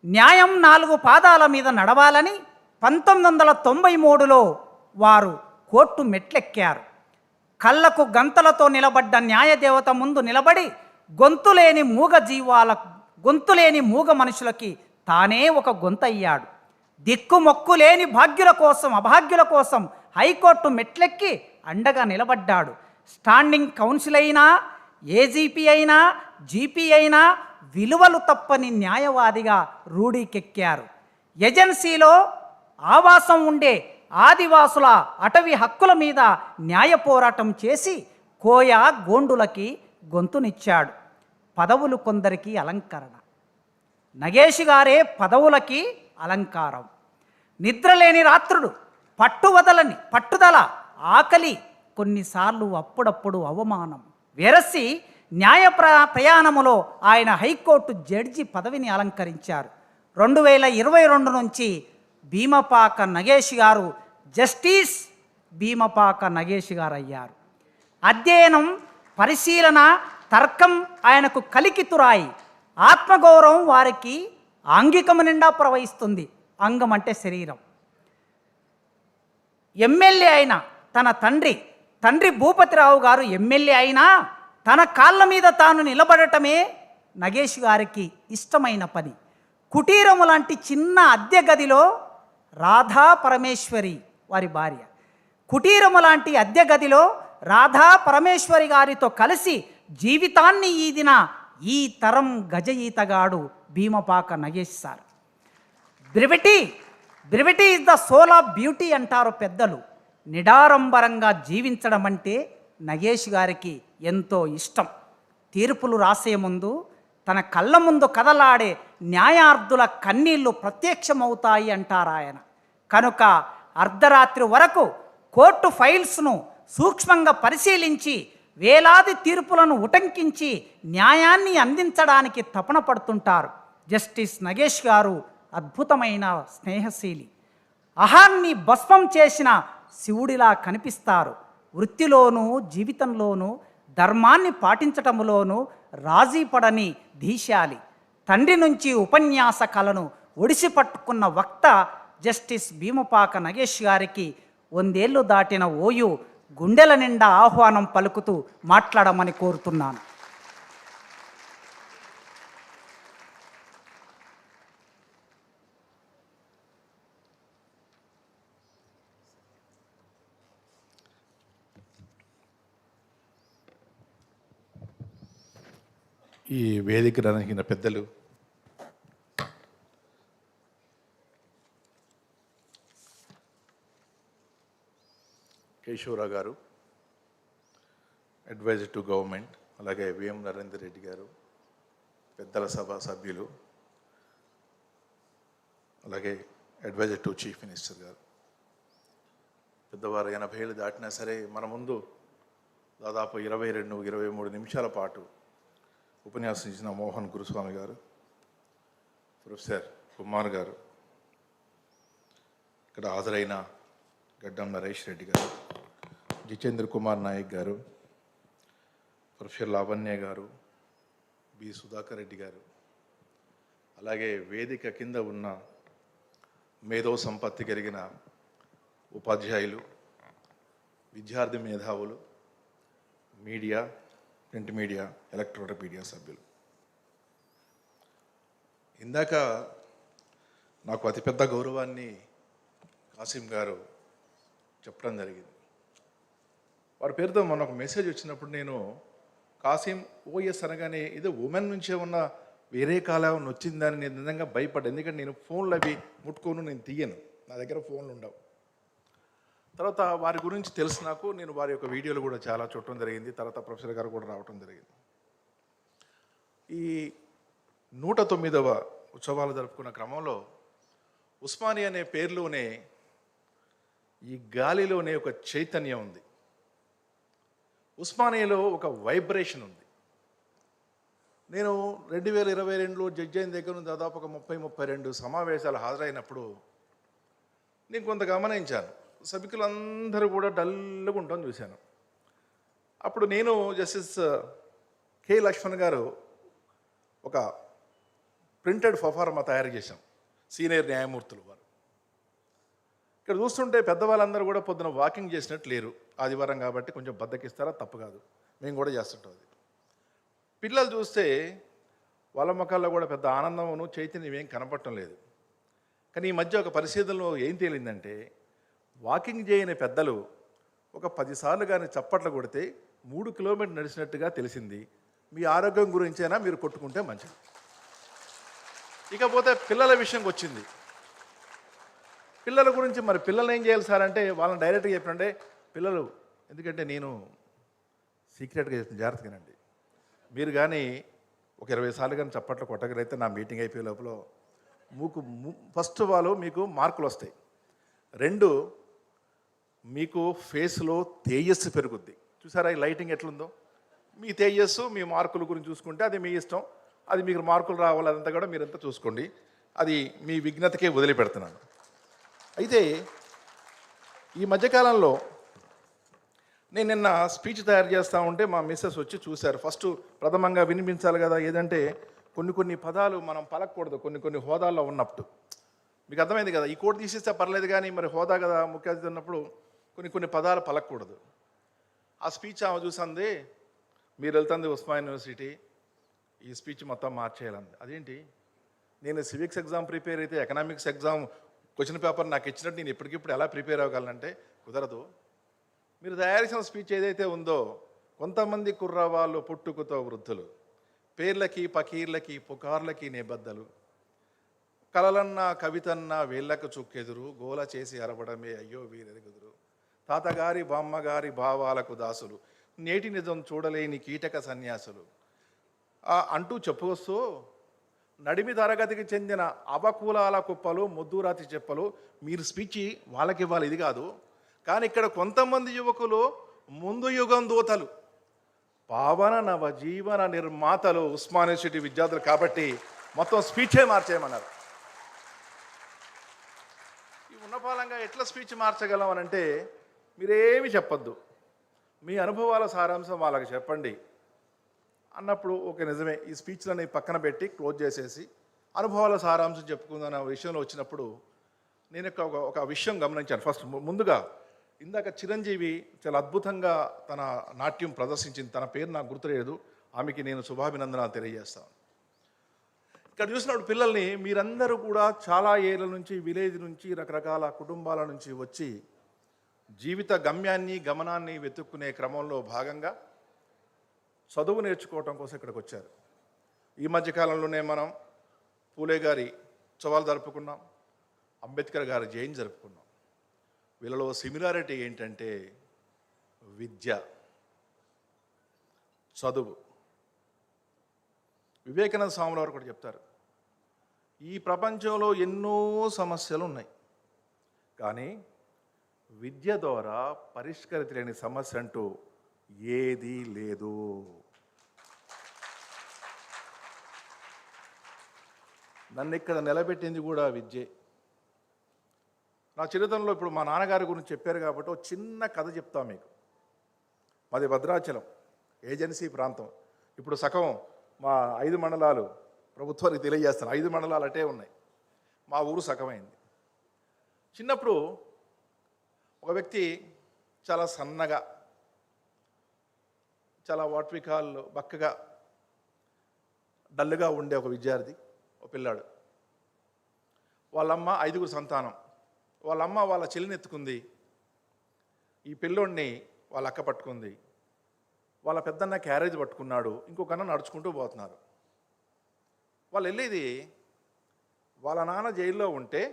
న్యాయం 4 పాదాల మీద నడవాలని 1993లో వారు కోర్టు మెట్లెక్కారు. కళ్ళకు గంతలతో నిలబడ్డ న్యాయదేవత ముందు నిలబడి గొంతులేని మూగ మనుషులకి తానే ఒక గొంతయ్యాడు. దిక్కుమొక్కు లేని అభాగ్యుల కోసం హైకోర్టు మెట్లెక్కి అండగా నిలబడ్డాడు. స్టాండింగ్ కౌన్సిల్ అయినా, ఏజీపీ అయినా, జీపీ అయినా విలువలు తప్పని న్యాయవాదిగా రూఢీకెక్కారు. ఏజెన్సీలో ఆవాసం ఉండే ఆదివాసుల అటవీ హక్కుల మీద న్యాయ పోరాటం చేసి కోయ గోండులకి గొంతునిచ్చాడు. పదవులు కొందరికి అలంకరణ. నగేష్ గారే పదవులకి అలంకారం. నిద్రలేని రాత్రులు, పట్టుదల, ఆకలి, కొన్నిసార్లు అప్పుడప్పుడు అవమానం వెరసి న్యాయ ప్రయాణములో ఆయన హైకోర్టు జడ్జి పదవిని అలంకరించారు. 2022 నుంచి భీమపాక నగేష్ గారు జస్టిస్ భీమపాక నగేష్ గారు అయ్యారు. అధ్యయనం, పరిశీలన, తర్కం ఆయనకు కలికితురాయి. ఆత్మగౌరవం వారికి ఆంగికము నిండా ప్రవహిస్తుంది. అంగం అంటే శరీరం. ఎమ్మెల్యే అయిన తన తండ్రి భూపతిరావు గారు ఎమ్మెల్యే అయినా తన కాళ్ళ మీద తాను నిలబడటమే నగేష్ గారికి ఇష్టమైన పని. కుటీరము లాంటి చిన్న అద్దె గదిలో రాధా పరమేశ్వరి వారి భార్య, కుటీరము లాంటి అద్దె గదిలో రాధా పరమేశ్వరి గారితో కలిసి జీవితాన్ని ఈదిన ఈ తరం గజ ఈతగాడు Bheemapaka Nagesh sir. Brevity is the soul of beauty అంటారు పెద్దలు. నిడారంబరంగా జీవించడం అంటే నగేష్ గారికి ఎంతో ఇష్టం. తీర్పులు రాసే ముందు తన కళ్ళ ముందు కదలాడే న్యాయార్థుల కన్నీళ్లు ప్రత్యక్షమవుతాయి అంటారు ఆయన. కనుక అర్ధరాత్రి వరకు కోర్టు ఫైల్స్ను సూక్ష్మంగా పరిశీలించి వేలాది తీర్పులను ఉటంకించి న్యాయాన్ని అందించడానికి తపన పడుతుంటారు. జస్టిస్ నగేష్ గారు అద్భుతమైన స్నేహశీలి. అహాన్ని భస్మం చేసిన శివుడిలా కనిపిస్తారు. వృత్తిలోనూ జీవితంలోనూ ధర్మాన్ని పాటించటంలోనూ రాజీ పడని ధీశాలి. తండ్రి నుంచి ఉపన్యాస కళను ఒడిసి పట్టుకున్న వక్త జస్టిస్ భీమపాక నగేష్ గారికి 100 ఏళ్ళు దాటిన ఓయు గుండెల నిండా ఆహ్వానం పలుకుతూ మాట్లాడమని కోరుతున్నాను. ఈ వేదిక రంగిన పెద్దలు, కేశవ్ రావు గారు, అడ్వైజర్ టు గవర్నమెంట్, అలాగే విఎం నరేందర్ రెడ్డి గారు, పెద్దల సభ సభ్యులు, అలాగే అడ్వైజర్ టు చీఫ్ మినిస్టర్ గారు, పెద్దవారు 80 ఏళ్ళు దాటినా సరే మన ముందు దాదాపు 22-23 నిమిషాల పాటు ఉపన్యాసం ఇచ్చిన మోహన్ గురుస్వామి గారు, ప్రొఫెసర్ కుమార్ గారు, ఇక్కడ హాజరైన గడ్డం నరేష్ రెడ్డి గారు, జితేంద్ర కుమార్ నాయక్ గారు, ప్రొఫెసర్ లావణ్య గారు, బి సుధాకర్ రెడ్డి గారు, అలాగే వేదిక కింద ఉన్న మేధో సంపత్తి కలిగిన ఉపాధ్యాయులు, విద్యార్థి మేధావులు, media, print media, electronic media సభ్యులు. ఇందాక నాకు అతిపెద్ద గౌరవాన్ని కాసిం గారు చెప్పడం జరిగింది. వారి పేరుతో మొన్న ఒక మెసేజ్ వచ్చినప్పుడు నేను కాసిం ఓఎస్ అనగానే ఇది ఉమెన్ నుంచే ఉన్న వేరే కాలం వచ్చిందని నేను నిజంగా భయపడ్డా. ఎందుకంటే నేను ఫోన్లు అవి ముట్టుకోను, నేను తీయను, నా దగ్గర ఫోన్లు ఉండవు. తర్వాత వారి గురించి తెలుసు నాకు. నేను వారి యొక్క వీడియోలు కూడా చాలా చూడటం జరిగింది. తర్వాత ప్రొఫెసర్ గారు కూడా రావటం జరిగింది. ఈ 109వ ఉత్సవాలు జరుపుకున్న క్రమంలో ఉస్మానియా అనే పేరులోనే ఈ గాలిలోనే ఒక చైతన్యం ఉంది. ఉస్మానియాలో ఒక వైబ్రేషన్ ఉంది. నేను 2022లో జడ్జి అయిన దగ్గర నుంచి దాదాపు ఒక 30-32 సమావేశాలు హాజరైనప్పుడు నేను కొంత గమనించాను. సభికులందరూ కూడా డల్గా ఉండటం చూశాను. అప్పుడు నేను జస్టిస్ కె లక్ష్మణ్ గారు ఒక ప్రింటెడ్ ఫార్మా తయారు చేశాం, సీనియర్ న్యాయమూర్తులు వారు. ఇక్కడ చూస్తుంటే పెద్దవాళ్ళందరూ కూడా పొద్దున వాకింగ్ చేసినట్టు లేరు. ఆదివారం కాబట్టి కొంచెం బద్దకిస్తారా, తప్పు కాదు, మేము కూడా చేస్తుంటాం. అది పిల్లలు చూస్తే వాళ్ళ ముఖాల్లో కూడా పెద్ద ఆనందమును చైతన్యం ఏం కనపడటం లేదు. కానీ ఈ మధ్య ఒక పరిశీలనలో ఏం తేలిందంటే వాకింగ్ చేయని పెద్దలు ఒక 10 సార్లు కానీ చప్పట్లు కొడితే 3 కిలోమీటర్లు నడిచినట్టుగా తెలిసింది. మీ ఆరోగ్యం గురించైనా మీరు కొట్టుకుంటే మంచిది. ఇకపోతే పిల్లల విషయంకి వచ్చింది. పిల్లల గురించి మరి పిల్లల్ని ఏం చేయాలి సార్ అంటే వాళ్ళని డైరెక్ట్గా చెప్పినంటే పిల్లలు, ఎందుకంటే నేను సీక్రెట్గా చెప్తాను, జాగ్రత్తగానండి. మీరు కానీ ఒక 20 సార్లు కానీ చప్పట్లు కొట్టగలిగితే నా మీటింగ్ అయిపోయే లోపల ఫస్ట్ వాళ్ళు మీకు మార్కులు వస్తాయి. 2, మీకు ఫేస్లో తేజస్సు పెరుగుద్ది. చూసారా ఈ లైటింగ్ ఎట్లుందో? మీ తేజస్సు మీ మార్కుల గురించి చూసుకుంటే అది మీ ఇష్టం. అది మీకు మార్కులు రావాలి, అదంతా కూడా మీరంతా చూసుకోండి. అది మీ విఘ్నతకే వదిలిపెడుతున్నాను. అయితే ఈ మధ్యకాలంలో నేను నిన్న స్పీచ్ తయారు చేస్తూ ఉంటే మా మిస్సెస్ వచ్చి చూశారు. ఫస్ట్ ప్రథమంగా వినిపించాలి కదా, ఏదంటే కొన్ని పదాలు మనం పలకూడదు కొన్ని హోదాల్లో ఉన్నప్పుడు. మీకు అర్థమైంది కదా, ఈ కోడ్ తీసేస్తే పర్లేదు కానీ మరి హోదా కదా ముఖ్య అతిథి ఉన్నప్పుడు కొన్ని పదాలు పలకూడదు. ఆ స్పీచ్ ఆమె చూసింది, మీరు వెళ్తుంది ఉస్మానియా యూనివర్సిటీ, ఈ స్పీచ్ మొత్తం మార్చేయాలంది. అదేంటి, నేను సివిక్స్ ఎగ్జామ్ ప్రిపేర్ అయితే ఎకనామిక్స్ ఎగ్జామ్ క్వశ్చన్ పేపర్ నాకు ఇచ్చినట్టు నేను ఇప్పటికిప్పుడు ఎలా ప్రిపేర్ అవ్వగలనంటే కుదరదు. మీరు తయారు చేసిన స్పీచ్ ఏదైతే ఉందో, కొంతమంది కుర్రవాళ్ళు పుట్టుకతో వృద్ధులు, పేర్లకి పకీర్లకి పుకార్లకి నిబద్ధలు, కలలన్నా కవితన్నా వేళ్ళకు చుక్కెదురు, గోల చేసి అరవడమే అయ్యో వీరెరుగుదురు, తాతగారి బామ్మగారి భావాలకు దాసులు, నేటి నిజం చూడలేని కీటక సన్యాసులు అంటూ చెప్పుకొస్తూ నడిమి తరగతికి చెందిన అవకూలాల కుప్పలు, ముద్దురాతి చెప్పలు. మీరు స్పీచ్ వాళ్ళకి ఇవ్వాలి, ఇది కాదు. కానీ ఇక్కడ కొంతమంది యువకులు ముందు యుగం దూతలు, పావన నవ జీవన నిర్మాతలు ఉస్మానియా యూనివర్సిటీ విద్యార్థులు కాబట్టి మొత్తం స్పీచే మార్చేయమన్నారు. ఈ ఉన్నపాలంగా ఎట్లా స్పీచ్ మార్చగలం అని అంటే మీరేమి చెప్పొద్దు, మీ అనుభవాల సారాంశం వాళ్ళకి చెప్పండి అన్నప్పుడు ఓకే నిజమే, ఈ స్పీచ్లని పక్కన పెట్టి క్లోజ్ చేసేసి అనుభవాల సారాంశం చెప్పుకుందన్న విషయంలో వచ్చినప్పుడు నేను ఒక విషయం గమనించాను. ఫస్ట్ ముందుగా ఇందాక చిరంజీవి చాలా అద్భుతంగా తన నాట్యం ప్రదర్శించింది. తన పేరు నాకు గుర్తులేదు, ఆమెకి నేను శుభాభినందనాలు తెలియజేస్తాను. ఇక్కడ చూసినప్పుడు పిల్లల్ని మీరందరూ కూడా చాలా ఏళ్ళ నుంచి, విలేజ్ నుంచి, రకరకాల కుటుంబాల నుంచి వచ్చి జీవిత గమనాన్ని వెతుక్కునే క్రమంలో భాగంగా చదువు నేర్చుకోవటం కోసం ఇక్కడికి వచ్చారు. ఈ మధ్యకాలంలోనే మనం పూలే గారి ఉత్సవాలు జరుపుకున్నాం, అంబేద్కర్ గారి జయంతి జరుపుకున్నాం. వీళ్ళలో సిమిలారిటీ ఏంటంటే విద్య, చదువు. వివేకానంద స్వాముల వారు కూడా చెప్తారు, ఈ ప్రపంచంలో ఎన్నో సమస్యలు ఉన్నాయి, కానీ విద్య ద్వారా పరిష్కరించలేని సమస్య అంటూ ఏదీ లేదు. నన్ను ఇక్కడ నిలబెట్టింది కూడా విద్యే. నా చరిత్రలో ఇప్పుడు మా నాన్నగారి గురించి చెప్పారు కాబట్టి ఒక చిన్న కథ చెప్తా మీకు. మాది భద్రాచలం ఏజెన్సీ ప్రాంతం. ఇప్పుడు సగం మా 5 మండలాలు ప్రభుత్వానికి తెలియజేస్తాను, 5 మండలాలు అటే ఉన్నాయి, మా ఊరు సగమైంది. చిన్నప్పుడు ఒక వ్యక్తి చాలా సన్నగా, చాలా వాట్వికాల్లో బక్కగా డల్లుగా ఉండే ఒక విద్యార్థి, ఒక పిల్లాడు. వాళ్ళమ్మ 5గురు సంతానం. వాళ్ళమ్మ వాళ్ళ చెల్లిని ఎత్తుకుంది, ఈ పిల్లోడిని వాళ్ళ అక్క పట్టుకుంది, వాళ్ళ పెద్దన్న క్యారేజ్ పట్టుకున్నాడు, ఇంకొక అన్న నడుచుకుంటూ పోతున్నారు. వాళ్ళు వెళ్ళేది వాళ్ళ నాన్న జైల్లో ఉంటే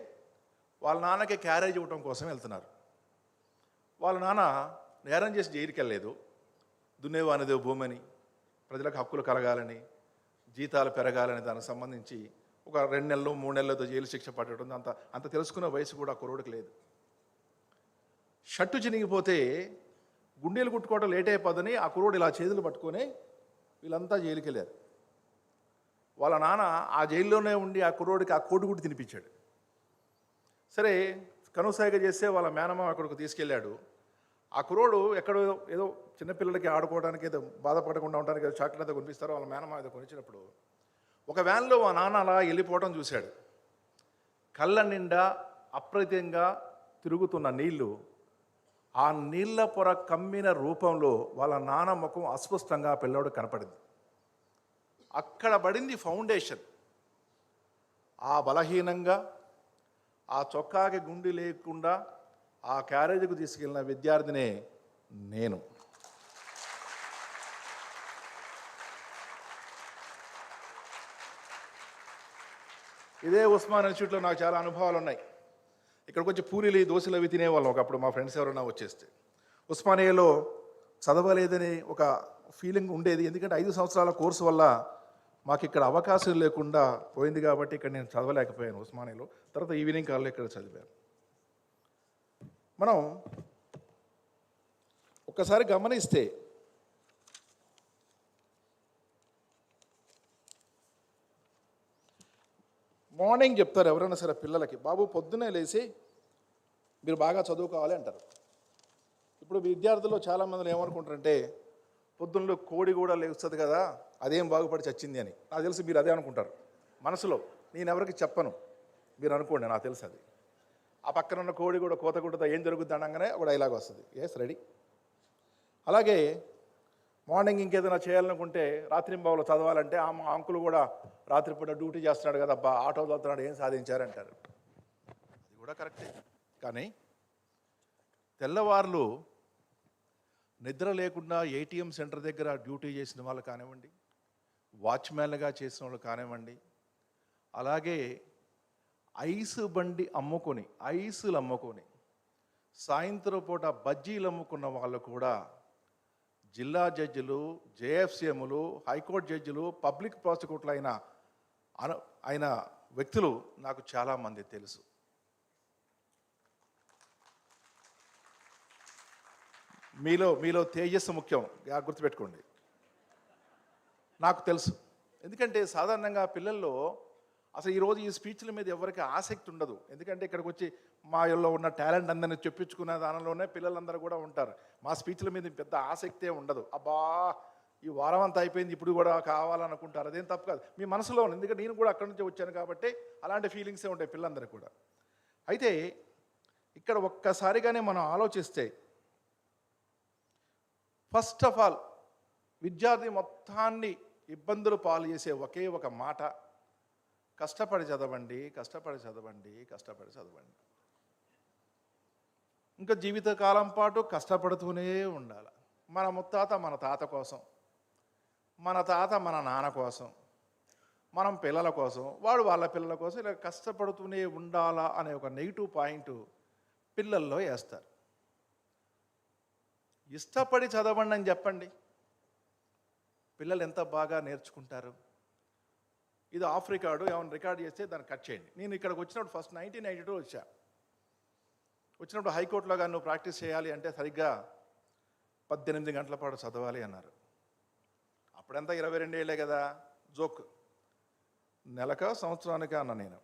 వాళ్ళ నాన్నకి క్యారేజ్ ఇవ్వటం కోసం వెళ్తున్నారు. వాళ్ళ నాన్న నేరం చేసి జైలుకి వెళ్ళలేదు, దున్నేవానిదే భూమని, ప్రజలకు హక్కులు కలగాలని, జీతాలు పెరగాలని దానికి సంబంధించి ఒక 2 నెలలు 3 నెలలతో జైలు శిక్ష పట్టడం, అంత తెలుసుకున్న వయసు కూడా కుర్రోడికి లేదు. షర్టు చినిగిపోతే గుండెలు కుట్టుకోవడం లేట్ అయిపోదని ఆ కుర్రోడు ఇలా చేతులు పట్టుకొని వీళ్ళంతా జైలుకి వెళ్ళారు. వాళ్ళ నాన్న ఆ జైల్లోనే ఉండి ఆ కుర్రోడికి ఆ కోడిగుడ్డు తినిపించాడు. సరే కనుసాయిగా చేస్తే వాళ్ళ మేనమామ అక్కడికి తీసుకెళ్ళాడు. ఆ కుర్రోడు ఎక్కడో ఏదో చిన్నపిల్లలకి ఆడుకోవడానికి ఏదో బాధపడకుండా ఉండడానికి ఏదో చాక్లెట్ ఏదో కొనిపిస్తారో వాళ్ళ మేనమామ ఏదో కొనిచ్చినప్పుడు ఒక వ్యాన్లో మా నాన్న అలా వెళ్ళిపోవడం చూశాడు. కళ్ళ నిండా అప్రతింగా తిరుగుతున్న నీళ్లు, ఆ నీళ్ల పొర కమ్మిన రూపంలో వాళ్ళ నాన్న ముఖం అస్పష్టంగా పిల్లోడు కనపడింది. అక్కడ పడింది ఫౌండేషన్. ఆ బలహీనంగా, ఆ చొక్కాకి గుండి లేకుండా ఆ క్యారేజీకి తీసుకెళ్ళిన విద్యార్థినే నేను. ఇదే ఉస్మానియా ఇన్స్టిట్యూట్లో నాకు చాలా అనుభవాలు ఉన్నాయి. ఇక్కడికి వచ్చి పూరీలు దోశలు అవి తినేవాళ్ళం ఒకప్పుడు మా ఫ్రెండ్స్ ఎవరైనా వచ్చేస్తే. ఉస్మానియాలో చదవలేదని ఒక ఫీలింగ్ ఉండేది, ఎందుకంటే 5 సంవత్సరాల కోర్సు వల్ల మాకు ఇక్కడ అవకాశం లేకుండా పోయింది కాబట్టి ఇక్కడ నేను చదవలేకపోయాను ఉస్మానియాలో. తర్వాత ఈవినింగ్ కాల్లో ఇక్కడ చదివాను. మనం ఒక్కసారి గమనిస్తే మార్నింగ్ చెప్తారు ఎవరైనా సరే పిల్లలకి, బాబు పొద్దున్నే లేచి మీరు బాగా చదువుకోవాలి అంటారు. ఇప్పుడు విద్యార్థుల్లో చాలామంది ఏమనుకుంటారంటే పొద్దున్నలో కోడి కూడా లేస్తుంది కదా, అదేం బాగుపడి చచ్చింది అని. నాకు తెలిసి మీరు అదే అనుకుంటారు మనసులో. నేను ఎవరికి చెప్పను, మీరు అనుకోండి, నాకు తెలుసు అది. ఆ పక్కన ఉన్న కోడి కూడా కోత కుట్టతో ఏం జరుగుద్ది అనగానే ఒక డైలాగ్ వస్తుంది, ఎస్ రెడీ. అలాగే మార్నింగ్ ఇంకేదైనా చేయాలనుకుంటే రాత్రింబావులో చదవాలంటే ఆ అంకులు కూడా రాత్రిపూట డ్యూటీ చేస్తున్నాడు కదా, అబ్బా ఆటో చదువుతున్నాడు ఏం సాధించారంటారు. అది కూడా కరెక్టే. కానీ తెల్లవార్లు నిద్ర లేకుండా ఏటీఎం సెంటర్ దగ్గర డ్యూటీ చేసిన వాళ్ళు కానివ్వండి, వాచ్మ్యాన్లుగా చేసిన వాళ్ళు కానివ్వండి, అలాగే ఐసులు అమ్ముకొని సాయంత్రం పూట బజ్జీలు అమ్ముకున్న వాళ్ళు కూడా జిల్లా జడ్జిలు, జేఎఫ్సీఎంలు, హైకోర్టు జడ్జిలు, పబ్లిక్ ప్రాసిక్యూటర్లు అయిన వ్యక్తులు నాకు చాలామంది తెలుసు. మీలో తేజస్సు ముఖ్యం, గుర్తుపెట్టుకోండి. నాకు తెలుసు, ఎందుకంటే సాధారణంగా పిల్లల్లో అసలు ఈరోజు ఈ స్పీచ్ల మీద ఎవరికి ఆసక్తి ఉండదు. ఎందుకంటే ఇక్కడికి వచ్చి మాలో ఉన్న టాలెంట్ అందరినీ చెప్పించుకునే దానిలోనే పిల్లలందరూ కూడా ఉంటారు. మా స్పీచ్ల మీద పెద్ద ఆసక్తే ఉండదు. అబ్బా ఈ వారం అంతా అయిపోయింది ఇప్పుడు కూడా కావాలనుకుంటారు, అదేం తప్పు కాదు, మీ మనసులో ఉంది. ఎందుకంటే నేను కూడా అక్కడి నుంచి వచ్చాను కాబట్టి అలాంటి ఫీలింగ్సే ఉంటాయి పిల్లలందరికీ కూడా. అయితే ఇక్కడ ఒక్కసారిగానే మనం ఆలోచిస్తే ఫస్ట్ ఆఫ్ ఆల్ విద్యార్థి మొత్తాన్ని ఇబ్బందులు పాలు చేసే ఒకే ఒక మాట, కష్టపడి చదవండి, కష్టపడి చదవండి, కష్టపడి చదవండి. ఇంకా జీవితకాలం పాటు కష్టపడుతూనే ఉండాలి. మన ముత్తాత మన తాత కోసం, మన తాత మన నాన్న కోసం, మనం పిల్లల కోసం, వాడు వాళ్ళ పిల్లల కోసం ఇలా కష్టపడుతూనే ఉండాలా అనే ఒక నెగిటివ్ పాయింట్ పిల్లల్లో వేస్తారు. ఇష్టపడి చదవండి అని చెప్పండి, పిల్లలు ఎంత బాగా నేర్చుకుంటారు. ఇది ఆఫ్ రికార్డు, ఏమైనా రికార్డ్ చేస్తే దాన్ని కట్ చేయండి. నేను ఇక్కడికి వచ్చినప్పుడు ఫస్ట్ 1992 వచ్చినప్పుడు హైకోర్టులో కానీ నువ్వు ప్రాక్టీస్ చేయాలి అంటే సరిగ్గా 18 గంటల పాటు చదవాలి అన్నారు. అప్పుడంతా 22 ఏళ్ళే కదా, జోక్. నెలక సంవత్సరానిక అన్న నేను.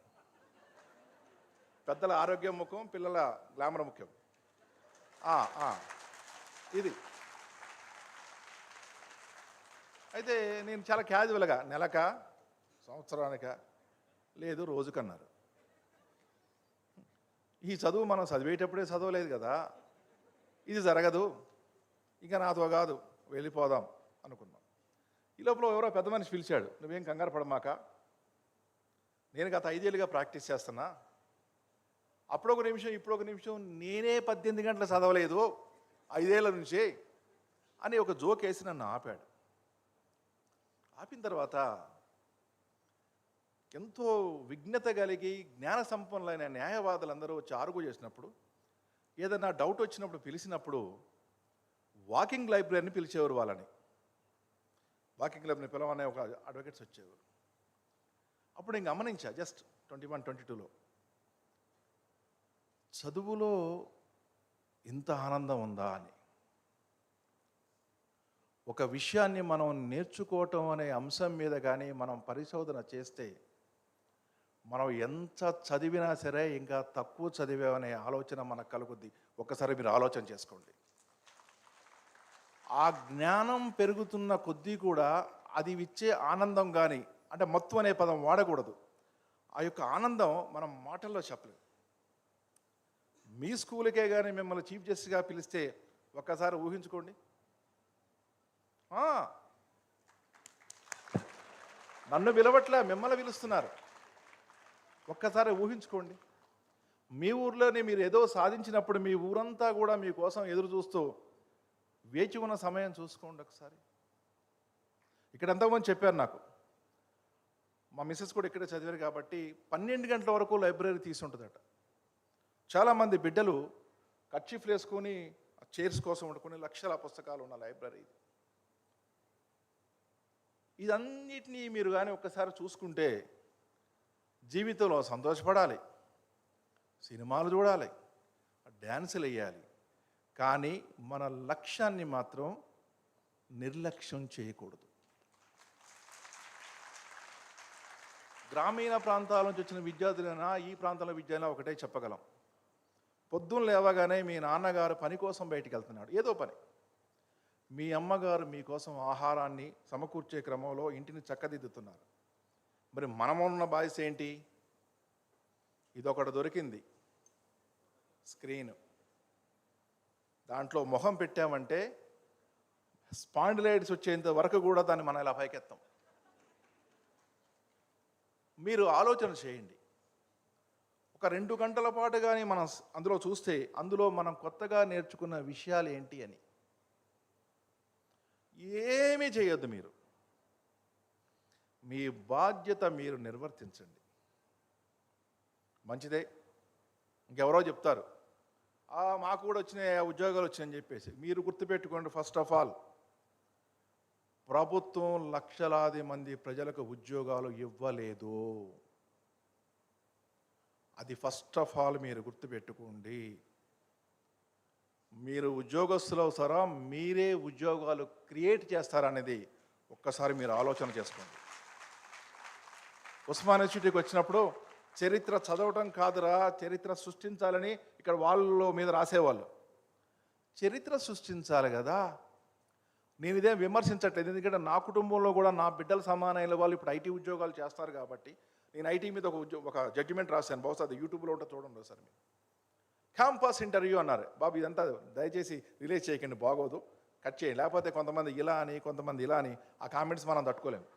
పెద్దల ఆరోగ్యం ముఖ్యం, పిల్లల గ్లామర్ ముఖ్యం. ఇది అయితే నేను చాలా క్యాజువల్గా నెలక సంవత్సరానిక లేదు రోజుకన్నారు. ఈ చదువు మనం చదివేటప్పుడే చదవలేదు కదా, ఇది జరగదు, ఇంకా నాతో కాదు వెళ్ళిపోదాం అనుకున్నాం. ఈ లోపల ఎవరో పెద్ద మనిషి పిలిచాడు, నువ్వేం కంగారు పడమాక, నేను గత 5 ఏళ్ళుగా ప్రాక్టీస్ చేస్తున్నా, అప్పుడు ఒక నిమిషం ఇప్పుడు ఒక నిమిషం, నేనే 18 గంటలు చదవలేదు 5 ఏళ్ళ నుంచి అని ఒక జోక్ వేసి నన్ను ఆపాడు. ఆపిన తర్వాత ఎంతో విఘ్నత కలిగి జ్ఞాన సంపన్నులైన న్యాయవాదులందరూ వచ్చి ఆర్గ్యూ చేసినప్పుడు, ఏదైనా డౌట్ వచ్చినప్పుడు పిలిచినప్పుడు వాకింగ్ లైబ్రరీని పిలిచేవారు. వాళ్ళని వాకింగ్ లైబ్రరీని పిలవనే ఒక అడ్వకేట్స్ వచ్చేవారు. అప్పుడు నేను గమనించా, జస్ట్ 21, 22లో చదువులో ఇంత ఆనందం ఉందా అని. ఒక విషయాన్ని మనం నేర్చుకోవటం అనే అంశం మీద కానీ మనం పరిశోధన చేస్తే మనం ఎంత చదివినా సరే ఇంకా తక్కువ చదివామనే ఆలోచన మనకు కలుగుద్ది. ఒక్కసారి మీరు ఆలోచన చేసుకోండి. ఆ జ్ఞానం పెరుగుతున్న కొద్దీ కూడా అది ఇచ్చే ఆనందం కానీ, అంటే మొత్తం అనే పదం వాడకూడదు, ఆ యొక్క ఆనందం మనం మాటల్లో చెప్పలేం. మీ స్కూల్కే కానీ మిమ్మల్ని చీఫ్ జస్టిస్గా పిలిస్తే ఒక్కసారి ఊహించుకోండి. నన్ను పిలవట్లే, మిమ్మల్ని పిలుస్తున్నారు. ఒక్కసారి ఊహించుకోండి. మీ ఊర్లోనే మీరు ఏదో సాధించినప్పుడు మీ ఊరంతా కూడా మీకోసం ఎదురు చూస్తూ వేచి ఉన్న సమయం చూసుకోండి ఒకసారి. ఇక్కడ ఎంతోమంది చెప్పారు నాకు, మా మిస్సెస్ కూడా ఇక్కడే చదివారు కాబట్టి 12 గంటల వరకు లైబ్రరీ తీసి ఉంటుందట. చాలామంది బిడ్డలు కర్చీఫ్లు వేసుకొని చైర్స్ కోసం వండుకొని లక్షల పుస్తకాలు ఉన్న లైబ్రరీ ఇది. ఇదన్నిటినీ మీరు కానీ ఒక్కసారి చూసుకుంటే జీవితంలో సంతోషపడాలి, సినిమాలు చూడాలి, డ్యాన్సులు వేయాలి, కానీ మన లక్ష్యాన్ని మాత్రం నిర్లక్ష్యం చేయకూడదు. గ్రామీణ ప్రాంతాల నుంచి వచ్చిన విద్యార్థులైనా ఈ ప్రాంతంలో విద్యార్థులైనా ఒకటే చెప్పగలం. పొద్దున్న లేవగానే మీ నాన్నగారు పని కోసం బయటికి వెళ్తున్నాడు, ఏదో పని. మీ అమ్మగారు మీకోసం ఆహారాన్ని సమకూర్చే క్రమంలో ఇంటిని చక్కదిద్దుతున్నారు. మరి మనమున్న బాధ్యత ఏంటి? ఇదొకటి దొరికింది, స్క్రీన్. దాంట్లో మొహం పెట్టామంటే స్పాండిలైటిస్ వచ్చేంత వరకు కూడా దాన్ని మనం ఇలా పైకెత్తాం. మీరు ఆలోచన చేయండి. ఒక 2 గంటల పాటు కానీ మనం అందులో చూస్తే అందులో మనం కొత్తగా నేర్చుకున్న విషయాలు ఏంటి అని. ఏమీ చేయొద్దు మీరు. మీ బాధ్యత మీరు నిర్వర్తించండి. మంచిదే. ఇంకెవరో చెప్తారు మాకు కూడా వచ్చినాయి ఉద్యోగాలు వచ్చాయని చెప్పేసి. మీరు గుర్తుపెట్టుకోండి, ఫస్ట్ ఆఫ్ ఆల్ ప్రభుత్వం లక్షలాది మంది ప్రజలకు ఉద్యోగాలు ఇవ్వలేదు. అది ఫస్ట్ ఆఫ్ ఆల్ మీరు గుర్తుపెట్టుకోండి. మీరు ఉద్యోగస్తులు అవుతారా, మీరే ఉద్యోగాలు క్రియేట్ చేస్తారనేది ఒక్కసారి మీరు ఆలోచన చేసుకోండి. ఉస్మానియా యూనివర్సిటీకి వచ్చినప్పుడు చరిత్ర చదవటం కాదురా, చరిత్ర సృష్టించాలని ఇక్కడ వాళ్ళ మీద రాసేవాళ్ళు. చరిత్ర సృష్టించాలి కదా. నేను ఇదేం విమర్శించట్లేదు, ఎందుకంటే నా కుటుంబంలో కూడా నా బిడ్డల సమానమైన వాళ్ళు ఇప్పుడు ఐటీ ఉద్యోగాలు చేస్తారు కాబట్టి నేను ఐటీ మీద ఒక జడ్జిమెంట్ రాశాను. బహుశా అది యూట్యూబ్లో ఉంటే చూడండి సార్. మీరు క్యాంపస్ ఇంటర్వ్యూ అన్నారు. బాబు ఇదంతా దయచేసి రిలీజ్ చేయకండి, బాగోదు, కట్ చేయండి. లేకపోతే కొంతమంది ఇలా అని కొంతమంది ఇలా అని ఆ కామెంట్స్ మనం తట్టుకోలేము.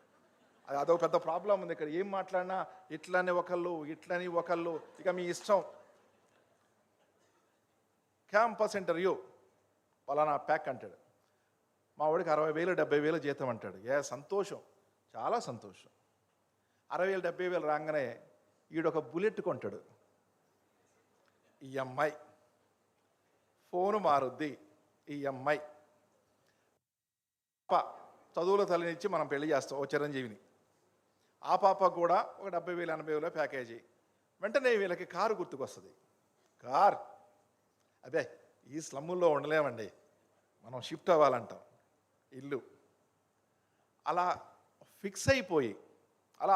అదొక పెద్ద ప్రాబ్లం ఉంది ఇక్కడ. ఏం మాట్లాడినా ఇట్లని ఒకళ్ళు ఇట్లని ఒకళ్ళు, ఇక మీ ఇష్టం. క్యాంపస్ ఇంటర్వ్యూ పలానా ప్యాక్ అంటాడు. మా వాడికి 60,000 70,000 జీతం అంటాడు. సంతోషం, చాలా సంతోషం. 60,000 70,000 రాగానే ఈడొక బుల్లెట్ కొంటాడు. ఈఎంఐ ఫోను మారుద్ది, ఈఎంఐ. చదువుల తల్లినిచ్చి మనం పెళ్లి చేస్తాం ఓ చిరంజీవిని. ఆ పాపకు కూడా ఒక 70,000 80,000 ప్యాకేజీ. వెంటనే వీళ్ళకి కారు గుర్తుకొస్తుంది. కార్, అదే ఈ స్లమ్ముల్లో ఉండలేమండి, మనం షిఫ్ట్ అవ్వాలంటాం ఇల్లు. అలా ఫిక్స్ అయిపోయి అలా